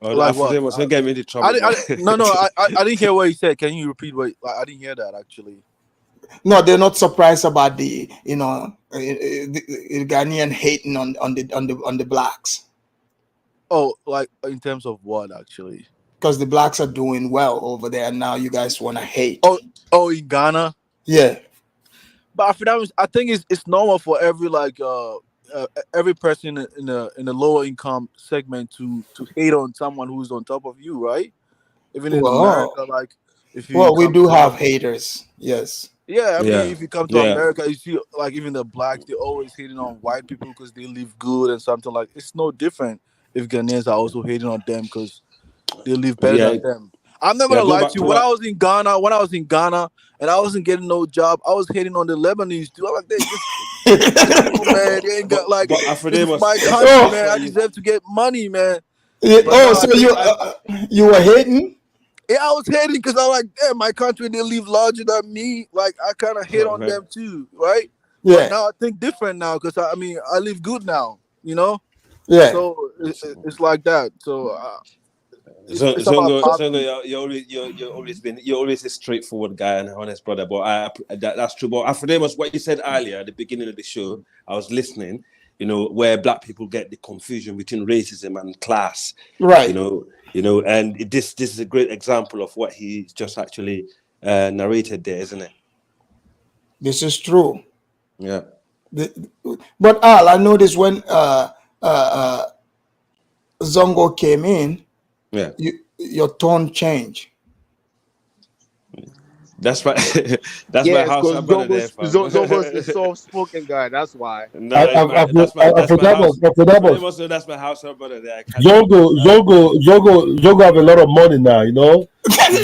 Speaker 14: Like what?
Speaker 9: was gonna get me into trouble.
Speaker 14: No, I didn't hear what he said. Can you repeat what? I didn't hear that actually.
Speaker 4: No, they're not surprised about the Ghanaian hating on the blacks
Speaker 14: Oh, like in terms of what actually?
Speaker 4: because the blacks are doing well over there. And now you guys want to hate.
Speaker 14: Oh, in Ghana.
Speaker 4: Yeah.
Speaker 14: But for that, I think it's normal for every person in a lower income segment to hate on someone who's on top of you, right? Even in
Speaker 4: Well,
Speaker 14: America, like if you
Speaker 4: well, we
Speaker 14: come
Speaker 4: do
Speaker 14: to
Speaker 4: have haters. Yes.
Speaker 14: yeah, I mean,
Speaker 9: Yeah,
Speaker 14: if you come to
Speaker 9: yeah,
Speaker 14: America, you see like even the blacks, they're always hating on white people because they live good and something like. It's no different if Ghanaians are also hating on them because they live better
Speaker 9: yeah,
Speaker 14: than them. I'm not
Speaker 9: yeah.
Speaker 14: gonna
Speaker 9: Go
Speaker 14: lie to
Speaker 9: back
Speaker 14: you.
Speaker 9: to
Speaker 14: When I
Speaker 9: what.
Speaker 14: was in Ghana, and I wasn't getting no job, I was hating on the Lebanese too. I'm like, these people, man, they ain't got like
Speaker 9: But
Speaker 14: this is
Speaker 9: Afrodemus,
Speaker 14: my country,
Speaker 9: that's
Speaker 14: man.
Speaker 4: Oh,
Speaker 9: why
Speaker 14: I
Speaker 9: you.
Speaker 14: deserve to get money, man.
Speaker 4: yeah,
Speaker 14: But
Speaker 4: oh,
Speaker 14: now I
Speaker 4: so
Speaker 14: think
Speaker 4: you were hating?
Speaker 14: yeah, I was hating because I'm like, damn, my country they live larger than me. Like I kind of hate on them too, right? But
Speaker 4: Yeah.
Speaker 14: now I think different now because I mean I live good now, you know.
Speaker 4: Yeah.
Speaker 14: So it's like that. So it's about
Speaker 9: Zongo,
Speaker 14: poverty.
Speaker 9: you're always a straightforward guy and honest brother. But that's true. But Afrodemus, what you said earlier at the beginning of the show, I was listening. You know, where black people get the confusion between racism and class.
Speaker 4: Right.
Speaker 9: And this is a great example of what he's just actually narrated there, isn't it?
Speaker 4: This is true.
Speaker 9: Yeah.
Speaker 4: But Al, I noticed when Zongo came in,
Speaker 9: Yeah.
Speaker 4: your tone changed.
Speaker 9: That's my that's my
Speaker 12: Yes,
Speaker 9: house
Speaker 12: because
Speaker 9: brother there, fam.
Speaker 12: Zongo's a soft-spoken guy. That's why.
Speaker 9: No, that's my house. That's my house brother there. I can't do
Speaker 10: Zogo have a lot of money now, you know.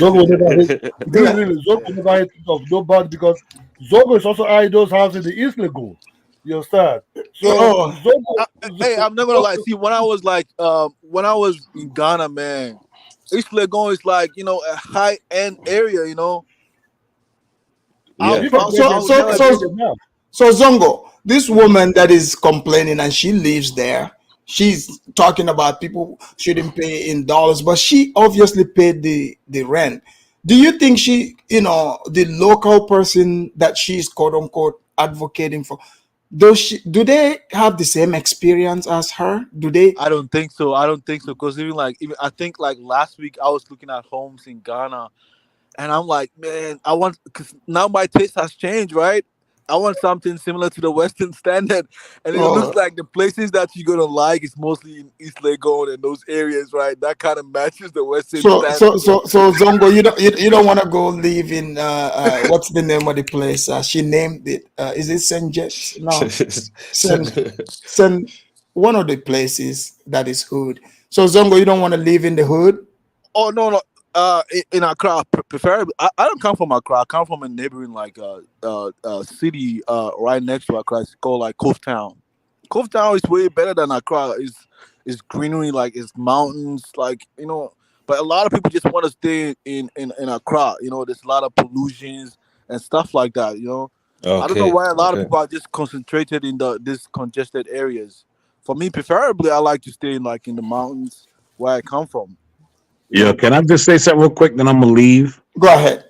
Speaker 10: Zogo never hit, really, Zogo never hit of nobody because Zogo is also idols house in the East Lagoon. You understand? So
Speaker 4: Oh,
Speaker 14: Hey, I'm not gonna lie. See, when I was in Ghana, man, East Legon is like a high end area, you know.
Speaker 9: Yeah.
Speaker 4: So Zongo, this woman that is complaining and she lives there, she's talking about people shouldn't pay in dollars, but she obviously paid the rent. Do you think she, the local person that she's quote unquote advocating for, do they have the same experience as her? Do they?
Speaker 14: I don't think so. Because even I think like last week I was looking at homes in Ghana, and I'm like, man, because now my taste has changed, right? I want something similar to the Western standard, and it looks
Speaker 4: Oh.
Speaker 14: like the places that you're gonna like is mostly in East Legon and those areas, right? That kind of matches the Western standard.
Speaker 4: So Zongo, you don't want to go live in what's the name of the place? She named it. Is it Saint Jets? No, Saint one of the places that is hood. So Zongo, you don't want to live in the hood?
Speaker 14: Oh no. In Accra, preferably. I don't come from Accra. I come from a neighboring city right next to Accra. It's called like Cove Town. Cove Town is way better than Accra. It's greenery, like it's mountains, like But a lot of people just want to stay in Accra. There's a lot of pollutions and stuff like that. I don't know
Speaker 9: Okay.
Speaker 14: why a lot of people are just concentrated in this congested areas. For me, preferably, I like to stay in the mountains where I come from.
Speaker 8: Yeah, can I just say something real quick? Then I'm gonna leave.
Speaker 4: Go ahead.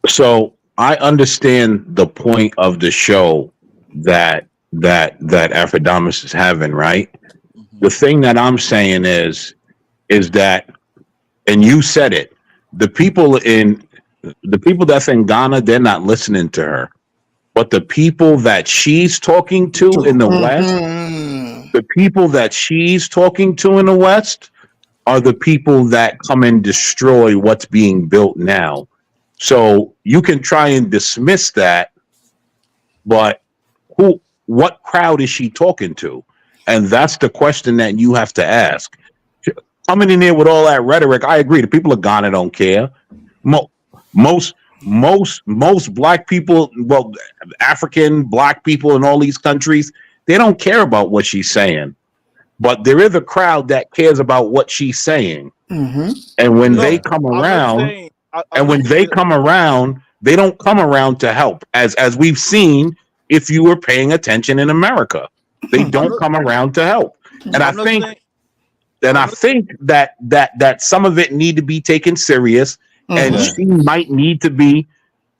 Speaker 8: So I understand the point of the show that Afrodamus is having, right? The thing that I'm saying is that, and you said it, the people that's in Ghana, they're not listening to her. But the people that she's talking to in the West, the people that she's talking to in the West are the people that come and destroy what's being built now. So you can try and dismiss that, but what crowd is she talking to? And that's the question that you have to ask. Coming in there with all that rhetoric, I agree. The people of Ghana don't care. Most black people, well, African black people in all these countries, they don't care about what she's saying. But there is a crowd that cares about what she's saying.
Speaker 4: Mm-hmm.
Speaker 8: And when they come around, they don't come around to help. As we've seen, if you were paying attention in America, they don't come around to help. And I think that some of it need to be taken serious, and she might need to be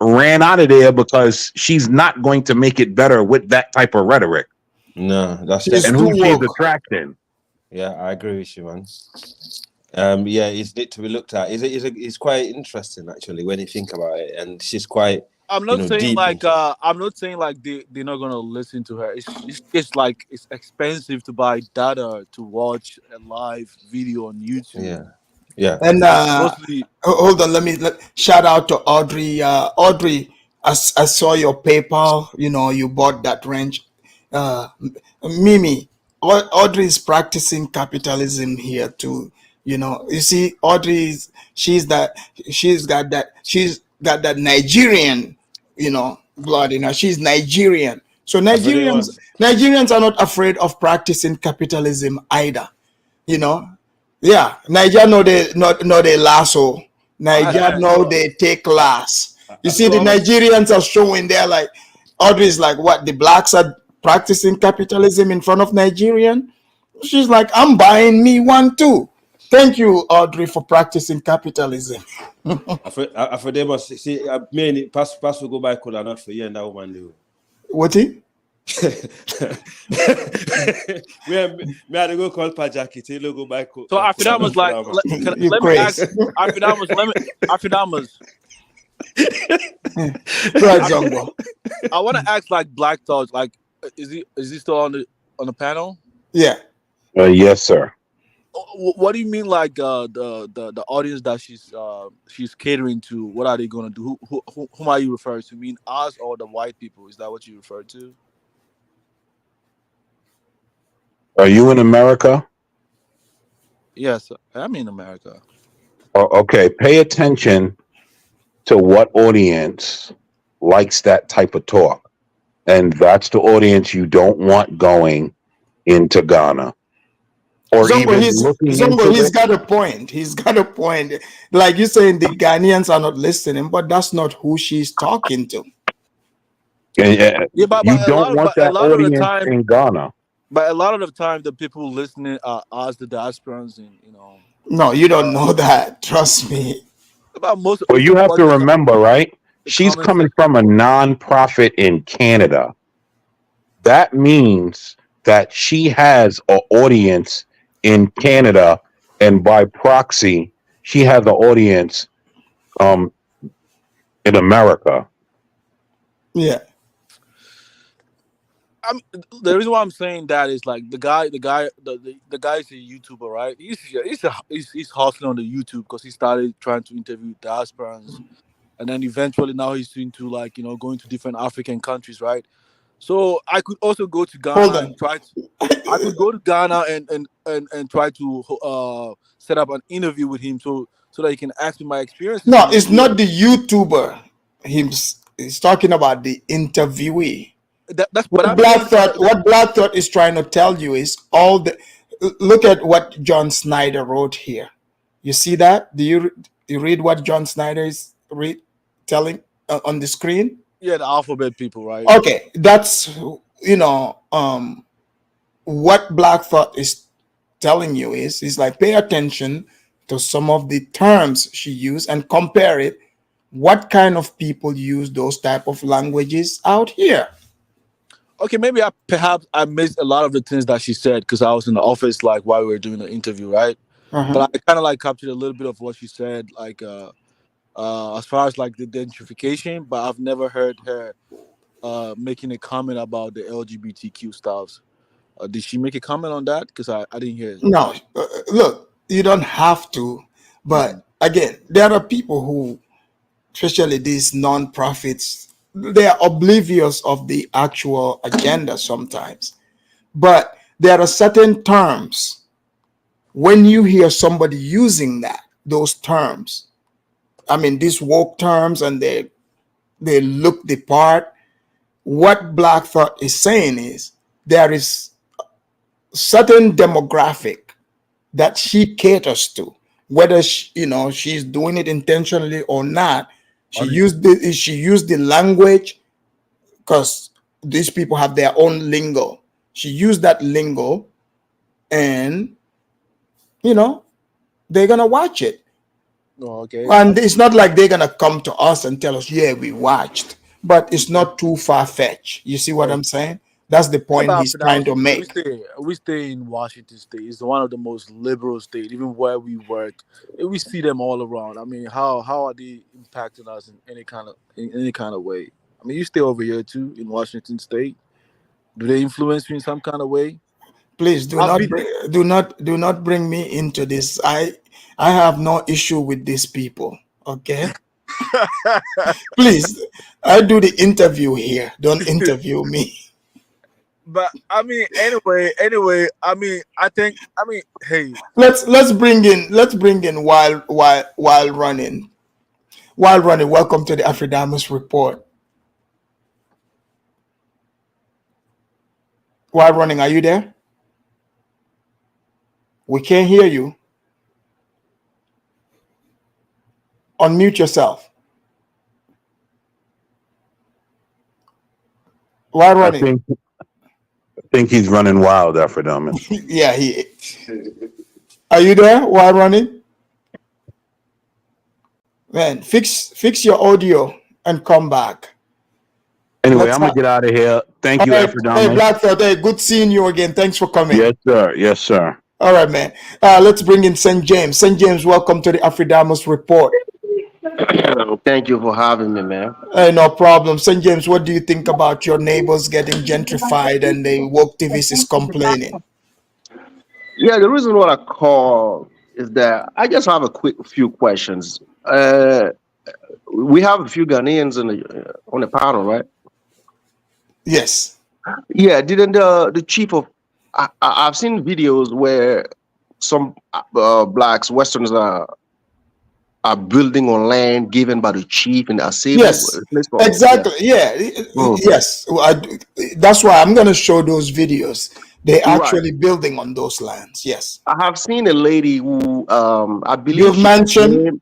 Speaker 8: ran out of there because she's not going to make it better with that type of rhetoric.
Speaker 9: No, that's
Speaker 8: and who she's attracting.
Speaker 9: Yeah, I agree with you, man. Yeah, it's need to be looked at. It's quite interesting actually when you think about it, and she's quite
Speaker 14: I'm
Speaker 9: you
Speaker 14: not
Speaker 9: know,
Speaker 14: saying
Speaker 9: deep
Speaker 14: like
Speaker 9: into.
Speaker 14: I'm not saying like they're not gonna listen to her. It's like it's expensive to buy data to watch a live video on YouTube.
Speaker 9: Yeah, yeah.
Speaker 4: And
Speaker 14: It's mostly
Speaker 4: hold on, shout out to Audrey. Audrey, I saw your PayPal. You know, you bought that wrench. Mimi, Audrey is practicing capitalism here too. You know, you see, she's got that Nigerian, you know, blood in her. She's Nigerian. So
Speaker 9: After
Speaker 4: Nigerians are not afraid of practicing capitalism either. You know, yeah, Niger know they lasso. Niger know they take class. You see, the
Speaker 14: so
Speaker 4: Nigerians are showing there like Audrey's like what the blacks are practicing capitalism in front of Nigerian. She's like, I'm buying me one too. Thank you, Audrey, for practicing capitalism.
Speaker 9: after they must see. Me pass will go by cola not for you and that woman do.
Speaker 4: What he?
Speaker 9: Me had to go call Pajaki. He go by cola.
Speaker 14: so Afidamas like
Speaker 4: You
Speaker 14: let me ask
Speaker 4: crazy.
Speaker 14: Afidamas.
Speaker 4: Right, Zongo.
Speaker 14: I want to ask like Black Thoughts. Like, is he still on the panel?
Speaker 4: Yeah.
Speaker 8: Yes, sir.
Speaker 14: What do you mean, like the audience that she's catering to? What are they gonna do? Whom are you referring to? Mean us or the white people? Is that what you refer to?
Speaker 8: Are you in America?
Speaker 14: Yes, I'm in America.
Speaker 8: Oh, okay. Pay attention to what audience likes that type of talk. And that's the audience you don't want going into Ghana. Or even looking into
Speaker 4: he's
Speaker 8: it.
Speaker 4: got a point. He's got a point. Like you're saying, the Ghanaians are not listening, but that's not who she's talking to.
Speaker 8: Yeah,
Speaker 14: but
Speaker 8: you don't want
Speaker 14: a
Speaker 8: that
Speaker 14: lot of the
Speaker 8: audience
Speaker 14: time,
Speaker 8: in Ghana.
Speaker 14: but a lot of the time, the people listening are us, the diasporans, and
Speaker 4: No, you don't know that. Trust me.
Speaker 14: About most.
Speaker 8: Well, you have to remember, right?
Speaker 14: the
Speaker 8: She's
Speaker 14: comments
Speaker 8: coming from a non-profit in Canada. That means that she has an audience in Canada, and by proxy, she has an audience in America.
Speaker 4: Yeah.
Speaker 14: The reason why I'm saying that is like the guy's a YouTuber, right? He's hustling on the YouTube because he started trying to interview diasporans, and then eventually now he's into like going to different African countries, right? So I could also go to Ghana and try to. I could go to Ghana and try to set up an interview with him so that he can ask me my experiences.
Speaker 4: No, it's not the YouTuber. He's talking about the interviewee.
Speaker 14: That's
Speaker 4: what Black Thought is trying to tell you is look at what John Snyder wrote here. You see that? Do you read what John Snyder is telling on the screen?
Speaker 14: Yeah, the alphabet people, right?
Speaker 4: Okay, that's what Black Thought is telling you is like pay attention to some of the terms she used and compare it. What kind of people use those type of languages out here?
Speaker 14: Okay, maybe perhaps I missed a lot of the things that she said because I was in the office like while we were doing the interview, right? But I kind of like captured a little bit of what she said, like as far as like the gentrification. But I've never heard her making a comment about the LGBTQ stuff. Did she make a comment on that? Because I didn't hear it.
Speaker 4: No, look, you don't have to. But again, there are people who, especially these non-profits, they are oblivious of the actual agenda sometimes. But there are certain terms. When you hear somebody using those terms, I mean, these woke terms, and they look the part, what Black Thought is saying is there is certain demographic that she caters to, whether she's doing it intentionally or not. She used the language because these people have their own lingo. She used that lingo, and they're gonna watch it.
Speaker 14: Oh, okay.
Speaker 4: And it's not like they're gonna come to us and tell us, yeah, we watched, but it's not too far-fetched. You see what I'm saying? That's the
Speaker 14: Yeah,
Speaker 4: point
Speaker 14: but
Speaker 4: he's
Speaker 14: for now,
Speaker 4: trying to make.
Speaker 14: we stay in Washington State. It's one of the most liberal states, even where we work. And we see them all around. I mean, how are they impacting us in any kind of way? I mean, you stay over here too in Washington State. Do they influence you in some kind of way?
Speaker 4: Please do
Speaker 14: I've
Speaker 4: not
Speaker 14: been
Speaker 4: do not bring me into this. I have no issue with these people. Okay, please. I do the interview here. Don't interview me.
Speaker 14: But I mean, I mean, hey,
Speaker 4: Let's bring in while running. While running, welcome to the Afridamus report. While running, are you there? We can't hear you. Unmute yourself. While running.
Speaker 8: I think he's running wild, Afridamus.
Speaker 4: Yeah, are you there while running? Man, fix your audio and come back.
Speaker 8: Anyway, I'm gonna get out of here. Thank you, Afridamus.
Speaker 4: Hey, Blackford, hey, good seeing you again. Thanks for coming.
Speaker 8: Yes, sir. Yes, sir.
Speaker 4: All right, man. Let's bring in St. James. St. James, welcome to the Afridamus report.
Speaker 15: Thank you for having me, man.
Speaker 4: Hey, no problem. St. James, what do you think about your neighbors getting gentrified and the woke activist is complaining?
Speaker 15: Yeah, the reason why I call is that I just have a few questions. We have a few Ghanaians on the panel, right?
Speaker 4: Yes.
Speaker 15: Yeah, didn't the chief of I've seen videos where some blacks, Westerners are building on land given by the chief and Asable.
Speaker 4: Yes, exactly. Yeah, yes. That's why I'm going to show those videos. They're actually building on those lands. Yes.
Speaker 15: I have seen a lady who I believe
Speaker 4: you've mentioned.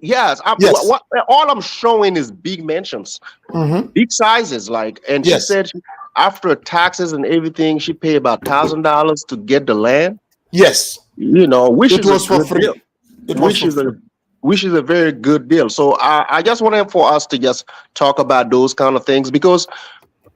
Speaker 15: Yes. All I'm showing is big mansions, big sizes, like. And she said after taxes and everything, she paid about $1,000 to get the land.
Speaker 4: Yes.
Speaker 15: You know, which
Speaker 4: it was for free.
Speaker 15: Which is a very good deal. So I just wanted for us to just talk about those kind of things because,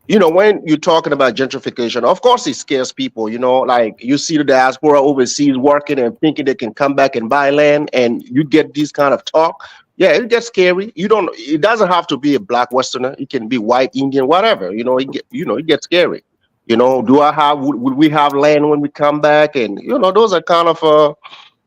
Speaker 15: you know, when you're talking about gentrification, of course it scares people, you know, like you see the diaspora overseas working and thinking they can come back and buy land and you get this kind of talk. Yeah, it gets scary. It doesn't have to be a black Westerner. It can be white, Indian, whatever, you know, it gets scary. You know, would we have land when we come back? And, you know, those are kind of,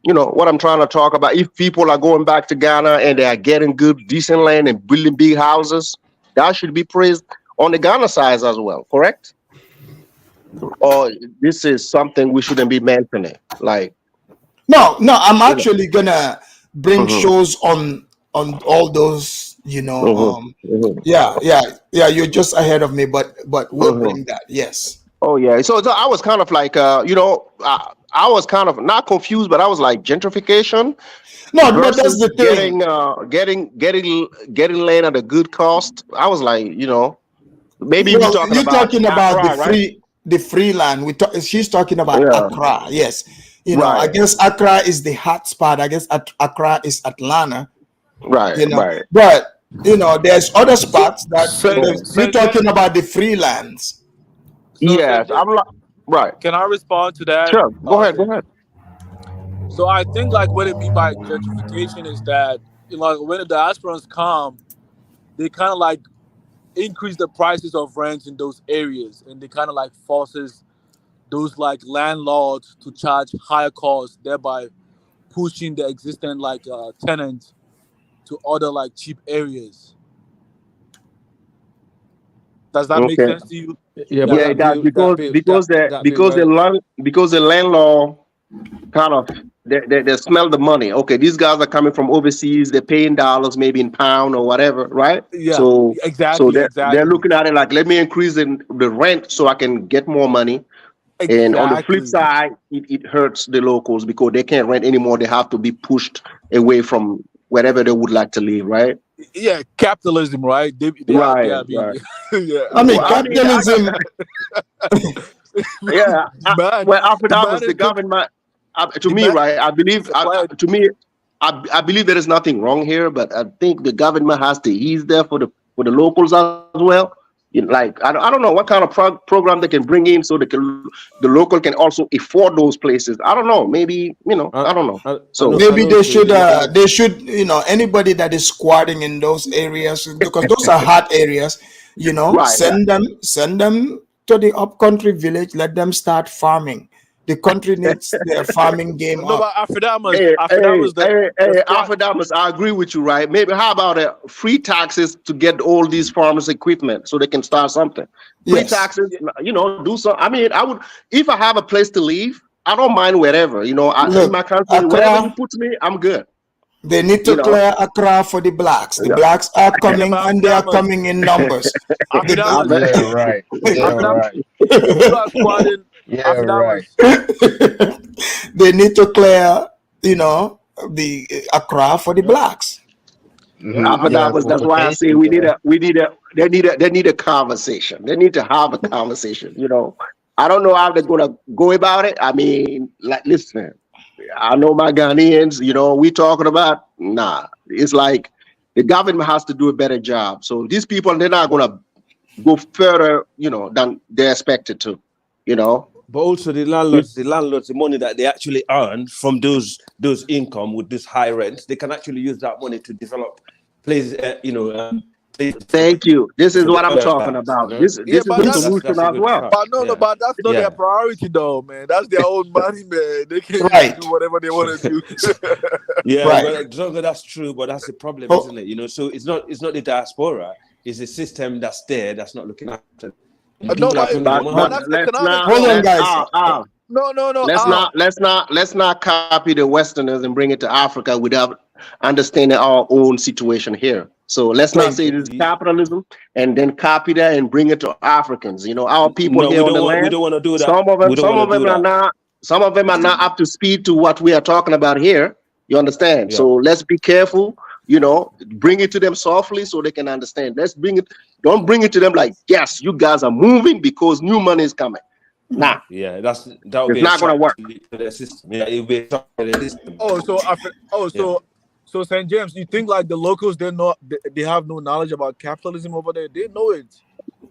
Speaker 15: you know, what I'm trying to talk about. If people are going back to Ghana and they are getting good, decent land and building big houses, that should be praised on the Ghana side as well, correct? Or this is something we shouldn't be mentioning? Like,
Speaker 4: no, I'm actually gonna bring shows on all those, you know. Yeah, you're just ahead of me, but we'll bring that. Yes.
Speaker 15: Oh yeah. So I was kind of like, you know, I was kind of not confused, but I was like gentrification.
Speaker 4: No, but that's the thing.
Speaker 15: Getting land at a good cost. I was like, you know, maybe
Speaker 4: you're talking about
Speaker 15: Accra,
Speaker 4: the free land. She's talking about Accra. Yes, you know, I guess Accra is the hot spot. I guess Accra is Atlanta.
Speaker 15: Right.
Speaker 4: You know,
Speaker 15: right.
Speaker 4: But you know, there's other spots that you're talking about the free lands.
Speaker 15: Yes, I'm like, right.
Speaker 14: Can I respond to that?
Speaker 15: Sure. Go ahead.
Speaker 14: So I think like what it means by gentrification is that, you know, when the diasporans come, they kind of like increase the prices of rent in those areas, and they kind of like forces those like landlords to charge higher costs, thereby pushing the existing like tenants to other like cheap areas. Does that make sense to you?
Speaker 15: Yeah, it does because the landlord kind of they smell the money. Okay, these guys are coming from overseas. They're paying dollars, maybe in pound or whatever, right?
Speaker 14: Yeah.
Speaker 15: So
Speaker 14: exactly.
Speaker 15: They're looking at it like, let me increase the rent so I can get more money. Exactly. And on the flip side, it hurts the locals because they can't rent anymore. They have to be pushed away from wherever they would like to live, right?
Speaker 14: Yeah, capitalism, right?
Speaker 15: Right.
Speaker 14: Yeah.
Speaker 4: I mean, capitalism.
Speaker 15: Yeah. After that was the government. To me, right? I believe. I believe there is nothing wrong here, but I think the government has to ease there for the locals as well. Like I don't know what kind of program they can bring in so the local can also afford those places. I don't know. Maybe I don't know. So
Speaker 4: maybe they should anybody that is squatting in those areas, because those are hot areas, send them to the upcountry village. Let them start farming. The country needs their farming game
Speaker 14: No,
Speaker 4: up.
Speaker 14: but after that,
Speaker 15: I agree with you, right? Maybe how about free taxes to get all these farmers equipment so they can start something? Free taxes, do some. I mean, I would, if I have a place to live, I don't mind wherever. In my country, wherever you put me, I'm good.
Speaker 4: They need to clear Accra for the blacks. The blacks are coming, and they are coming in numbers.
Speaker 15: Right.
Speaker 4: They need to clear, the Accra for the blacks.
Speaker 15: That's why I say they need a conversation. They need to have a conversation. I don't know how they're gonna go about it. I mean, like, listen, I know my Ghanaians. We talking about It's like the government has to do a better job. So these people, they're not gonna go further, than they're expected to.
Speaker 9: But also the landlords, the money that they actually earn from those income with this high rent, they can actually use that money to develop places.
Speaker 15: Thank you. This is what I'm talking about. This is the solution as well.
Speaker 14: But that's not their priority, though, man. That's their own money, man. They can do whatever they want to do.
Speaker 9: But that's true. But that's the problem, isn't it? So it's not the diaspora. It's a system that's there that's not looking after.
Speaker 14: But that's economic.
Speaker 15: Hold on, guys.
Speaker 14: No.
Speaker 15: Let's not copy the Westerners and bring it to Africa without understanding our own situation here. So let's not say this is capitalism and then copy that and bring it to Africans. Our people here on the land.
Speaker 9: We don't want to do that.
Speaker 15: Some of them are not up to speed to what we are talking about here. You understand? Yeah. So let's be careful. Bring it to them softly so they can understand. Don't bring it to them like, yes, you guys are moving because new money is coming. Nah.
Speaker 9: Yeah,
Speaker 15: it's not gonna work.
Speaker 9: The system. Yeah, it'll be a shock to the system.
Speaker 14: So St. James, you think like the locals, they have no knowledge about capitalism over there? They know it.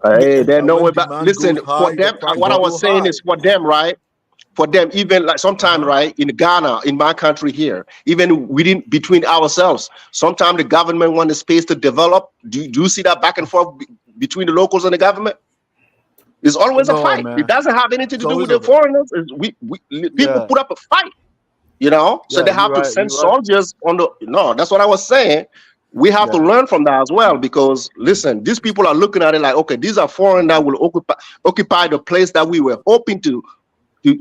Speaker 15: Hey, they know about. Listen, for them, what I was saying is for them, right? For them, even like sometimes, right, in Ghana, in my country here, even between ourselves, sometimes the government wants a space to develop. Do you see that back and forth between the locals and the government? There's always a fight. Man. It doesn't have anything to do with the foreigners. People put up a fight, so they have to send soldiers on the. No, that's what I was saying. We have to learn from that as well, because listen, these people are looking at it like, okay, these are foreign that will occupy the place that we were hoping to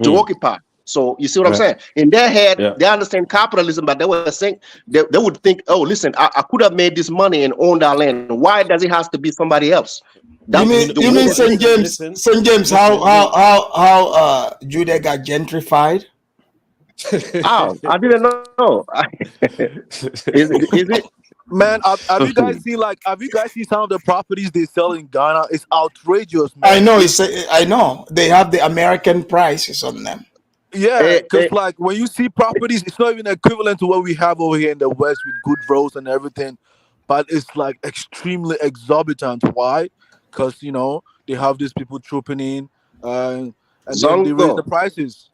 Speaker 15: occupy. So you see what I'm saying? In their head, they understand capitalism, but they were saying they would think, oh, listen, I could have made this money and owned our land. Why does it have to be somebody else?
Speaker 4: You mean St. James? St. James, how Judah got gentrified?
Speaker 15: Oh, I didn't know. Is it?
Speaker 14: Man, have you guys seen some of the properties they sell in Ghana? It's outrageous, man.
Speaker 4: I know. They have the American prices on them.
Speaker 14: Yeah, because like when you see properties, it's not even equivalent to what we have over here in the West with good roads and everything, but it's like extremely exorbitant. Why? Because they have these people trooping in, and then they raise the prices.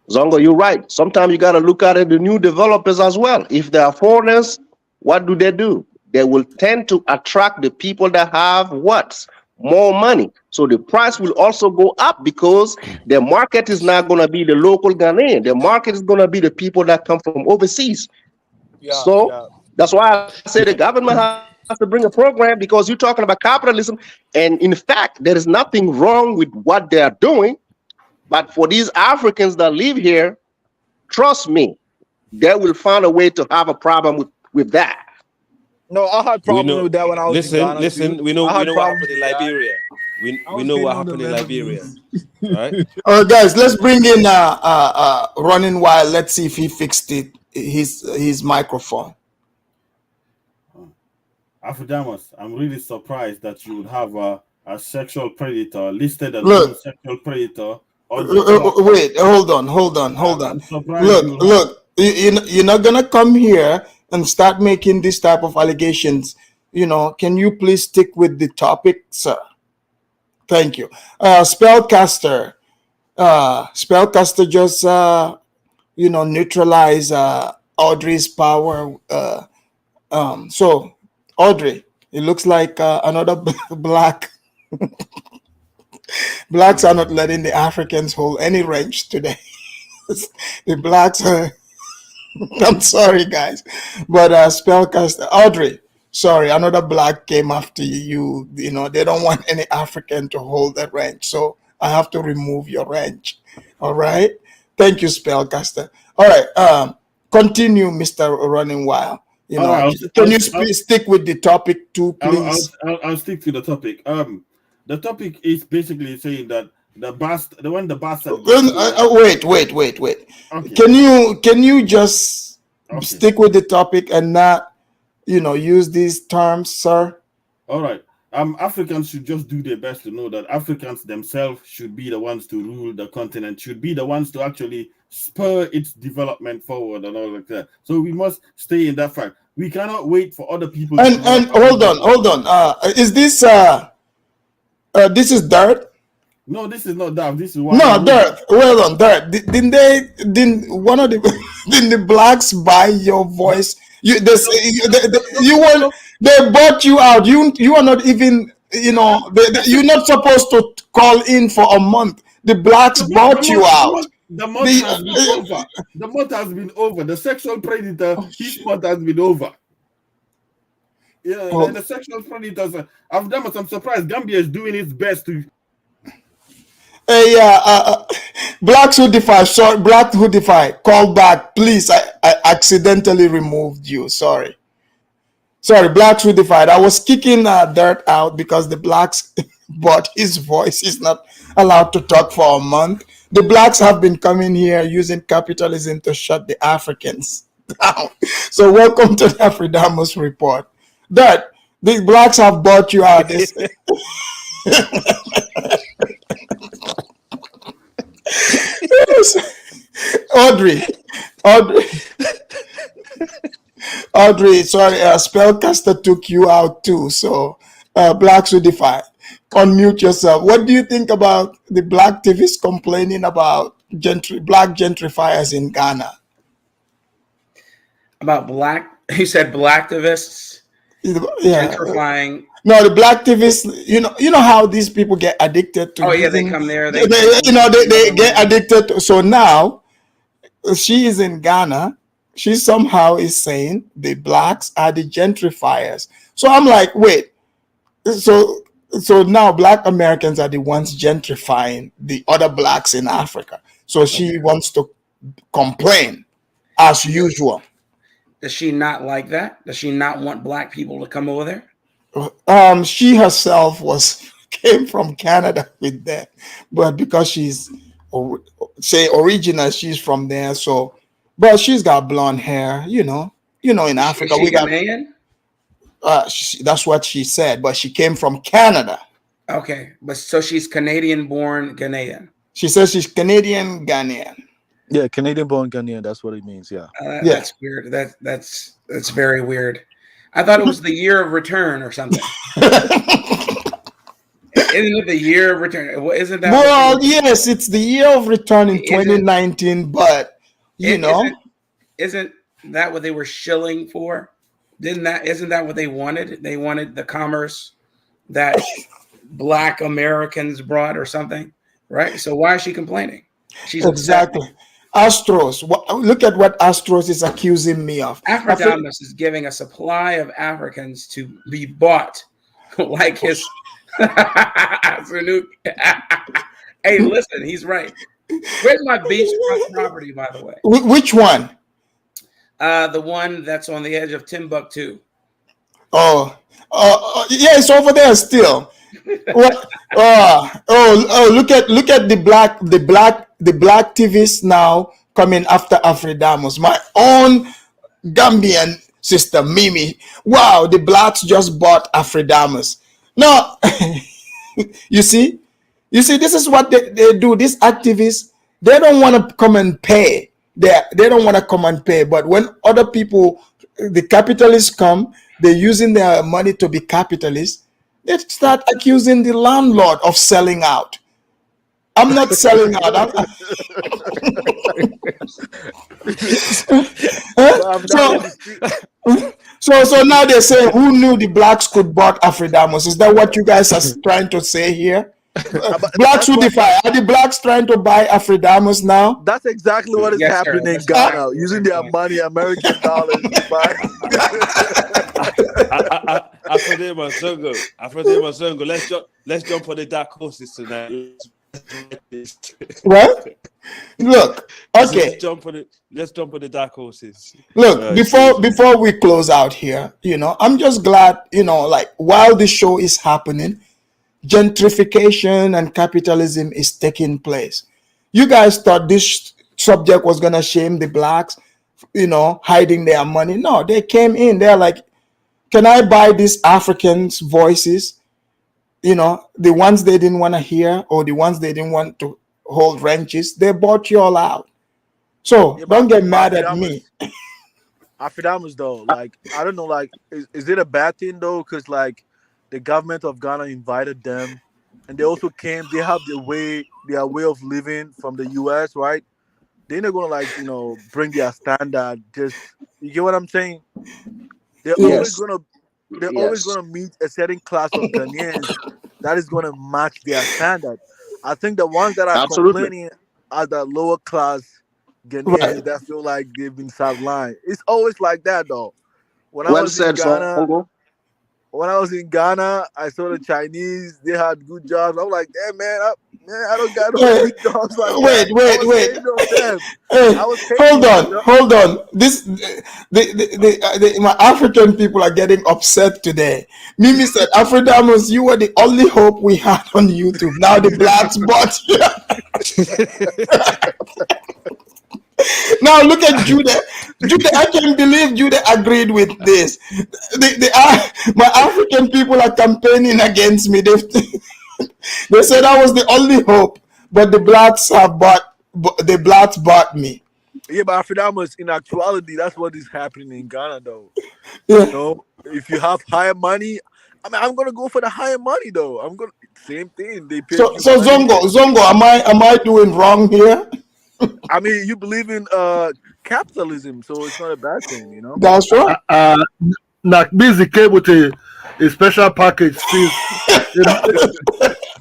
Speaker 15: Zongo, you're right. Sometimes you got to look at the new developers as well. If they are foreigners, what do? They will tend to attract the people that have more money. So the price will also go up because the market is not going to be the local Ghanaian. The market is going to be the people that come from overseas. That's why I say the government has to bring a program, because you're talking about capitalism. And in fact, there is nothing wrong with what they are doing. But for these Africans that live here, trust me, they will find a way to have a problem with that.
Speaker 14: No, I had problems with that when I was in Ghana.
Speaker 9: Listen, we know what happened in Liberia. We know what happened in Liberia. Right?
Speaker 4: All right, guys, let's bring in Running Wild. Let's see if he fixed his microphone.
Speaker 10: Afrodamus, I'm really surprised that you would have a sexual predator listed as a sexual predator.
Speaker 4: Wait, hold on. Look, you're not gonna come here and start making this type of allegations. Can you please stick with the topic, sir? Thank you. Spellcaster. Spellcaster just neutralize Audrey's power. So Audrey, it looks like another black. Blacks are not letting the Africans hold any range today. The blacks are. I'm sorry, guys, but spellcaster Audrey. Sorry, another black came after you. You know they don't want any African to hold that range, so I have to remove your range. All right. Thank you, spellcaster. All right. Continue, Mr. Running Wild. You know, can you stick with the topic too, please?
Speaker 16: I'll stick to the topic. The topic is basically saying that the bastard.
Speaker 4: Wait.
Speaker 16: Okay.
Speaker 4: Can you just stick with the topic and not, use these terms, sir?
Speaker 16: All right. Africans should just do their best to know that Africans themselves should be the ones to rule the continent, should be the ones to actually spur its development forward and all like that. So we must stay in that fact. We cannot wait for other people.
Speaker 4: And hold on. Is this this is Dirt?
Speaker 16: No, this is not Dirt. This is
Speaker 4: Dirt. Well on Dirt. Didn't the blacks buy your voice? They bought you out. You are not even, you're not supposed to call in for a month. The blacks bought you out.
Speaker 16: The month has been over. The month has been over. The sexual predator, his month has been over. Yeah, the sexual predators. I'm surprised Gambia is doing its best to.
Speaker 4: Hey, Blacks Who Defy. Sorry, Black Who Defy. Call back, please. I accidentally removed you. Sorry, Blacks Who Defied. I was kicking Dirt out because the blacks bought his voice. He's not allowed to talk for a month. The blacks have been coming here using capitalism to shut the Africans down. So welcome to the Afridamus report. Dirt, the blacks have bought you out. Audrey, sorry, spellcaster took you out too. So, Blacks Who Defy, unmute yourself. What do you think about the black activists complaining about black gentrifiers in Ghana?
Speaker 1: About you said black activists gentrifying.
Speaker 4: No, the black activists. You know how these people get addicted to.
Speaker 1: Oh yeah, they come there.
Speaker 4: They get addicted to. So now, she is in Ghana. She somehow is saying the blacks are the gentrifiers. So I'm like, wait. So now black Americans are the ones gentrifying the other blacks in Africa. So she wants to complain as usual.
Speaker 1: Does she not like that? Does she not want black people to come over there?
Speaker 4: She herself came from Canada with that, but because she's original, she's from there. So, but she's got blonde hair. In Africa we got. That's what she said, but she came from Canada.
Speaker 1: Okay, but so she's Canadian-born Ghanaian.
Speaker 4: She says she's Canadian Ghanaian.
Speaker 14: Yeah, Canadian-born Ghanaian. That's what it means. Yeah.
Speaker 1: That's weird. That's very weird. I thought it was the year of return or something. Isn't it the year of return? Isn't that?
Speaker 4: Well, yes, it's the year of return in 2019, but
Speaker 1: isn't that what they were shilling for? Isn't that what they wanted? They wanted the commerce that black Americans brought or something, right? So why is she complaining? She's
Speaker 4: exactly
Speaker 1: upset.
Speaker 4: Astros. Look at what Astros is accusing me of.
Speaker 1: Afridamus is giving a supply of Africans to be bought, like his. Hey, listen, he's right. Where's my beachfront property, by the way?
Speaker 4: Which one?
Speaker 1: The one that's on the edge of Timbuktu.
Speaker 4: Yeah, it's over there still. What? Look at the black activists now coming after Afridamus. My own Gambian sister Mimi. Wow, the blacks just bought Afridamus. No, you see, this is what they do. These activists, they don't want to come and pay. They don't want to come and pay. But when other people, the capitalists come, they're using their money to be capitalists. They start accusing the landlord of selling out. I'm not selling out. So now they say, who knew the blacks could bought Afridamos? Is that what you guys are trying to say here? Blacks who defy. Are the blacks trying to buy Afridamos now?
Speaker 14: That's exactly what is happening in Ghana, using their money, American dollars, to buy.
Speaker 9: Songo. Let's jump on the dark horses tonight.
Speaker 4: What? Look, okay.
Speaker 9: Let's jump on the dark horses.
Speaker 4: Look, before we close out here, I'm just glad, like while the show is happening, gentrification and capitalism is taking place. You guys thought this subject was gonna shame the blacks, hiding their money. No, they came in. They're like, can I buy these Africans' voices? The ones they didn't want to hear, or the ones they didn't want to hold ranches, they bought you all out. So don't get mad at me.
Speaker 14: Afridamos though, like I don't know, like is it a bad thing though? Because like the government of Ghana invited them, and they also came. They have their way of living from the US, right? They're not gonna bring their standard. Just, you get what I'm saying? They're always gonna meet a certain class of Ghanaians that is gonna match their standard. I think the ones that are complaining are the lower class Ghanaians that feel like they've been sidelined. It's always like that though. When I was in Ghana, I saw the Chinese. They had good jobs. I'm like, damn man, I don't got no good jobs like that.
Speaker 4: Wait. Hold on. This my African people are getting upset today. Mimi said, Afridamos, you were the only hope we had on YouTube. Now the blacks bought you. Now look at Judah. I can't believe Judah agreed with this. My African people are campaigning against me. They said I was the only hope, but the blacks bought me.
Speaker 14: Yeah, but Afridamos, in actuality, that's what is happening in Ghana, though.
Speaker 4: Yeah.
Speaker 14: If you have higher money, I'm gonna go for the higher money, though. Same thing. They pay.
Speaker 4: So Zongo, am I doing wrong here?
Speaker 14: I mean, you believe in capitalism, so it's not a bad thing,
Speaker 4: That's right.
Speaker 10: Nakbizi came with a special package since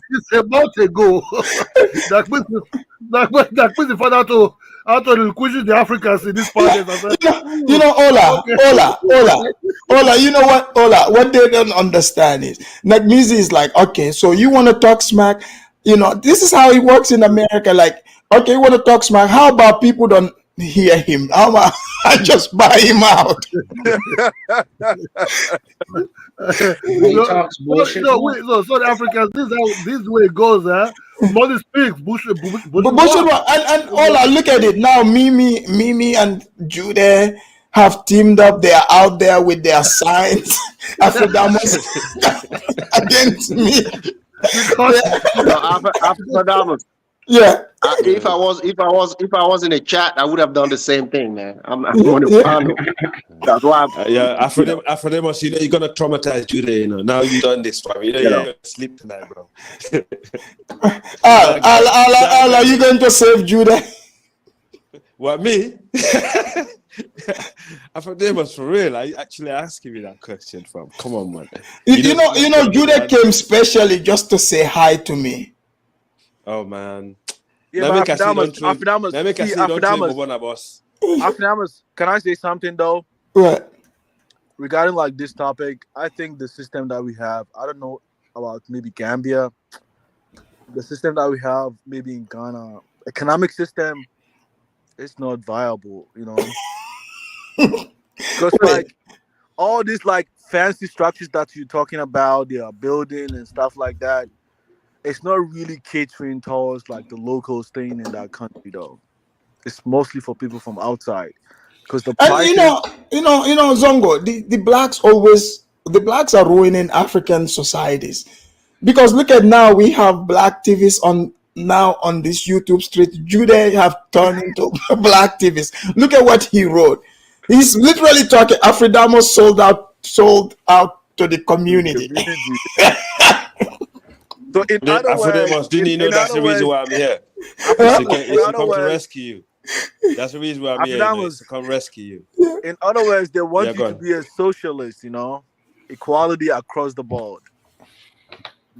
Speaker 10: it's about to go. Nakbizi found out how to requisition the Africans in this package.
Speaker 4: Ola, you know what, Ola? What they don't understand is Nakbizi is like, okay, so you want to talk smack? This is how it works in America. Like, okay, you want to talk smack? How about people don't hear him? How about I just buy him out?
Speaker 10: He talks bullshit. So the Africans, this way it goes, huh? Money speaks, bullshit.
Speaker 4: And Ola, look at it now. Mimi and Judah have teamed up. They are out there with their signs. Afridamos against me.
Speaker 15: Afridamos.
Speaker 4: Yeah.
Speaker 15: If I was in a chat, I would have done the same thing, man. I'm on the panel. That's why.
Speaker 9: Afridamos, you're gonna traumatize Judah. Now you done this, bro. You're gonna sleep tonight, bro.
Speaker 4: Are you going to save Judah?
Speaker 9: What, me? Afridamos, for real. Are you actually asking me that question, fam? Come on, man.
Speaker 4: You know, Judah came specially just to say hi to me.
Speaker 9: Oh man.
Speaker 14: Yeah, Afridamos, can I say something though?
Speaker 4: What?
Speaker 14: Regarding like this topic, I think the system that we have, I don't know about maybe Gambia, the system that we have maybe in Ghana, economic system, it's not viable, because like all these like fancy structures that you're talking about, they are building and stuff like that. It's not really catering towards like the locals staying in that country though. It's mostly for people from outside. Because the prices...
Speaker 4: Zongo, the blacks are ruining African societies. Because look at now, we have black activists on this YouTube street. Judah have turned into black activists. Look at what he wrote. He's literally talking Afridamos sold out to the community.
Speaker 14: So in other words,
Speaker 9: didn't you know
Speaker 14: in
Speaker 9: that's
Speaker 14: other
Speaker 9: the reason
Speaker 14: words,
Speaker 9: why I'm here?
Speaker 14: in
Speaker 9: It's to
Speaker 14: other
Speaker 9: come to
Speaker 14: words,
Speaker 9: rescue you. That's the reason why I'm here. You know, it's to come rescue you.
Speaker 14: in other words, they
Speaker 9: Yeah,
Speaker 14: want you
Speaker 9: go
Speaker 14: to
Speaker 9: on.
Speaker 14: be a socialist, equality across the board.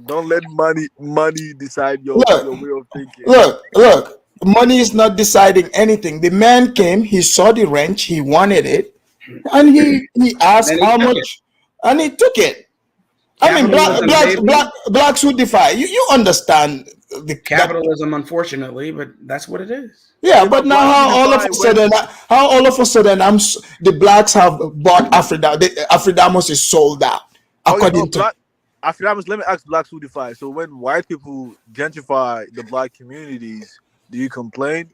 Speaker 14: Don't let money decide your
Speaker 4: Look,
Speaker 14: way of thinking.
Speaker 4: look. Money is not deciding anything. The man came, he saw the wrench, he wanted it, and he asked
Speaker 1: And he
Speaker 4: how
Speaker 1: took it.
Speaker 4: much, and he took it. I mean,
Speaker 1: Capitalism, baby.
Speaker 4: blacks who defy. You understand that?
Speaker 1: Capitalism, unfortunately, but that's what it is.
Speaker 4: Yeah,
Speaker 14: Yeah,
Speaker 4: but
Speaker 14: but
Speaker 4: now
Speaker 14: blacks who
Speaker 4: how all of
Speaker 14: defy
Speaker 4: a sudden, the blacks have bought Afrida. The Afridamos is sold out, according to.
Speaker 14: black Afrikaners, let me ask blacks who defy. So when white people gentrify the black communities, do you complain?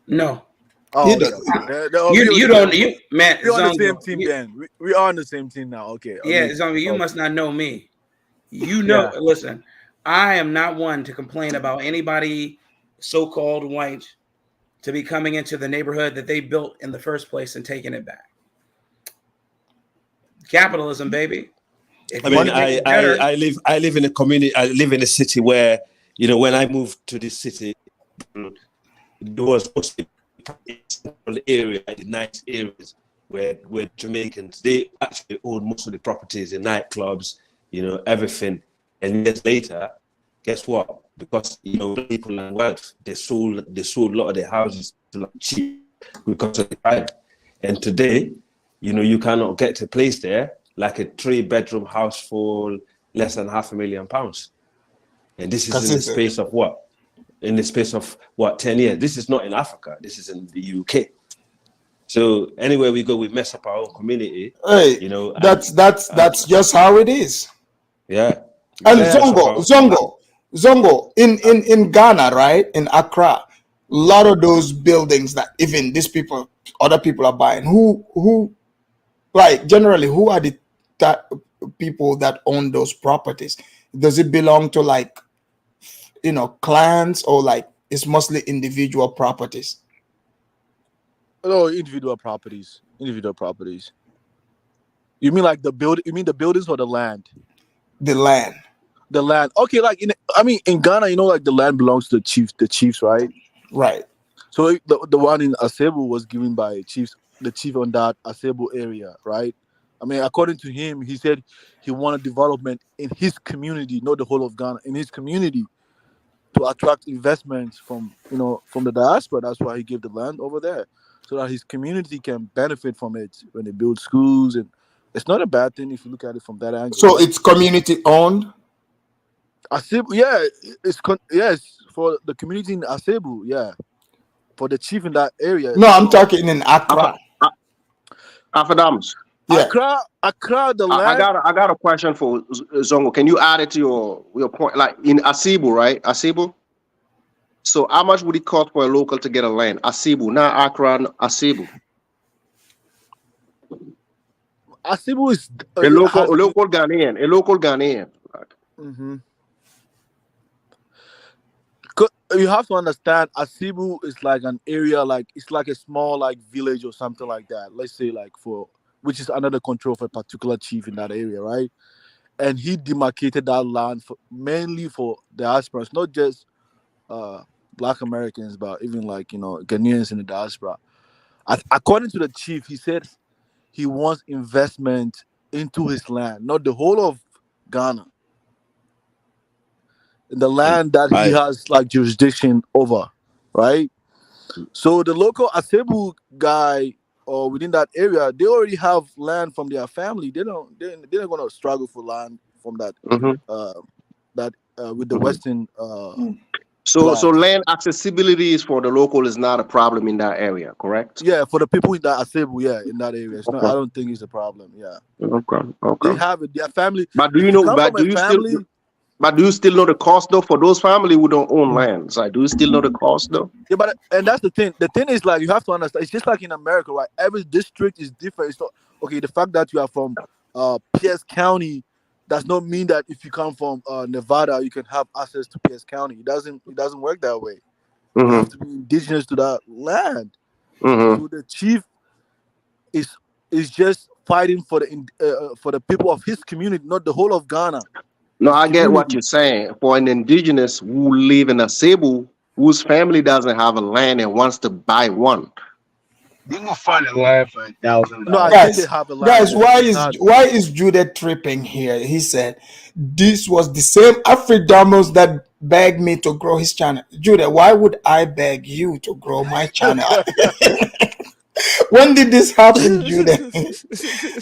Speaker 1: No.
Speaker 4: You
Speaker 14: Oh, okay.
Speaker 1: You don't, man,
Speaker 14: We're on the same
Speaker 1: Zongo.
Speaker 14: team then. We are on the same team now. Okay.
Speaker 1: Yeah,
Speaker 14: Amazing.
Speaker 1: Zongo, you
Speaker 14: Okay.
Speaker 1: must not know me.
Speaker 14: Yeah.
Speaker 1: Listen, I am not one to complain about anybody so-called white to be coming into the neighborhood that they built in the first place and taking it back. Capitalism, baby. If
Speaker 9: I
Speaker 1: you
Speaker 9: mean,
Speaker 1: want to make it better,
Speaker 9: I live in a community. I live in a city where, when I moved to this city, there was mostly the area, the nice areas where Jamaicans, they actually own most of the properties, the nightclubs, everything. And years later, guess what? Because people and wealth, they sold a lot of their houses to cheap because of the price. And today, you cannot get a place there like a 3-bedroom house for less than £500,000. And this is in the space of what? In the space of 10 years? This is not in Africa. This is in the UK. So anywhere we go, we mess up our own community.
Speaker 4: Hey, that's just how it is.
Speaker 9: Yeah.
Speaker 4: And Zongo, in Ghana, right, in Accra, a lot of those buildings that even other people are buying. Who, like generally, who are the people that own those properties? Does it belong to clans, or it's mostly individual properties?
Speaker 14: Oh, individual properties. You mean like the building? You mean the buildings or the land?
Speaker 4: The land.
Speaker 14: Okay, in Ghana, the land belongs to the chiefs, right?
Speaker 4: Right.
Speaker 14: So the one in Asebu was given by the chief on that Asebu area, right? I mean, according to him, he said he wanted development in his community, not the whole of Ghana, in his community, to attract investments from the diaspora. That's why he gave the land over there, so that his community can benefit from it when they build schools. And it's not a bad thing if you look at it from that angle.
Speaker 4: So it's community owned?
Speaker 14: Asebu, yeah, it's for the community in Asebu, yeah, for the chief in that area.
Speaker 4: No, I'm talking in Accra.
Speaker 15: Afadams.
Speaker 4: Yeah.
Speaker 14: Accra, the land.
Speaker 15: I got a question for Zongo. Can you add it to your point? Like in Asebu, right? Asebu. So how much would it cost for a local to get a land? Asebu, not Accra, Asebu.
Speaker 14: Asebu is
Speaker 15: a local Ghanaian.
Speaker 14: Mm-hmm. You have to understand, Asebu is like an area, it's like a small village or something like that. Let's say which is under the control of a particular chief in that area, right? And he demarcated that land mainly for diasporas, not just Black Americans, but even Ghanaians in the diaspora. According to the chief, he said he wants investment into his land, not the whole of Ghana. The land that he has jurisdiction over, right? So the local Asebu guy or within that area, they already have land from their family. They're not gonna struggle for land from that with the Western.
Speaker 15: So land accessibility is for the local is not a problem in that area, correct?
Speaker 14: Yeah, for the people in that Asebu, in that area, it's not, I don't think it's a problem. Yeah.
Speaker 15: Okay.
Speaker 14: They have it. Their family.
Speaker 15: But do you still know the cost though for those family who don't own lands? Do you still know the cost though?
Speaker 14: Yeah, and that's the thing. The thing is you have to understand. It's just like in America, right? Every district is different. It's not, okay. The fact that you are from Pierce County does not mean that if you come from Nevada, you can have access to Pierce County. It doesn't work that way. You have to be indigenous to that land. So the chief is just fighting for the people of his community, not the whole of Ghana.
Speaker 15: No,
Speaker 4: It's
Speaker 15: I get what
Speaker 4: community.
Speaker 15: you're saying. For an indigenous who live in a Cebu, whose family doesn't have a land and wants to buy one.
Speaker 11: You can find a land for
Speaker 14: No, I
Speaker 11: $1,000.
Speaker 14: think they
Speaker 4: Guys,
Speaker 14: have a land
Speaker 4: guys,
Speaker 14: there. It's not.
Speaker 4: why is Judah tripping here? He said this was the same Afridamos that begged me to grow his channel. Judah, why would I beg you to grow my channel? When did this happen, Judah?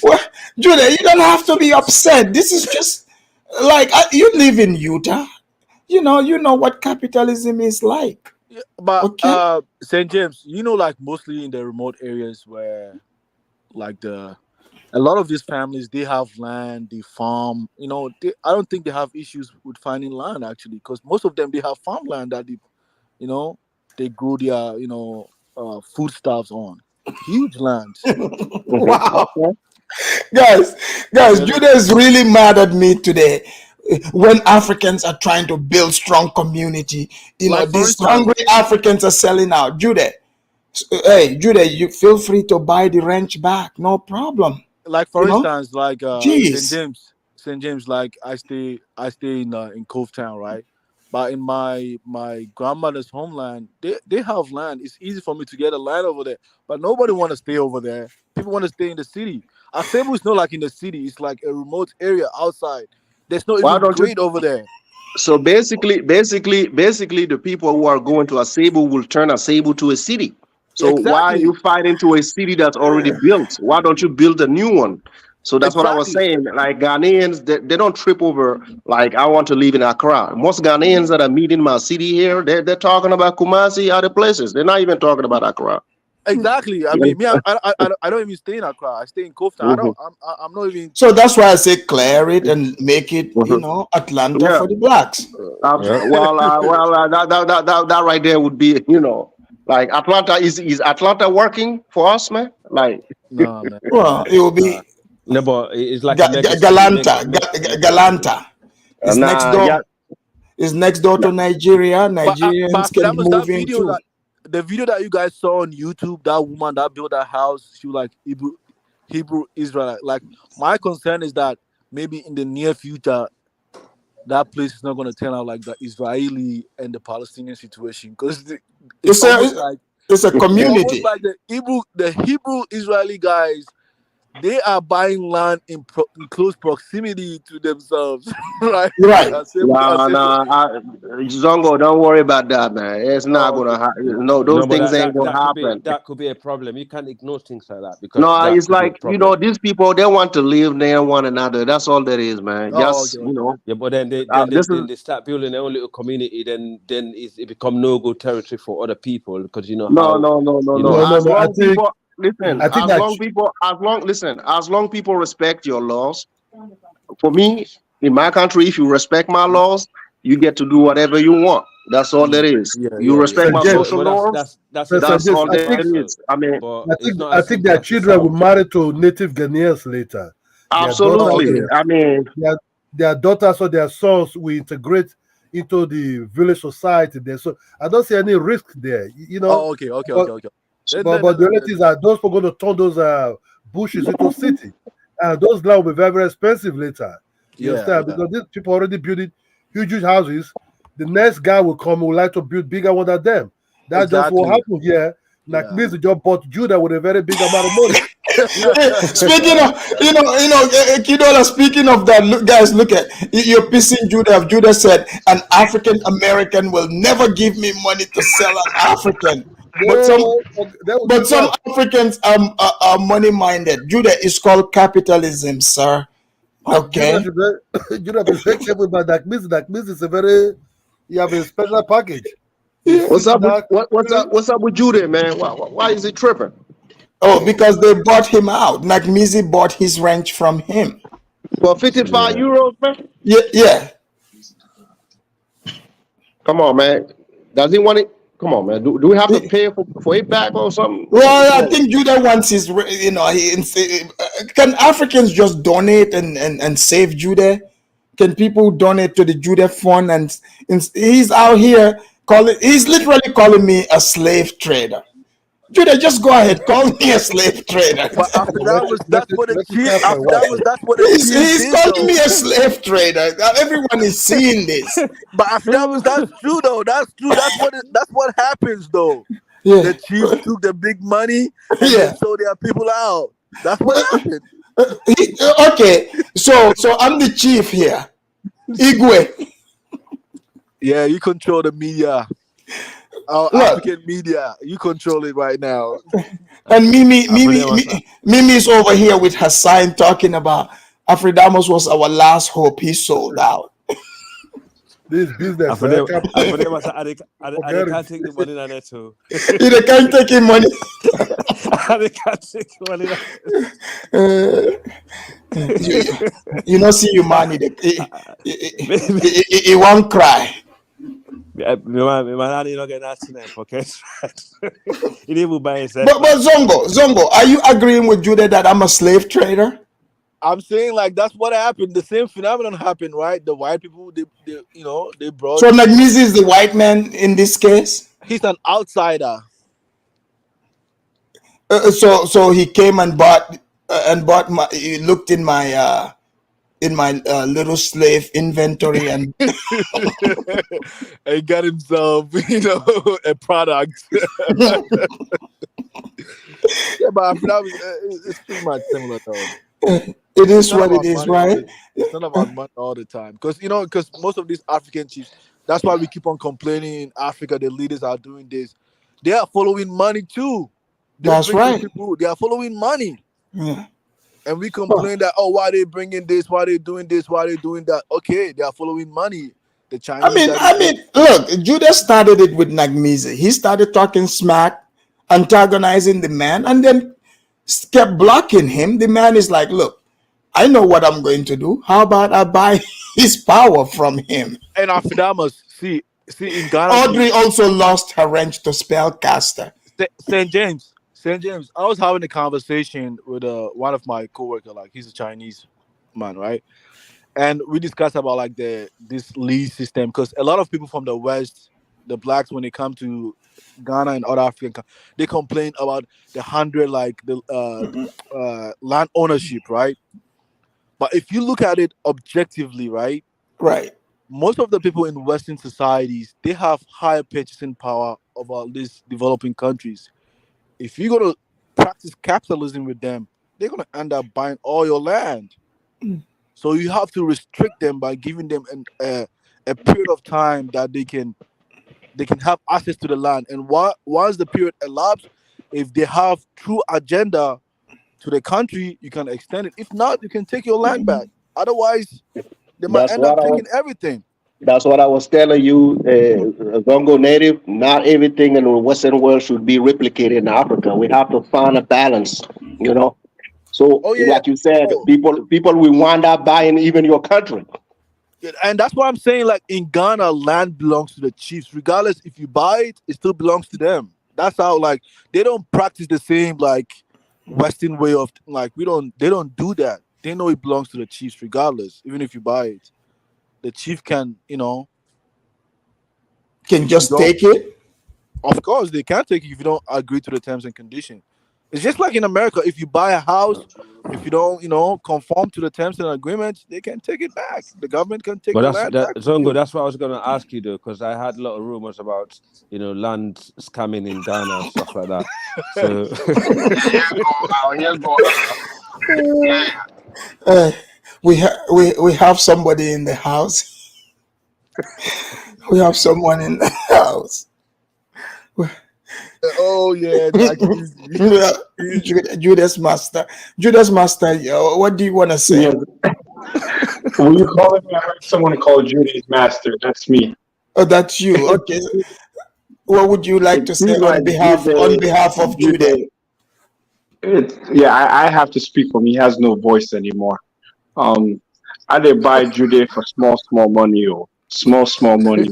Speaker 4: Well, Judah, you don't have to be upset. This is just like you live in Utah. You know what capitalism is like.
Speaker 14: But
Speaker 4: Okay.
Speaker 14: St. James, like mostly in the remote areas where like a lot of these families, they have land, they farm. I don't think they have issues with finding land actually, because most of them, they have farmland that they grow their foodstuffs on. Huge lands.
Speaker 4: Wow.
Speaker 15: Okay.
Speaker 4: Guys,
Speaker 14: Yeah,
Speaker 4: Judah is really mad at me today. When Africans are trying to build strong community,
Speaker 14: like for
Speaker 4: these
Speaker 14: instance,
Speaker 4: hungry Africans are selling out. Judah, hey, Judah, you feel free to buy the ranch back, no problem.
Speaker 14: like
Speaker 4: You
Speaker 14: for
Speaker 4: know,
Speaker 14: instance, like
Speaker 4: jeez.
Speaker 14: St. James, like I stay in Cove Town, right? But in my grandmother's homeland, they have land. It's easy for me to get a land over there, but nobody want to stay over there. People want to stay in the city. Asebu is not like in the city. It's like a remote area outside. There's not
Speaker 15: Why
Speaker 14: even
Speaker 15: don't you?
Speaker 14: grade over there.
Speaker 15: So basically, the people who are going to a Cebu will turn a Cebu to a city. So why are you
Speaker 14: Exactly.
Speaker 15: fighting to a city that's already built? Why don't you build a new one? So that's what I was
Speaker 14: Exactly.
Speaker 15: saying. Like Ghanaians, they don't trip over like I want to live in Accra. Most Ghanaians that are meeting my city here, they're talking about Kumasi, other places. They're not even talking about Accra.
Speaker 14: Exactly. I
Speaker 15: Yeah.
Speaker 14: mean, me, I don't even stay in Accra. I stay in Cove Town. I
Speaker 15: Mhm,
Speaker 14: don't. I'm not even.
Speaker 4: So that's why I say clear it and make it,
Speaker 15: mhm.
Speaker 4: Atlanta
Speaker 15: Yeah.
Speaker 4: for the blacks.
Speaker 14: Yeah.
Speaker 15: That right there would be, like Atlanta is Atlanta working for us, man? Like,
Speaker 14: No, man.
Speaker 4: Well, it will
Speaker 9: Nah.
Speaker 4: be
Speaker 9: No, but it's like a mega city,
Speaker 4: Galanta.
Speaker 9: mega city.
Speaker 4: Galanta is next
Speaker 15: nah, yeah,
Speaker 4: door. Is next door to Nigeria.
Speaker 14: But
Speaker 4: Nigerians can
Speaker 14: Damus,
Speaker 4: move in too.
Speaker 14: the video that you guys saw on YouTube, that woman that built that house, she was like Hebrew Israelite. Like, my concern is that maybe in the near future, that place is not going to turn out like the Israeli and the Palestinian situation, because it's
Speaker 4: It's
Speaker 14: almost
Speaker 4: a
Speaker 14: like
Speaker 4: it's a community.
Speaker 14: the Hebrew Israeli guys, they are buying land in close proximity to themselves, right?
Speaker 4: Right.
Speaker 15: nah. Zongo, don't worry about that, man. It's not
Speaker 14: Oh,
Speaker 15: gonna
Speaker 14: okay.
Speaker 15: happen. No,
Speaker 9: No,
Speaker 15: those
Speaker 9: but
Speaker 15: things ain't gonna
Speaker 9: that could be
Speaker 15: happen.
Speaker 9: a problem. You can't ignore things like that because
Speaker 15: No,
Speaker 9: that
Speaker 15: it's
Speaker 9: could be a
Speaker 15: like
Speaker 9: problem.
Speaker 15: these people they want to live near one another. That's all that is, man.
Speaker 14: Oh, okay,
Speaker 15: Just
Speaker 14: okay.
Speaker 9: Yeah, but then
Speaker 15: this is
Speaker 9: they start building their own little community. Then it become no go territory for other people because you know
Speaker 15: no,
Speaker 9: how
Speaker 15: no, no, no,
Speaker 9: you
Speaker 15: no.
Speaker 10: No,
Speaker 9: know.
Speaker 10: no,
Speaker 15: As
Speaker 10: no. I
Speaker 15: long
Speaker 10: think
Speaker 15: people listen,
Speaker 10: I think
Speaker 15: as
Speaker 10: that
Speaker 15: long people, as long people respect your laws. For me, in my country, if you respect my laws, you get to do whatever you want. That's all there is.
Speaker 14: Yeah,
Speaker 15: You
Speaker 14: yeah, yeah.
Speaker 15: respect
Speaker 10: Mr.
Speaker 15: my
Speaker 10: James,
Speaker 15: social norms.
Speaker 9: That's a
Speaker 10: Mr.
Speaker 15: That's
Speaker 10: James,
Speaker 15: all
Speaker 9: simple
Speaker 10: I
Speaker 15: there
Speaker 10: think
Speaker 9: answer,
Speaker 15: is. I mean,
Speaker 9: but
Speaker 10: I
Speaker 9: it's
Speaker 10: think
Speaker 9: not
Speaker 10: I
Speaker 9: as
Speaker 10: think
Speaker 9: simple
Speaker 10: their
Speaker 9: as it
Speaker 10: children will
Speaker 9: sounds.
Speaker 10: marry to native Ghanaians later. Their daughters
Speaker 15: absolutely.
Speaker 14: Okay.
Speaker 10: or
Speaker 15: I mean,
Speaker 10: their daughters or their sons will integrate into the village society there. So I don't see any risk there.
Speaker 14: Oh, okay, okay,
Speaker 10: But
Speaker 14: okay, okay.
Speaker 10: but the reality is that those people are going to turn those bushes into city, and those land will be very, very expensive later. You
Speaker 14: Yeah,
Speaker 10: understand?
Speaker 14: yeah.
Speaker 10: Because these people already building huge, huge houses. The next guy will come who would like to build bigger one than them. That's just what
Speaker 14: Exactly.
Speaker 10: happened here. Like
Speaker 14: Yeah.
Speaker 10: means just bought Judah with a very big amount of money.
Speaker 4: Speaking of, Kidola, speaking of that, look, guys, look at you're pissing Judah. Judah said an African American will never give me money to sell an African. But some
Speaker 10: They will do that.
Speaker 4: Africans are money minded. Judah is called capitalism, sir.
Speaker 10: Judah
Speaker 4: Okay.
Speaker 10: should be, Judah be very careful about that. That means it's a very you have a special package. You
Speaker 15: what's
Speaker 10: sit
Speaker 15: up with
Speaker 10: down.
Speaker 15: what's up with Judy, man? Why is he tripping?
Speaker 4: Oh, because they bought him out. Nagmizi bought his ranch from him.
Speaker 15: For 55
Speaker 9: Yeah.
Speaker 15: euros, man?
Speaker 4: Yeah, yeah.
Speaker 15: Come on, man. Does he want it? Come on, man. Do we have to pay for it back or something?
Speaker 4: Well, I think Judah wants his, can Africans just donate and save Judah? Can people donate to the Judah Fund? And he's out here he's literally calling me a slave trader. Judah, just go ahead. Call me a slave trader.
Speaker 14: But after that was that's what the
Speaker 10: let me
Speaker 14: chief.
Speaker 10: clarify
Speaker 14: After
Speaker 10: one
Speaker 14: that was
Speaker 10: thing.
Speaker 14: that's what the chief
Speaker 4: He's
Speaker 14: did
Speaker 4: calling
Speaker 14: though.
Speaker 4: me a slave trader. Everyone is seeing this.
Speaker 14: But after that was that's true though. That's true. That's what happens though.
Speaker 4: Yeah.
Speaker 14: The chiefs took the big money and
Speaker 4: Yeah.
Speaker 14: they sold their people out. That's what happened.
Speaker 4: Okay, so I'm the chief here. Igwe.
Speaker 14: Yeah, you control the media. Our
Speaker 4: Look.
Speaker 14: African media. You control it right now.
Speaker 4: And Mimi is over here with her sign talking about Afridamos was our last hope. He sold out.
Speaker 10: This business.
Speaker 9: I forget I can't take the money on it too.
Speaker 4: They can't take him money.
Speaker 9: I can't take money.
Speaker 4: You know, see you money. He won't cry.
Speaker 9: My man, you not get that tonight, okay? He didn't buy himself.
Speaker 4: But Zongo, are you agreeing with Judah that I'm a slave trader?
Speaker 14: I'm saying like that's what happened. The same phenomenon happened, right? The white people, they brought.
Speaker 4: So Nagmizi is the white man in this case.
Speaker 14: He's an outsider.
Speaker 4: So he came and bought my. He looked in my little slave inventory and
Speaker 14: and got himself, a product. Yeah, but it's pretty much similar though.
Speaker 4: It is what it is, right?
Speaker 14: It's not about money all the time, because most of these African chiefs. That's why we keep on complaining in Africa. The leaders are doing this. They are following money too.
Speaker 4: That's right.
Speaker 14: People, they are following money.
Speaker 4: Yeah.
Speaker 14: And we complain that, why they bringing this, why they doing this, why they doing that. Okay, they are following money. The Chinese.
Speaker 4: I mean, look, Judah started it with Nagmizi. He started talking smack, antagonizing the man, and then kept blocking him. The man is like, look, I know what I'm going to do. How about I buy his power from him?
Speaker 14: And Afidamos, see in Ghana.
Speaker 4: Audrey also lost her ranch to spellcaster.
Speaker 14: St. James. I was having a conversation with one of my coworkers. Like, he's a Chinese man, right? And we discussed about like this lease system, because a lot of people from the West, the blacks, when they come to Ghana and other African, they complain about the 100 land ownership, right? But if you look at it objectively, right?
Speaker 4: Right.
Speaker 14: Most of the people in Western societies, they have higher purchasing power over these developing countries. If you're going to practice capitalism with them, they're going to end up buying all your land. So you have to restrict them by giving them a period of time that they can have access to the land. And once the period elapsed, if they have true agenda to the country, you can extend it. If not, you can take your land back. Otherwise, they might end up taking everything.
Speaker 15: That's what I was telling you, Zongo native. Not everything in the Western world should be replicated in Africa. We have to find a balance, So, like you said, people will wind up buying even your country.
Speaker 14: And that's why I'm saying, like, in Ghana, land belongs to the chiefs. Regardless if you buy it, it still belongs to them. That's how, like, they don't practice the same, like, Western way of, like, they don't do that. They know it belongs to the chiefs regardless, even if you buy it. The chief can,
Speaker 4: can just take it.
Speaker 14: Of course, they can take it if you don't agree to the terms and conditions. It's just like in America. If you buy a house, if you don't, conform to the terms and agreements, they can take it back. The government can take the land back.
Speaker 9: Zongo, that's what I was going to ask you, though, because I had a lot of rumors about, land scamming in Ghana and stuff like that.
Speaker 4: So we have somebody in the house. We have someone in the house.
Speaker 14: Oh yeah,
Speaker 4: Judas Master. What do you want to say?
Speaker 13: Yeah. When you call me, I heard someone call Judas Master. That's me.
Speaker 4: Oh, that's you. Okay. What would you like to say on behalf of Judah?
Speaker 13: I have to speak for him. He has no voice anymore. I did buy Judah for small money, small money.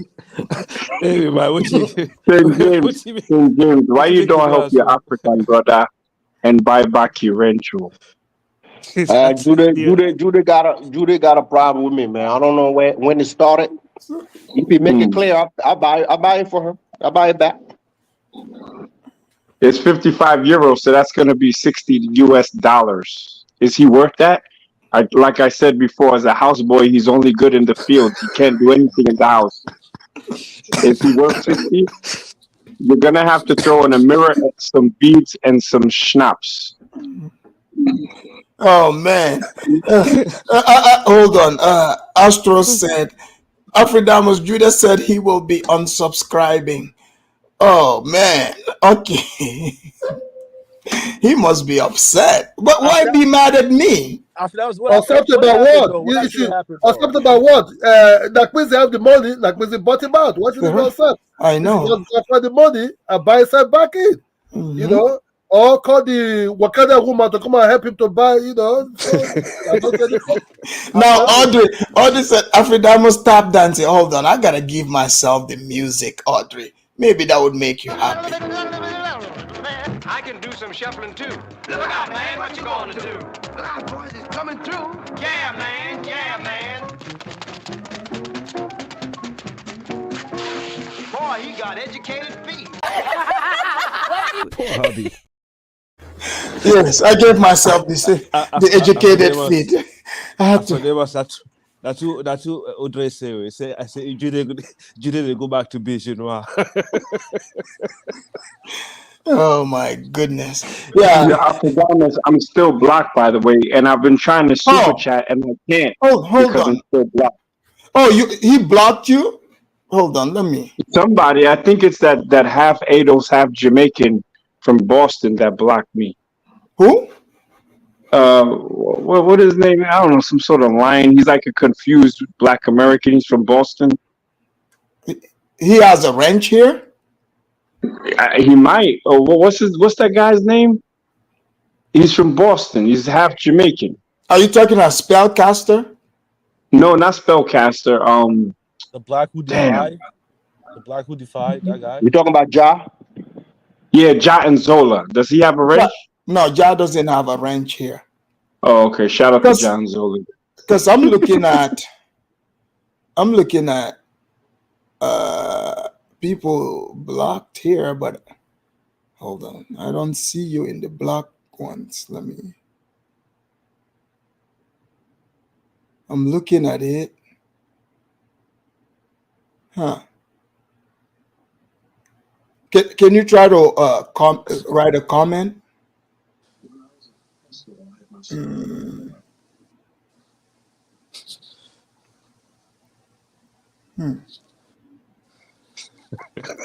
Speaker 9: Hey, man, what you
Speaker 13: James, why you don't help your African brother and buy back your rental?
Speaker 15: Judah got a problem with me, man. I don't know when it started. If you make it clear, I buy it for her. I buy it back.
Speaker 13: It's 55 euros, so that's going to be 60 US dollars. Is he worth that? Like I said before, as a houseboy, he's only good in the field. He can't do anything in the house. Is he worth 60? You're going to have to throw in a mirror, some beads, and some schnapps.
Speaker 4: Oh man. Hold on. Astro said, Afridamus Judah said he will be unsubscribing. Oh man. Okay. He must be upset. But why be mad at me?
Speaker 10: Upset about what? Upset about what? Nakmizi have the money. Nakmizi bought him out. What should he be upset?
Speaker 4: I know.
Speaker 10: He just got the money and buy himself back in. You know, or call the Wakanda woman to come and help him to buy. You know.
Speaker 4: Now Audrey said, Afridamus tap dancing. Hold on, I gotta give myself the music, Audrey. Maybe that would make you happy.
Speaker 2: I can do some shuffling too. Look out, man, what you gonna do? Look out, boys, it's coming through. Yeah, man, yeah, man. Boy, he got educated feet.
Speaker 9: Poor hubby.
Speaker 4: Yes, I gave myself the educated feet. I had to.
Speaker 9: That's what Audrey say. I say, Jude, go back to beach, you know.
Speaker 4: Oh my goodness. Yeah.
Speaker 13: I'm still blocked, by the way, and I've been trying to super chat and I can't.
Speaker 4: Oh, hold
Speaker 13: because
Speaker 4: on.
Speaker 13: I'm still blocked.
Speaker 4: Oh, he blocked you? Hold on, let me.
Speaker 13: Somebody, I think it's that half Ados, half Jamaican from Boston that blocked me.
Speaker 4: Who?
Speaker 13: What is his name? I don't know, some sort of lion. He's like a confused Black American. He's from Boston.
Speaker 4: He has a ranch here?
Speaker 13: He might. Oh, what's that guy's name? He's from Boston. He's half Jamaican.
Speaker 4: Are you talking about Spellcaster?
Speaker 13: No, not Spellcaster.
Speaker 14: The Black Who Defied. The Black Who Defied. That guy.
Speaker 15: You talking about Ja?
Speaker 13: Yeah, Ja and Zola. Does he have a ranch?
Speaker 4: No, Ja doesn't have a ranch here.
Speaker 13: Oh, okay. Shout out to Ja and Zola.
Speaker 4: Because I'm looking at people blocked here, but hold on, I don't see you in the blocked ones. I'm looking at it. Huh. Can you try to write a comment?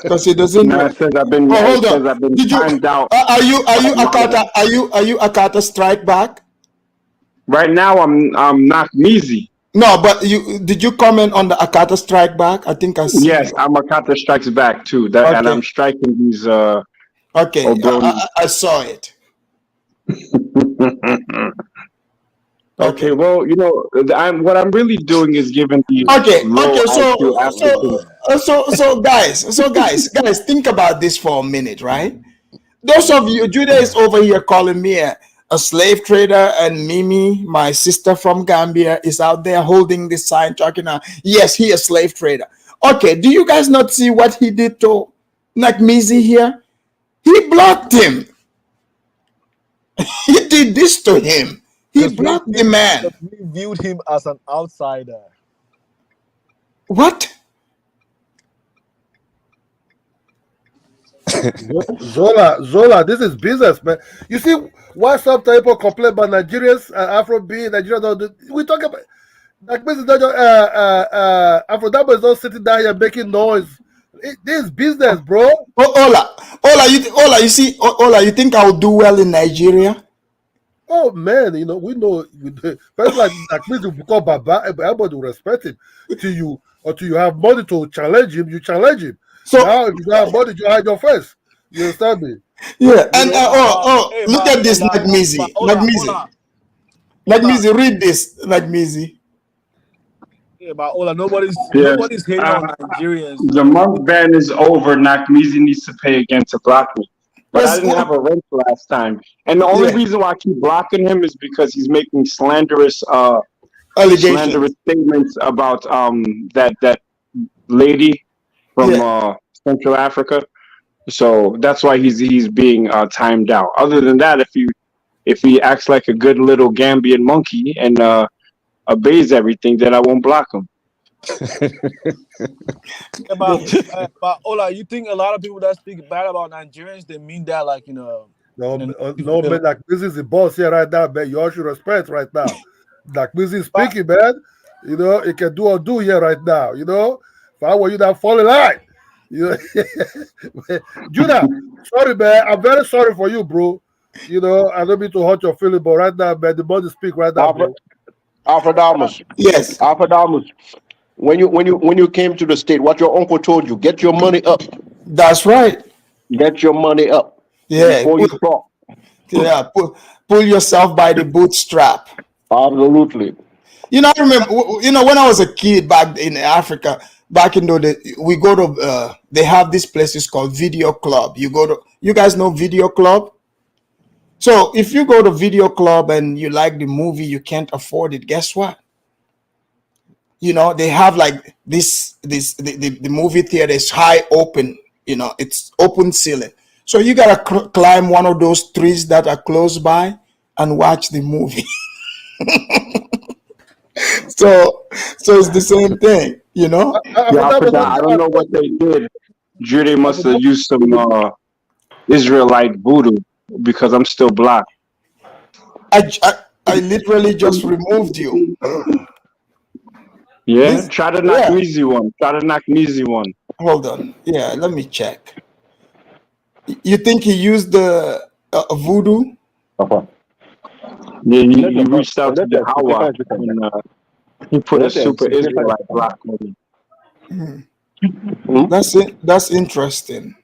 Speaker 4: Because it doesn't.
Speaker 13: No, it says I've been.
Speaker 4: Hold on.
Speaker 13: I've been
Speaker 4: Did you?
Speaker 13: timed out.
Speaker 4: Are you Akata? Are you Akata Strike Back?
Speaker 13: Right now, I'm Nakmizi.
Speaker 4: No, but did you comment on the Akata Strike Back? I think I see.
Speaker 13: Yes, I'm Akata Strikes Back too. And I'm striking these.
Speaker 4: Okay, I saw it.
Speaker 13: Okay, well, what I'm really doing is giving these.
Speaker 4: So guys, think about this for a minute, right? Those of you, Judah is over here calling me a slave trader, and Mimi, my sister from Gambia, is out there holding this sign talking about, yes, he a slave trader. Okay, do you guys not see what he did to Nakmizi here? He blocked him. He did this to him. He blocked the man.
Speaker 14: We viewed him as an outsider.
Speaker 4: What?
Speaker 10: Zola, this is business, man. You see why some people complain about Nigerians and Afro being Nigeria? We talk about like Afro is not sitting down here making noise. This is business, bro.
Speaker 4: Ola, you think I'll do well in Nigeria?
Speaker 10: Oh man, we know person like me to become Baba, everybody will respect him. Till you have money to challenge him, you challenge him. So now if you don't have money, you hide your face. You understand me?
Speaker 4: Yeah, and look at this, Nakmizi. Nakmizi, read this, Nakmizi.
Speaker 14: Yeah, but Ola, nobody's hating on Nigerians.
Speaker 13: The month ban is over. Nakmizi needs to pay again to block me. But I didn't have a rent last time. And the only reason why I keep blocking him is because he's making slanderous statements about that lady from Central Africa. So that's why he's being timed out. Other than that, if he acts like a good little Gambian monkey and obeys everything, then I won't block him.
Speaker 14: But Ola, you think a lot of people that speak bad about Nigerians, they mean that like
Speaker 10: No, man, like this is the boss here right now, man. You all should respect right now. Like this is speaking, man. You know, it can do or do here right now. You know, if I were you, that fall in line. You know, Judah, sorry, man. I'm very sorry for you, bro. You know, I don't mean to hurt your feeling, but right now, man, the body speak right now, bro.
Speaker 15: Alfredamus.
Speaker 4: Yes.
Speaker 15: Alfredamus. When you came to the state, what your uncle told you, get your money up.
Speaker 4: That's right.
Speaker 15: Get your money up.
Speaker 4: Yeah.
Speaker 15: Before you talk.
Speaker 4: Yeah. Pull yourself by the bootstrap.
Speaker 15: Absolutely.
Speaker 4: You know, I remember. You know, when I was a kid back in Africa, back in the day, we go to. They have these places called video club. You go to. You guys know video club. So if you go to video club and you like the movie, you can't afford it. Guess what? You know, they have like the movie theater is high open. You know, it's open ceiling. So you gotta climb one of those trees that are close by and watch the movie. So it's the same thing, you know.
Speaker 13: Yeah, I don't know what they did. Judy must have used some Israelite voodoo because I'm still black.
Speaker 4: I literally just removed you.
Speaker 13: Yeah, try to knock an easy one. Try to knock an easy one.
Speaker 4: Hold on. Yeah, let me check. You think he used the voodoo?
Speaker 13: Yeah, you reached out to the Hawa and he put a super Israelite black movie.
Speaker 4: That's it. That's interesting.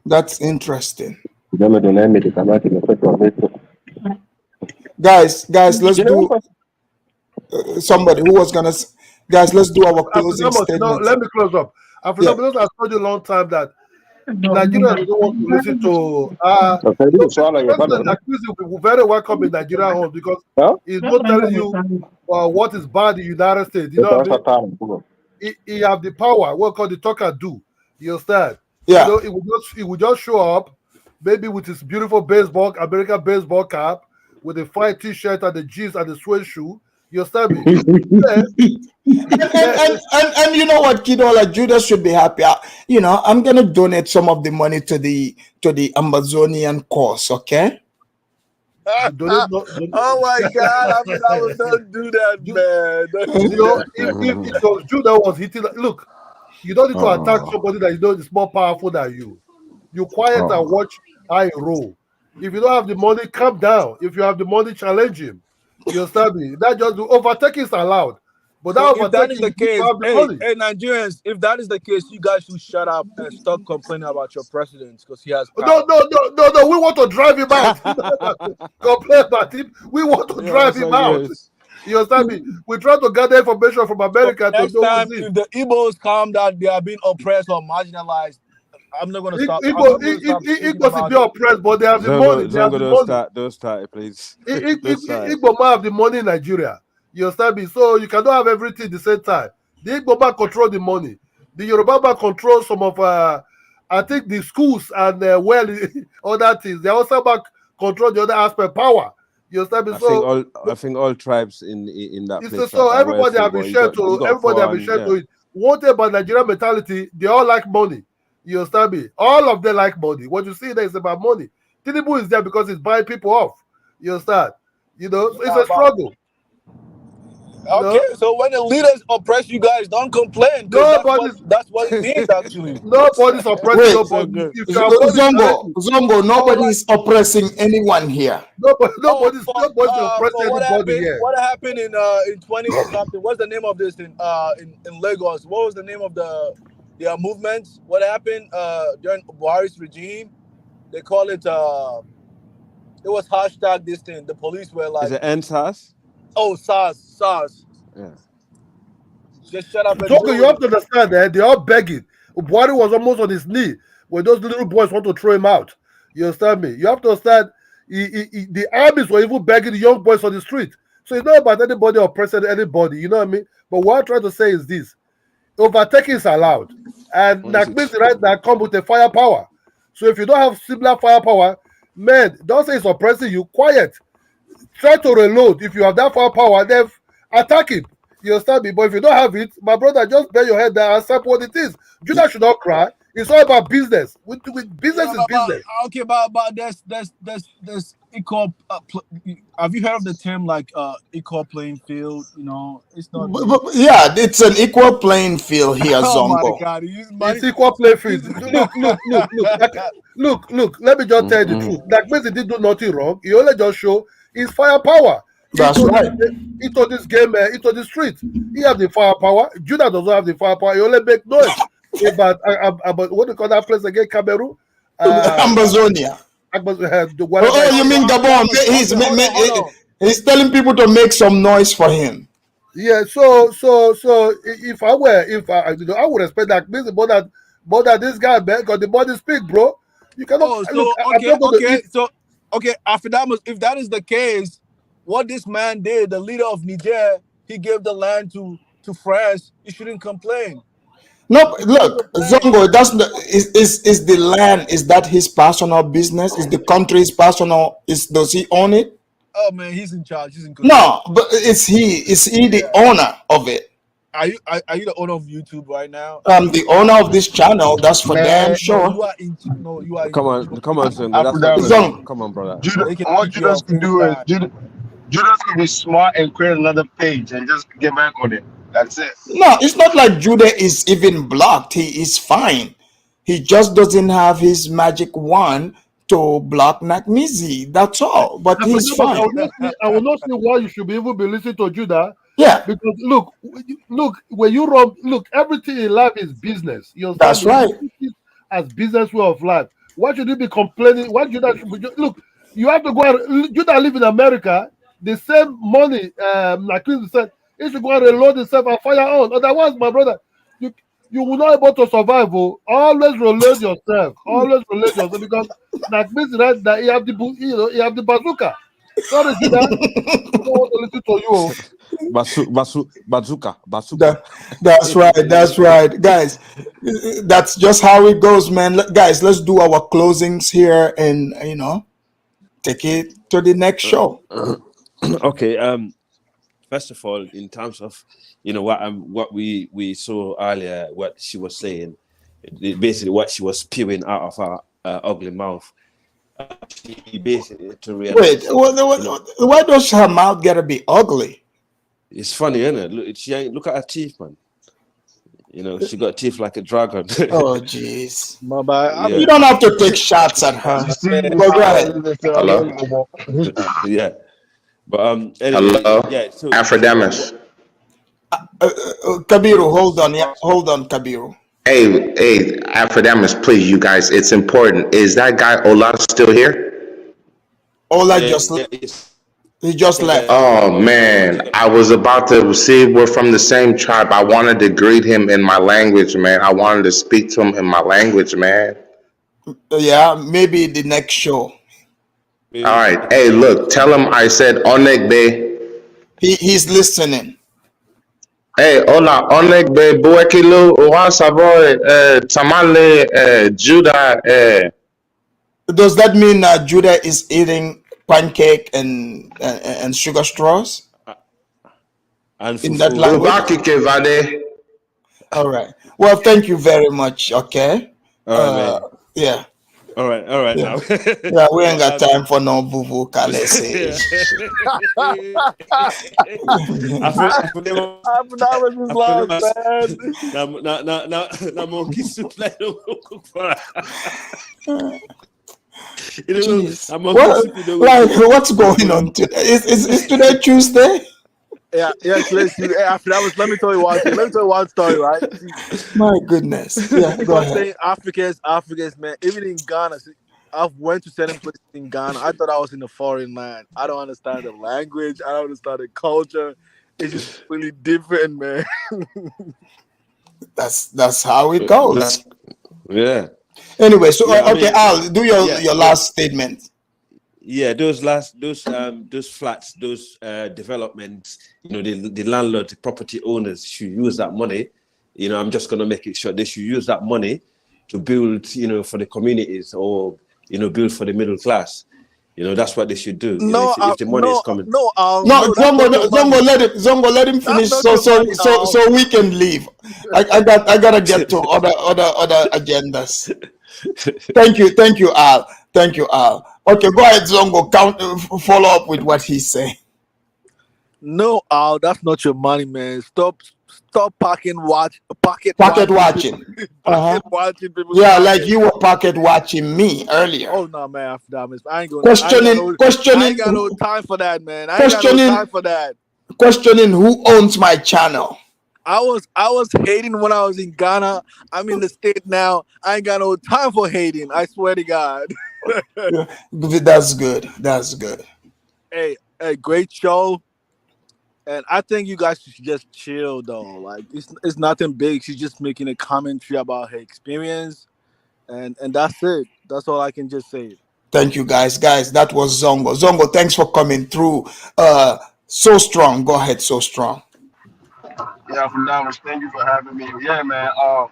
Speaker 4: That's interesting. Guys, let's do somebody who was gonna. Guys, let's do our closing statement.
Speaker 10: No, let me close up. Because I told you a long time that Nigerians don't want to listen to. President Akpisi will be very welcome in Nigeria home because he's not telling you what is bad in the United States. You know what I mean? He have the power. What called the talk and do. You understand?
Speaker 4: Yeah.
Speaker 10: You know, he would just show up, maybe with his beautiful American baseball cap, with a fine T-shirt and the jeans and the suede shoe. You understand me?
Speaker 4: And you know what, kiddo, like Judas should be happy. You know, I'm gonna donate some of the money to the Amazonian cause, okay?
Speaker 14: Oh my God! I mean, I would not do that, man.
Speaker 10: You know, if it was Judas that was hitting, look, you don't need to attack somebody that you know is more powerful than you. You quiet and watch how he roll. If you don't have the money, calm down. If you have the money, challenge him. You understand me? That just overtaking is allowed. But
Speaker 14: So
Speaker 10: that
Speaker 14: if that is the case,
Speaker 10: money.
Speaker 14: hey Nigerians, if that is the case, you guys should shut up and stop complaining about your president because he has power.
Speaker 10: No. We want to drive him out. Complain about him. We want to drive him out. You understand me? We try to gather information from America
Speaker 14: next
Speaker 10: to know
Speaker 14: time, if the Igbos come that they are being oppressed or marginalized, I'm not going to stop.
Speaker 10: Igbos will be oppressed, but they have the money. They have the money.
Speaker 9: Don't start it, please.
Speaker 10: Igbo man have the money in Nigeria. You understand me? So you cannot have everything at the same time. The Igbo man control the money. The Yoruba man control some of, I think, the schools and other things. They also control the other aspect, power. You understand me?
Speaker 9: I think all tribes in that place.
Speaker 10: So everybody have been shared to. Everybody have been shared to it. One thing about Nigerian mentality, they all like money. You understand me? All of them like money. What you see there is about money. Tinubu is there because he's buying people off. You understand? You know, it's a struggle.
Speaker 14: Okay, so when the leaders oppress you guys, don't complain. That's what it means, actually.
Speaker 10: Nobody's oppressing nobody.
Speaker 4: Zongo, nobody's oppressing anyone here.
Speaker 10: Nobody's oppressing anybody here.
Speaker 14: What happened in 20 something? What's the name of this in Lagos? What was the name of their movement? What happened during Buhari's regime? They call it it was hashtag this thing. The police were like,
Speaker 9: is it NSAS?
Speaker 14: Oh, SARS.
Speaker 9: Yeah.
Speaker 10: Just shut up. You have to understand that they're all begging. Buhari was almost on his knee when those little boys want to throw him out. You understand me? You have to understand the armies were even begging the young boys on the street. So it's not about anybody oppressing anybody, you know what I mean? But what I'm trying to say is this. overtaking is allowed. And that means right now come with a firepower. So if you don't have similar firepower, man, don't say it's oppressing you. Quiet. Try to reload. If you have that firepower, then attack him. You understand me? But if you don't have it, my brother, just bear your head down and accept what it is. Judah should not cry. It's all about business. With business is business.
Speaker 14: Okay, but there's equal. Have you heard of the term like equal playing field? You know, it's not.
Speaker 4: Yeah, it's an equal playing field here,
Speaker 14: Oh my
Speaker 4: Zongo.
Speaker 14: God!
Speaker 10: It's equal playing field. Look. Let me just tell you the truth. That means he did do nothing wrong. He only just show his firepower.
Speaker 4: That's right.
Speaker 10: Into this game, into the street. He have the firepower. Judah doesn't have the firepower. He only make noise. But what do you call that place again? Cameroon?
Speaker 4: Amazonia.
Speaker 10: You
Speaker 4: mean Gabon? He's telling people to make some noise for him.
Speaker 10: Yeah. So if I would expect that this more than this guy, man, because the body speak, bro. You cannot.
Speaker 14: Okay. After that, if that is the case, what this man did, the leader of Niger, he gave the land to France. He shouldn't complain.
Speaker 4: No, look, Zongo, is the land, is that his personal business? Is the country's personal? Does he own it?
Speaker 14: Oh man, he's in charge. He's in control.
Speaker 4: No, but is he the owner of it?
Speaker 14: Are you the owner of YouTube right now?
Speaker 4: I'm the owner of this channel. That's for damn sure.
Speaker 14: You are
Speaker 9: Come on, Zongo. Come on, brother.
Speaker 11: What Judas can do is Judas can be smart and create another page and just get back on it. That's it.
Speaker 4: No, it's not like Judah is even blocked. He is fine. He just doesn't have his magic wand to block Nakmizi. That's all. But he's fine.
Speaker 10: I will not see why you should be even be listening to Judah.
Speaker 4: Yeah.
Speaker 10: Because look, when you run, everything in life is business. You understand?
Speaker 4: That's right.
Speaker 10: As business way of life. Why should you be complaining? Why Judah should be, look? You have to go and Judah live in America. The same money, like Chris said, he should go and reload himself and fire on. Otherwise, my brother, you will not be able to survive. Oh. Always reload yourself. Always reload yourself because like Chris said, that you have the bazooka. Sorry, Judah. I don't want to listen to you.
Speaker 9: Bazooka.
Speaker 4: That's right, guys. That's just how it goes, man. Guys, let's do our closings here and take it to the next show.
Speaker 9: Okay. First of all, in terms of what we saw earlier, what she was saying, basically what she was spewing out of her ugly mouth. She basically to realize.
Speaker 4: Wait, why does her mouth gotta be ugly?
Speaker 9: It's funny, isn't it? Look at her teeth, man. She got teeth like a dragon.
Speaker 4: Oh, jeez.
Speaker 14: My bad.
Speaker 9: Yeah.
Speaker 4: You don't have to take shots at her. Go ahead.
Speaker 11: Hello?
Speaker 9: Yeah. But
Speaker 11: Hello?
Speaker 9: Yeah. So,
Speaker 11: Aphrodemus.
Speaker 4: Kabiru, hold on, Kabiru.
Speaker 11: Hey, Aphrodemus, please, you guys, it's important. Is that guy Ola still here?
Speaker 4: Ola he just left.
Speaker 11: Oh man, I was about to see we're from the same tribe. I wanted to greet him in my language, man. I wanted to speak to him in my language, man.
Speaker 4: Yeah, maybe the next show.
Speaker 11: All right. Hey, look, tell him I said Onegbe.
Speaker 4: He's listening.
Speaker 11: Hey, hola, Onegbe, Buekilu, Uwa Savoy, Tamale, Judah.
Speaker 4: Does that mean Judah is eating pancake and sugar straws?
Speaker 9: And
Speaker 4: in that language? All right. Well, thank you very much. Okay.
Speaker 9: All right,
Speaker 4: yeah.
Speaker 9: All right.
Speaker 4: Yeah.
Speaker 9: Now.
Speaker 4: Yeah, we ain't got time for no boo-boo kalese.
Speaker 14: That was his last, man.
Speaker 9: Now, monkey soup like
Speaker 4: what's going on today? Is today Tuesday?
Speaker 14: Yeah, today's Tuesday. After that, let me tell you one story, right?
Speaker 4: My goodness. Yeah, go ahead.
Speaker 14: Africans, man. Even in Ghana, I've went to certain places in Ghana. I thought I was in a foreign land. I don't understand the language. I don't understand the culture. It's just really different, man.
Speaker 4: That's how it goes.
Speaker 9: Yeah.
Speaker 4: Anyway, so okay, Al, do your last statement.
Speaker 9: Yeah, those flats, those developments, the landlord, the property owners should use that money, you know, I'm just going to make it short. They should use that money to build, you know, for the communities, or, you know, build for the middle class. You know, that's what they should do. You know, if the money is coming.
Speaker 4: No, Zongo, let him finish so we can leave. I gotta get to other agendas. Thank you, Al. Okay, go ahead, Zongo. Follow up with what he's saying.
Speaker 14: No, Al, that's not your money, man. Stop pocket watching.
Speaker 4: Pocket watching.
Speaker 14: Watching people.
Speaker 4: Yeah, like you were pocket watching me earlier.
Speaker 14: Oh no, man, I ain't gonna
Speaker 4: questioning.
Speaker 14: I ain't got no time for that, man. I ain't got no time for that.
Speaker 4: Questioning who owns my channel.
Speaker 14: I was hating when I was in Ghana. I'm in the state now. I ain't got no time for hating. I swear to God.
Speaker 4: That's good.
Speaker 14: Hey, great show. And I think you guys should just chill, though. Like it's nothing big. She's just making a commentary about her experience, and that's it. That's all I can just say.
Speaker 4: Thank you, guys. That was Zongo. Zongo, thanks for coming through. So strong. Go ahead, so strong.
Speaker 11: Yeah, phenomenal. Thank you for having me. Yeah, man. I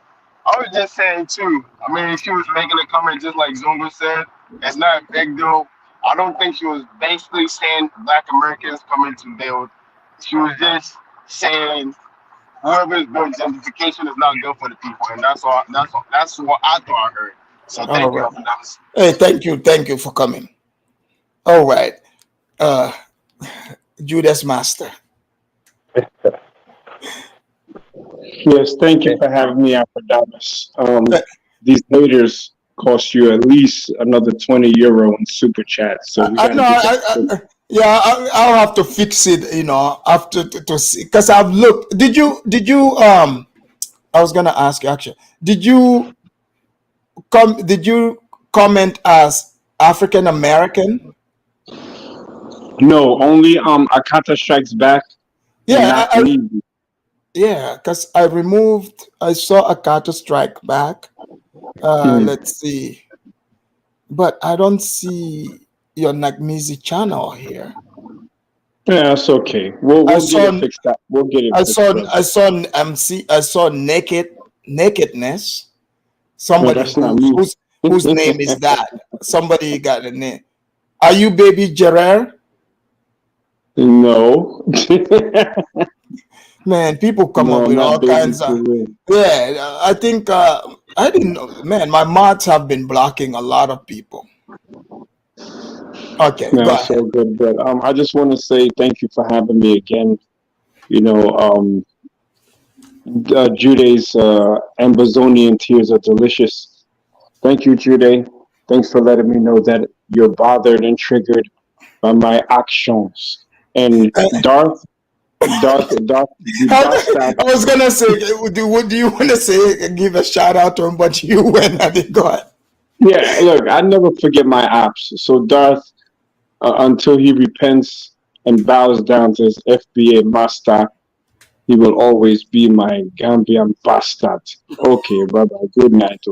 Speaker 11: was just saying too. I mean, she was making a comment just like Zongo said. It's not a big deal. I don't think she was basically saying Black Americans coming to build. She was just saying whoever is doing gentrification is not good for the people, and that's what I thought I heard. So thank you for that.
Speaker 4: Hey, thank you for coming. All right, Judas Master.
Speaker 13: Yes, thank you for having me, Afrodamus. These haters cost you at least another €20 in super chat. So we
Speaker 4: I'll have to fix it, you know, after to see, because I've looked. Did you I was gonna ask you actually. Did you comment as African American?
Speaker 13: No, only Akata Strikes Back.
Speaker 4: Yeah, because I saw Akata Strike Back. Let's see. But I don't see your Nagmizi channel here.
Speaker 13: Yeah, that's okay. We'll get it fixed up. We'll get it fixed up.
Speaker 4: I saw nakedness. Somebody whose name is that? Somebody got a name. Are you Baby Gerard?
Speaker 13: No.
Speaker 4: Man, people come up with all kinds of. Yeah, I think I didn't know. Man, my mods have been blocking a lot of people. Okay,
Speaker 13: go ahead. So good, but I just want to say thank you for having me again. You know, Jude's Amazonian tears are delicious. Thank you, Jude. Thanks for letting me know that you're bothered and triggered by my actions. And Darth. I
Speaker 4: was gonna say, do you want to say give a shout out to him, but you went at it. Go ahead.
Speaker 13: Yeah, look, I never forget my apps. So Darth, until he repents and bows down to his FBA master, he will always be my Gambian bastard. Okay, brother. Good night.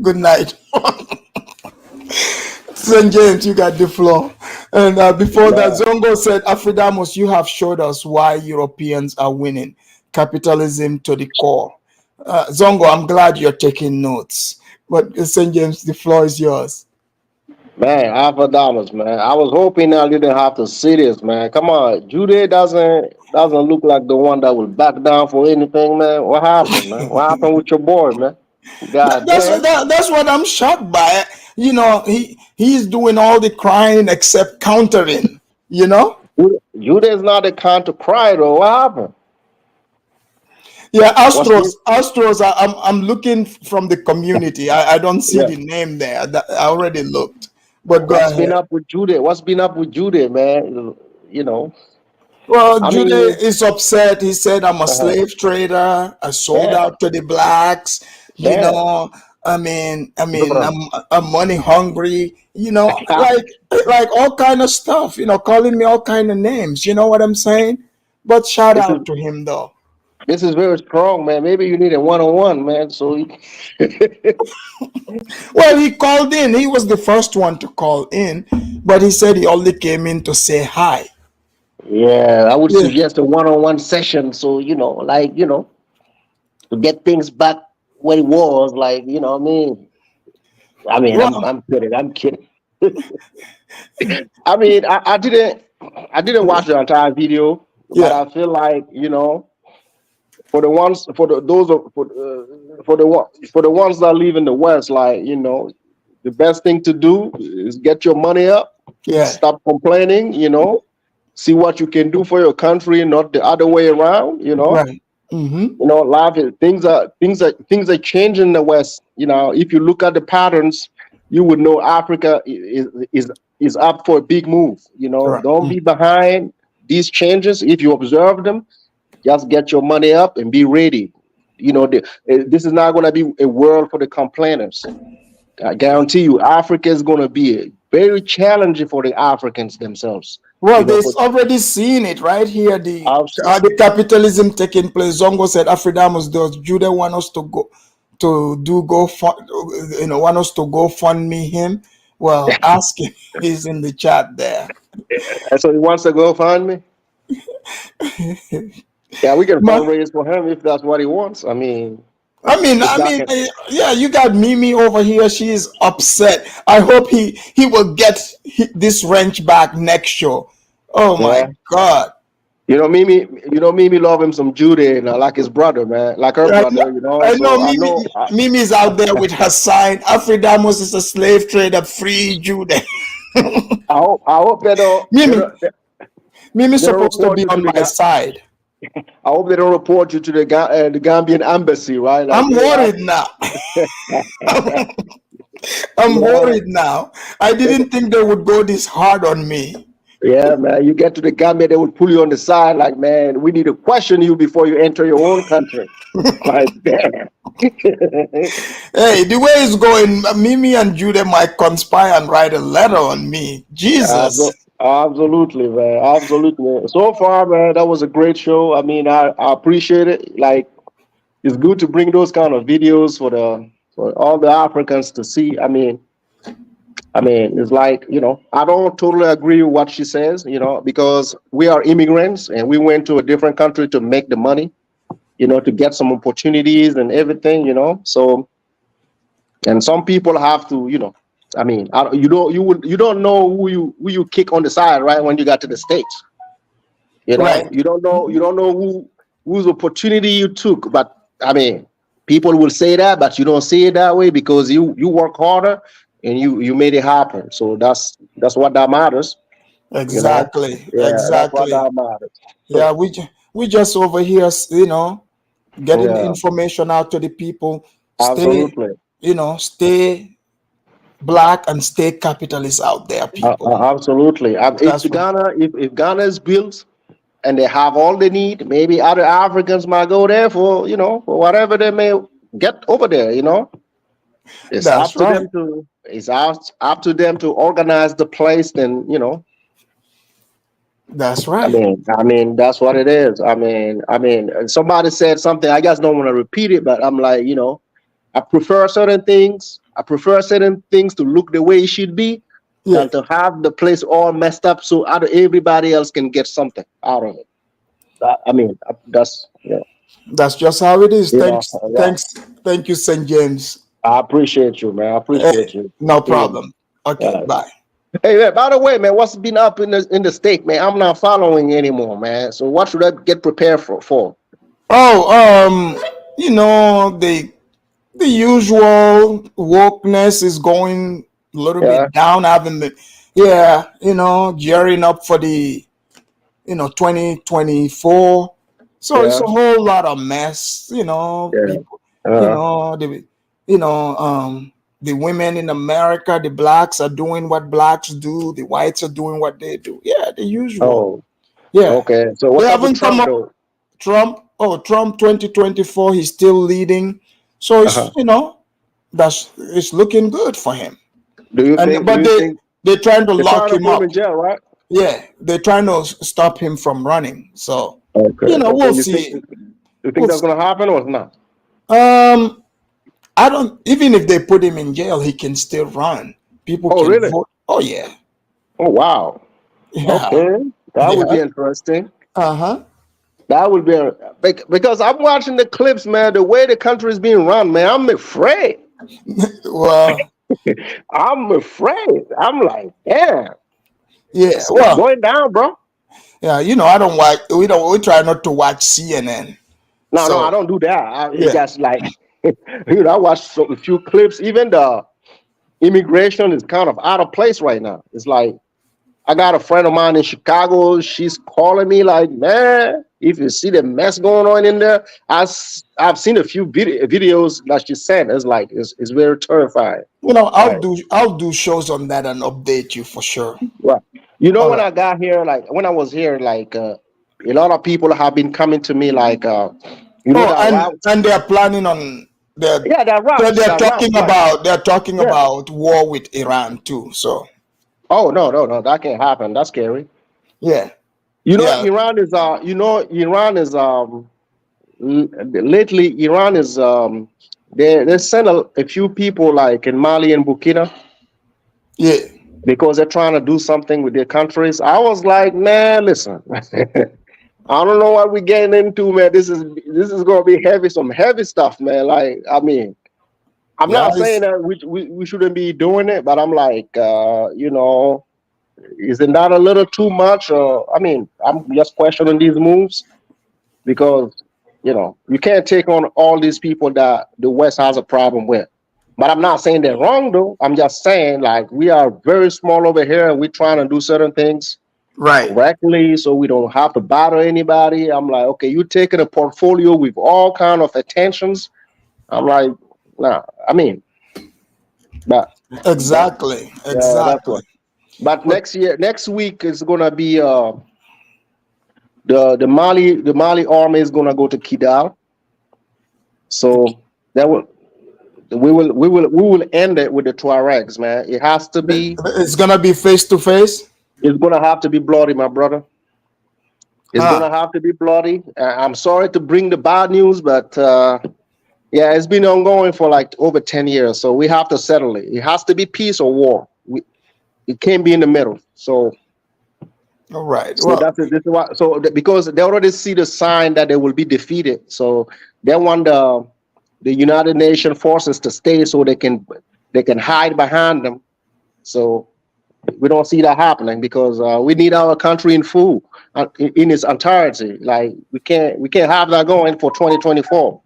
Speaker 4: Good night. St. James, you got the floor. And before that, Zongo said, Afrodamus, you have showed us why Europeans are winning. Capitalism to the core. Zongo, I'm glad you're taking notes. But St. James, the floor is yours.
Speaker 15: Man, Afrodamus, man. I was hoping I didn't have to see this, man. Come on. Jude doesn't look like the one that will back down for anything, man. What happened, man? What happened with your boy, man?
Speaker 4: That's what I'm shocked by. You know, he's doing all the crying except countering, you know?
Speaker 15: Jude is not the kind to cry, though. What happened?
Speaker 4: Yeah, Astros. I'm looking from the community. I don't see the name there. I already looked. But go ahead.
Speaker 15: What's been up with Jude? What's been up with Jude, man? You know.
Speaker 4: Well, Jude is upset. He said, "I'm a slave trader. I sold out to the blacks. You know, I'm money hungry. You know, like all kind of stuff. You know, calling me all kind of names. You know what I'm saying? But shout out to him though.
Speaker 15: This is very strong, man. Maybe you need a one-on-one, man. So,
Speaker 4: well, he called in. He was the first one to call in, but he said he only came in to say hi.
Speaker 15: Yeah, I would suggest a one-on-one session. So, to get things back what it was. Like, you know what I mean,
Speaker 4: Well,
Speaker 15: I'm kidding. I'm kidding. I mean, I didn't watch the entire video, but
Speaker 4: yeah,
Speaker 15: I feel like, you know, for the ones for the those of- for the ones that live in the West, like, you know, the best thing to do is get your money up,
Speaker 4: yeah,
Speaker 15: stop complaining, you know, see what you can do for your country, not the other way around, you know.
Speaker 4: right. Mm-hmm.
Speaker 15: You know, life is, things are changing in the West. You know, if you look at the patterns, you would know Africa is up for a big move. You know,
Speaker 4: Right.
Speaker 15: don't be behind these changes. If you observe them, just get your money up and be ready. You know, this is not going to be a world for the complainers. I guarantee you, Africa is going to be very challenging for the Africans themselves.
Speaker 4: Well,
Speaker 15: You know,
Speaker 4: they've already seen it right here.
Speaker 15: for
Speaker 4: The capitalism taking place. Zongo said, "Afridamus, does Judah want us to go to do go fund? You know, want us to go fund me him? Well, ask him. He's in the chat there.
Speaker 15: so he wants to go find me. Yeah, we can
Speaker 4: Ma-
Speaker 15: fundraise for him if that's what he wants. I mean, if
Speaker 4: I
Speaker 15: that
Speaker 4: mean,
Speaker 15: can,
Speaker 4: yeah. You got Mimi over here. She is upset. I hope he will get this wrench back next show. Oh
Speaker 15: yeah.
Speaker 4: my God.
Speaker 15: You know, Mimi love him some Judy, and like his brother, man, like her brother, you know.
Speaker 4: I know
Speaker 15: So I
Speaker 4: Mimi.
Speaker 15: know.
Speaker 4: Mimi's out there with her sign. Afridamus is a slave trader. Free Judah.
Speaker 15: I hope they don't.
Speaker 4: Mimi. Mimi's
Speaker 15: They don't
Speaker 4: supposed to
Speaker 15: report
Speaker 4: be
Speaker 15: you to
Speaker 4: on
Speaker 15: the
Speaker 4: my side.
Speaker 15: I hope they don't report you to the Gambian embassy, right? Like,
Speaker 4: I'm
Speaker 15: hey,
Speaker 4: worried now. I'm
Speaker 15: yeah,
Speaker 4: worried now. I didn't think they would go this hard on me.
Speaker 15: yeah, man. You get to the Gambia, they will pull you on the side, like, man, we need to question you before you enter your own country. Like, damn.
Speaker 4: Hey, the way it's going, Mimi and Judah might conspire and write a letter on me. Jesus.
Speaker 15: Absolutely, man. Absolutely. So far, man, that was a great show. I mean, I appreciate it. Like, it's good to bring those kind of videos for all the Africans to see. I mean, it's like, you know, I don't totally agree with what she says, you know, because we are immigrants and we went to a different country to make the money, you know, to get some opportunities and everything, you know. So, and some people have to, you know, I mean, you don't know who you kick on the side, right? When you got to the States, you know,
Speaker 4: Right.
Speaker 15: you don't know whose opportunity you took. But I mean, people will say that, but you don't see it that way because you work harder and you made it happen. So that's what that matters, you know.
Speaker 4: Exactly.
Speaker 15: Yeah, that's what
Speaker 4: Exactly.
Speaker 15: that matters.
Speaker 4: Yeah, we just over here, you know, getting the
Speaker 15: Yeah,
Speaker 4: information out to the people. Stay,
Speaker 15: absolutely.
Speaker 4: you know, stay black and stay capitalist out there, people.
Speaker 15: Absolutely.
Speaker 4: That's what.
Speaker 15: If Ghana is built and they have all they need, maybe other Africans might go there for, you know, for whatever they may get over there, you know. It's
Speaker 4: That's
Speaker 15: up to
Speaker 4: right.
Speaker 15: them to organize the place, and you know,
Speaker 4: That's right.
Speaker 15: I mean that's what it is. And somebody said something, I just don't want to repeat it, but I'm like, you know, I prefer certain things. I prefer certain things to look the way it should be
Speaker 4: Yeah.
Speaker 15: than to have the place all messed up so everybody else can get something out of it. That's, you know,
Speaker 4: That's just how it is.
Speaker 15: yeah.
Speaker 4: Thank you, St. James.
Speaker 15: I appreciate you, man. I appreciate
Speaker 4: Hey,
Speaker 15: you.
Speaker 4: no
Speaker 15: Yeah.
Speaker 4: problem. Okay,
Speaker 15: Yeah.
Speaker 4: bye.
Speaker 15: Hey, man, by the way, man, what's been up in the state, man? I'm not following anymore, man. So what should I get prepared for?
Speaker 4: Oh, you know, the usual wokeness is going a little
Speaker 15: Yeah,
Speaker 4: bit down, having the yeah, you know, gearing up for the 2024. So it's
Speaker 15: yeah,
Speaker 4: a whole lot of mess, you know,
Speaker 15: yeah.
Speaker 4: people, you
Speaker 15: Uh,
Speaker 4: know, the women in America, the blacks are doing what blacks do, the whites are doing what they do. Yeah, the usual.
Speaker 15: oh,
Speaker 4: Yeah.
Speaker 15: okay. So
Speaker 4: They
Speaker 15: what's up with
Speaker 4: haven't come
Speaker 15: Trump,
Speaker 4: up
Speaker 15: though?
Speaker 4: Trump 2024, he's still leading. So it's,
Speaker 15: Uh-huh.
Speaker 4: it's looking good for him.
Speaker 15: Do you think? Do
Speaker 4: But
Speaker 15: you think
Speaker 4: they're trying to
Speaker 15: they're
Speaker 4: lock
Speaker 15: trying to
Speaker 4: him
Speaker 15: put him
Speaker 4: up.
Speaker 15: in jail, right?
Speaker 4: Yeah, they're trying to stop him from running. So,
Speaker 15: Okay. Okay.
Speaker 4: we'll see.
Speaker 15: You think
Speaker 4: We'll
Speaker 15: that's
Speaker 4: see.
Speaker 15: gonna happen or not?
Speaker 4: I don't, even if they put him in jail, he can still run. People
Speaker 15: Oh,
Speaker 4: can
Speaker 15: really?
Speaker 4: vote. Oh, yeah.
Speaker 15: Oh, wow.
Speaker 4: Yeah.
Speaker 15: Okay, that would
Speaker 4: Yeah.
Speaker 15: be interesting.
Speaker 4: Uh-huh.
Speaker 15: That would be because I'm watching the clips, man. The way the country is being run, man, I'm afraid.
Speaker 4: Well,
Speaker 15: I'm afraid. I'm like, damn.
Speaker 4: yeah.
Speaker 15: It's
Speaker 4: Well,
Speaker 15: going down, bro.
Speaker 4: yeah. You know, I don't watch. We don't. We try not to watch CNN.
Speaker 15: No, I
Speaker 4: So
Speaker 15: don't do that. It's
Speaker 4: yeah.
Speaker 15: just like, I watched a few clips. Even the immigration is kind of out of place right now. It's like, I got a friend of mine in Chicago. She's calling me like, man, if you see the mess going on in there, I've seen a few videos that she sent. It's like, it's very terrifying.
Speaker 4: You know,
Speaker 15: Right.
Speaker 4: I'll do shows on that and update you for sure.
Speaker 15: Right. You know,
Speaker 4: All
Speaker 15: when
Speaker 4: right.
Speaker 15: I got here, like when I was here, like a lot of people have been coming to me like, that route.
Speaker 4: And they're planning on they're
Speaker 15: Yeah, that route.
Speaker 4: they're
Speaker 15: That route,
Speaker 4: talking
Speaker 15: right.
Speaker 4: about
Speaker 15: Yeah.
Speaker 4: war with Iran too. So
Speaker 15: Oh no, that can't happen. That's scary.
Speaker 4: yeah.
Speaker 15: Iran is lately Iran is they sent a few people like in Mali and Burkina.
Speaker 4: Yeah.
Speaker 15: Because they're trying to do something with their countries. I was like, man, listen. I don't know what we're getting into, man. This is gonna be some heavy stuff, man. Like, I mean, I'm
Speaker 4: Yeah,
Speaker 15: not saying that we shouldn't be doing it, but I'm like, isn't that a little too much? I mean, I'm just questioning these moves because you can't take on all these people that the West has a problem with. But I'm not saying they're wrong, though. I'm just saying, like, we are very small over here, and we're trying to do certain things correctly, so we don't have to bother anybody. I'm like, okay, you're taking a portfolio with all kind of attentions. I'm like, nah. I mean, but
Speaker 4: Exactly.
Speaker 15: that's what. But next week is gonna be the Mali army is gonna go to Kidal, so that will. We will end it with the Tuaregs, man. It has to be.
Speaker 4: It's gonna be face to face.
Speaker 15: It's gonna have to be bloody, my brother. It's gonna have to be bloody. I'm sorry to bring the bad news, but yeah, it's been ongoing for like over 10 years. So we have to settle it. It has to be peace or war. It can't be in the middle. So.
Speaker 4: All right.
Speaker 15: So this is what. So because they already see the sign that they will be defeated, so they want the United Nations forces to stay so they can hide behind them. So we don't see that happening because we need our country in full in its entirety. Like we can't have that going for 2024.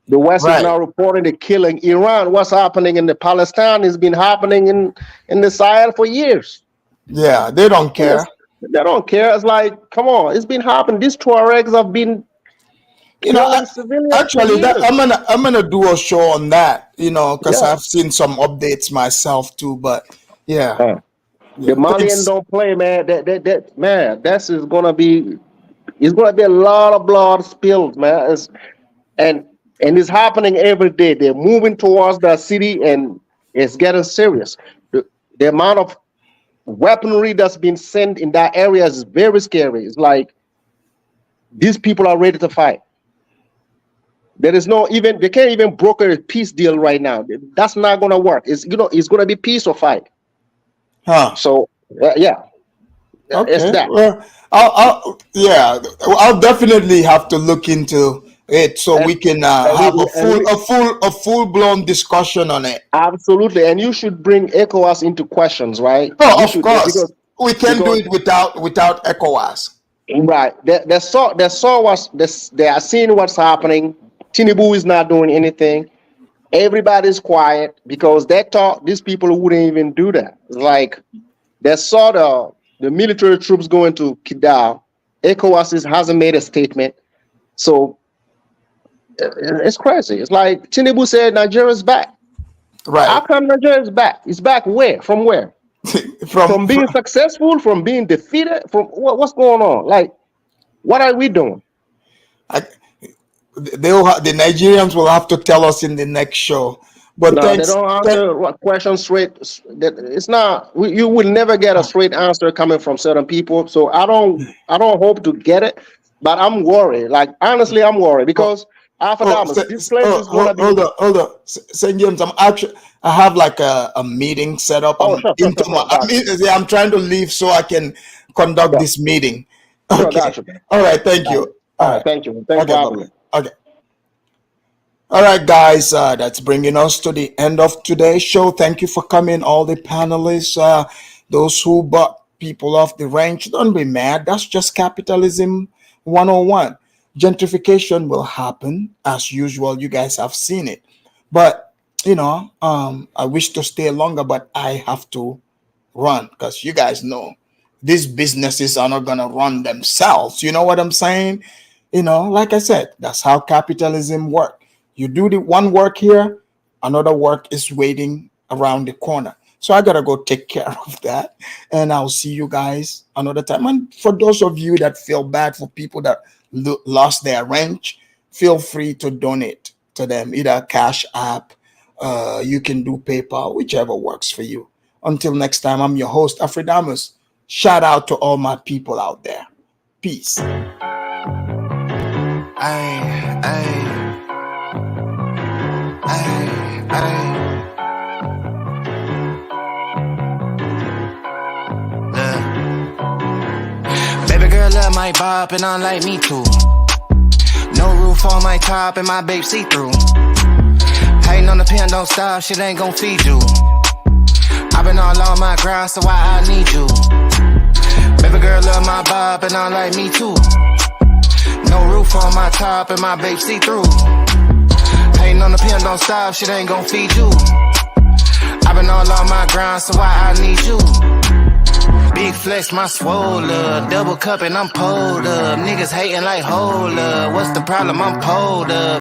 Speaker 15: The West is now reporting the killing Iran. What's happening in the Palestine has been happening in the Sahel for years.
Speaker 4: Yeah, they don't care.
Speaker 15: They don't care. It's like, come on, it's been happening. These Tuaregs have been.
Speaker 4: Actually, I'm gonna do a show on that. Because I've seen some updates myself too. But yeah,
Speaker 15: the Malians don't play, man. That is gonna be. It's gonna be a lot of blood spilled, man. And it's happening every day. They're moving towards the city, and it's getting serious. The amount of weaponry that's been sent in that area is very scary. It's like these people are ready to fight. There is they can't even broker a peace deal right now. That's not gonna work. It's gonna be peace or fight. So yeah.
Speaker 4: Okay.
Speaker 15: It's that.
Speaker 4: Well, I'll definitely have to look into it so we can have a full blown discussion on it.
Speaker 15: Absolutely, and you should bring ECOWAS into questions, right?
Speaker 4: Oh, of course, we can do it without ECOWAS.
Speaker 15: Right. They are seeing what's happening. Tinubu is not doing anything. Everybody's quiet because they thought these people wouldn't even do that. Like they saw the military troops going to Kidal. ECOWAS hasn't made a statement. So it's crazy. It's like Tinubu said Nigeria's back.
Speaker 4: Right.
Speaker 15: How come Nigeria is back? It's back where? From where? from being successful? From being defeated? From what's going on? Like, what are we doing?
Speaker 4: The Nigerians will have to tell us in the next show. But
Speaker 15: no, they don't answer questions straight. It's not. You will never get a straight answer coming from certain people. So I don't hope to get it. But I'm worried. Like honestly, I'm worried because after that, this place is gonna be.
Speaker 4: Hold on, St. James. I have like a meeting set up. I'm trying to leave so I can conduct this meeting.
Speaker 15: Sure, gotcha.
Speaker 4: All right. Thank you.
Speaker 15: All right. Thank you. Thanks for having me.
Speaker 4: Okay. All right, guys, that's bringing us to the end of today's show. Thank you for coming, all the panelists, those who bought people off the ranch. Don't be mad. That's just capitalism 101. Gentrification will happen as usual. You guys have seen it. But, I wish to stay longer, but I have to run because you guys know these businesses are not going to run themselves. You know what I'm saying? Like I said, that's how capitalism works. You do the one work here, another work is waiting around the corner. So I gotta go take care of that, and I'll see you guys another time. And for those of you that feel bad for people that lost their ranch, feel free to donate to them, either Cash App, you can do PayPal, whichever works for you. Until next time, I'm your host, Afridamus. Shout out to all my people out there. Peace.
Speaker 17: Baby girl love my bop and I like me too. No roof on my top and my babe see through. Hating on the pen, don't stop, shit ain't gon' feed you. I been all on my grind, so why I need you. Baby girl love my bop and I like me too. No roof on my top and my babe see through. Hating on the pen, don't stop, shit ain't gon' feed you. I been all on my grind, so why I need you. Big flex, my swole up. Double cup and I'm pulled up. Niggas hating like hold up. What's the problem? I'm pulled up.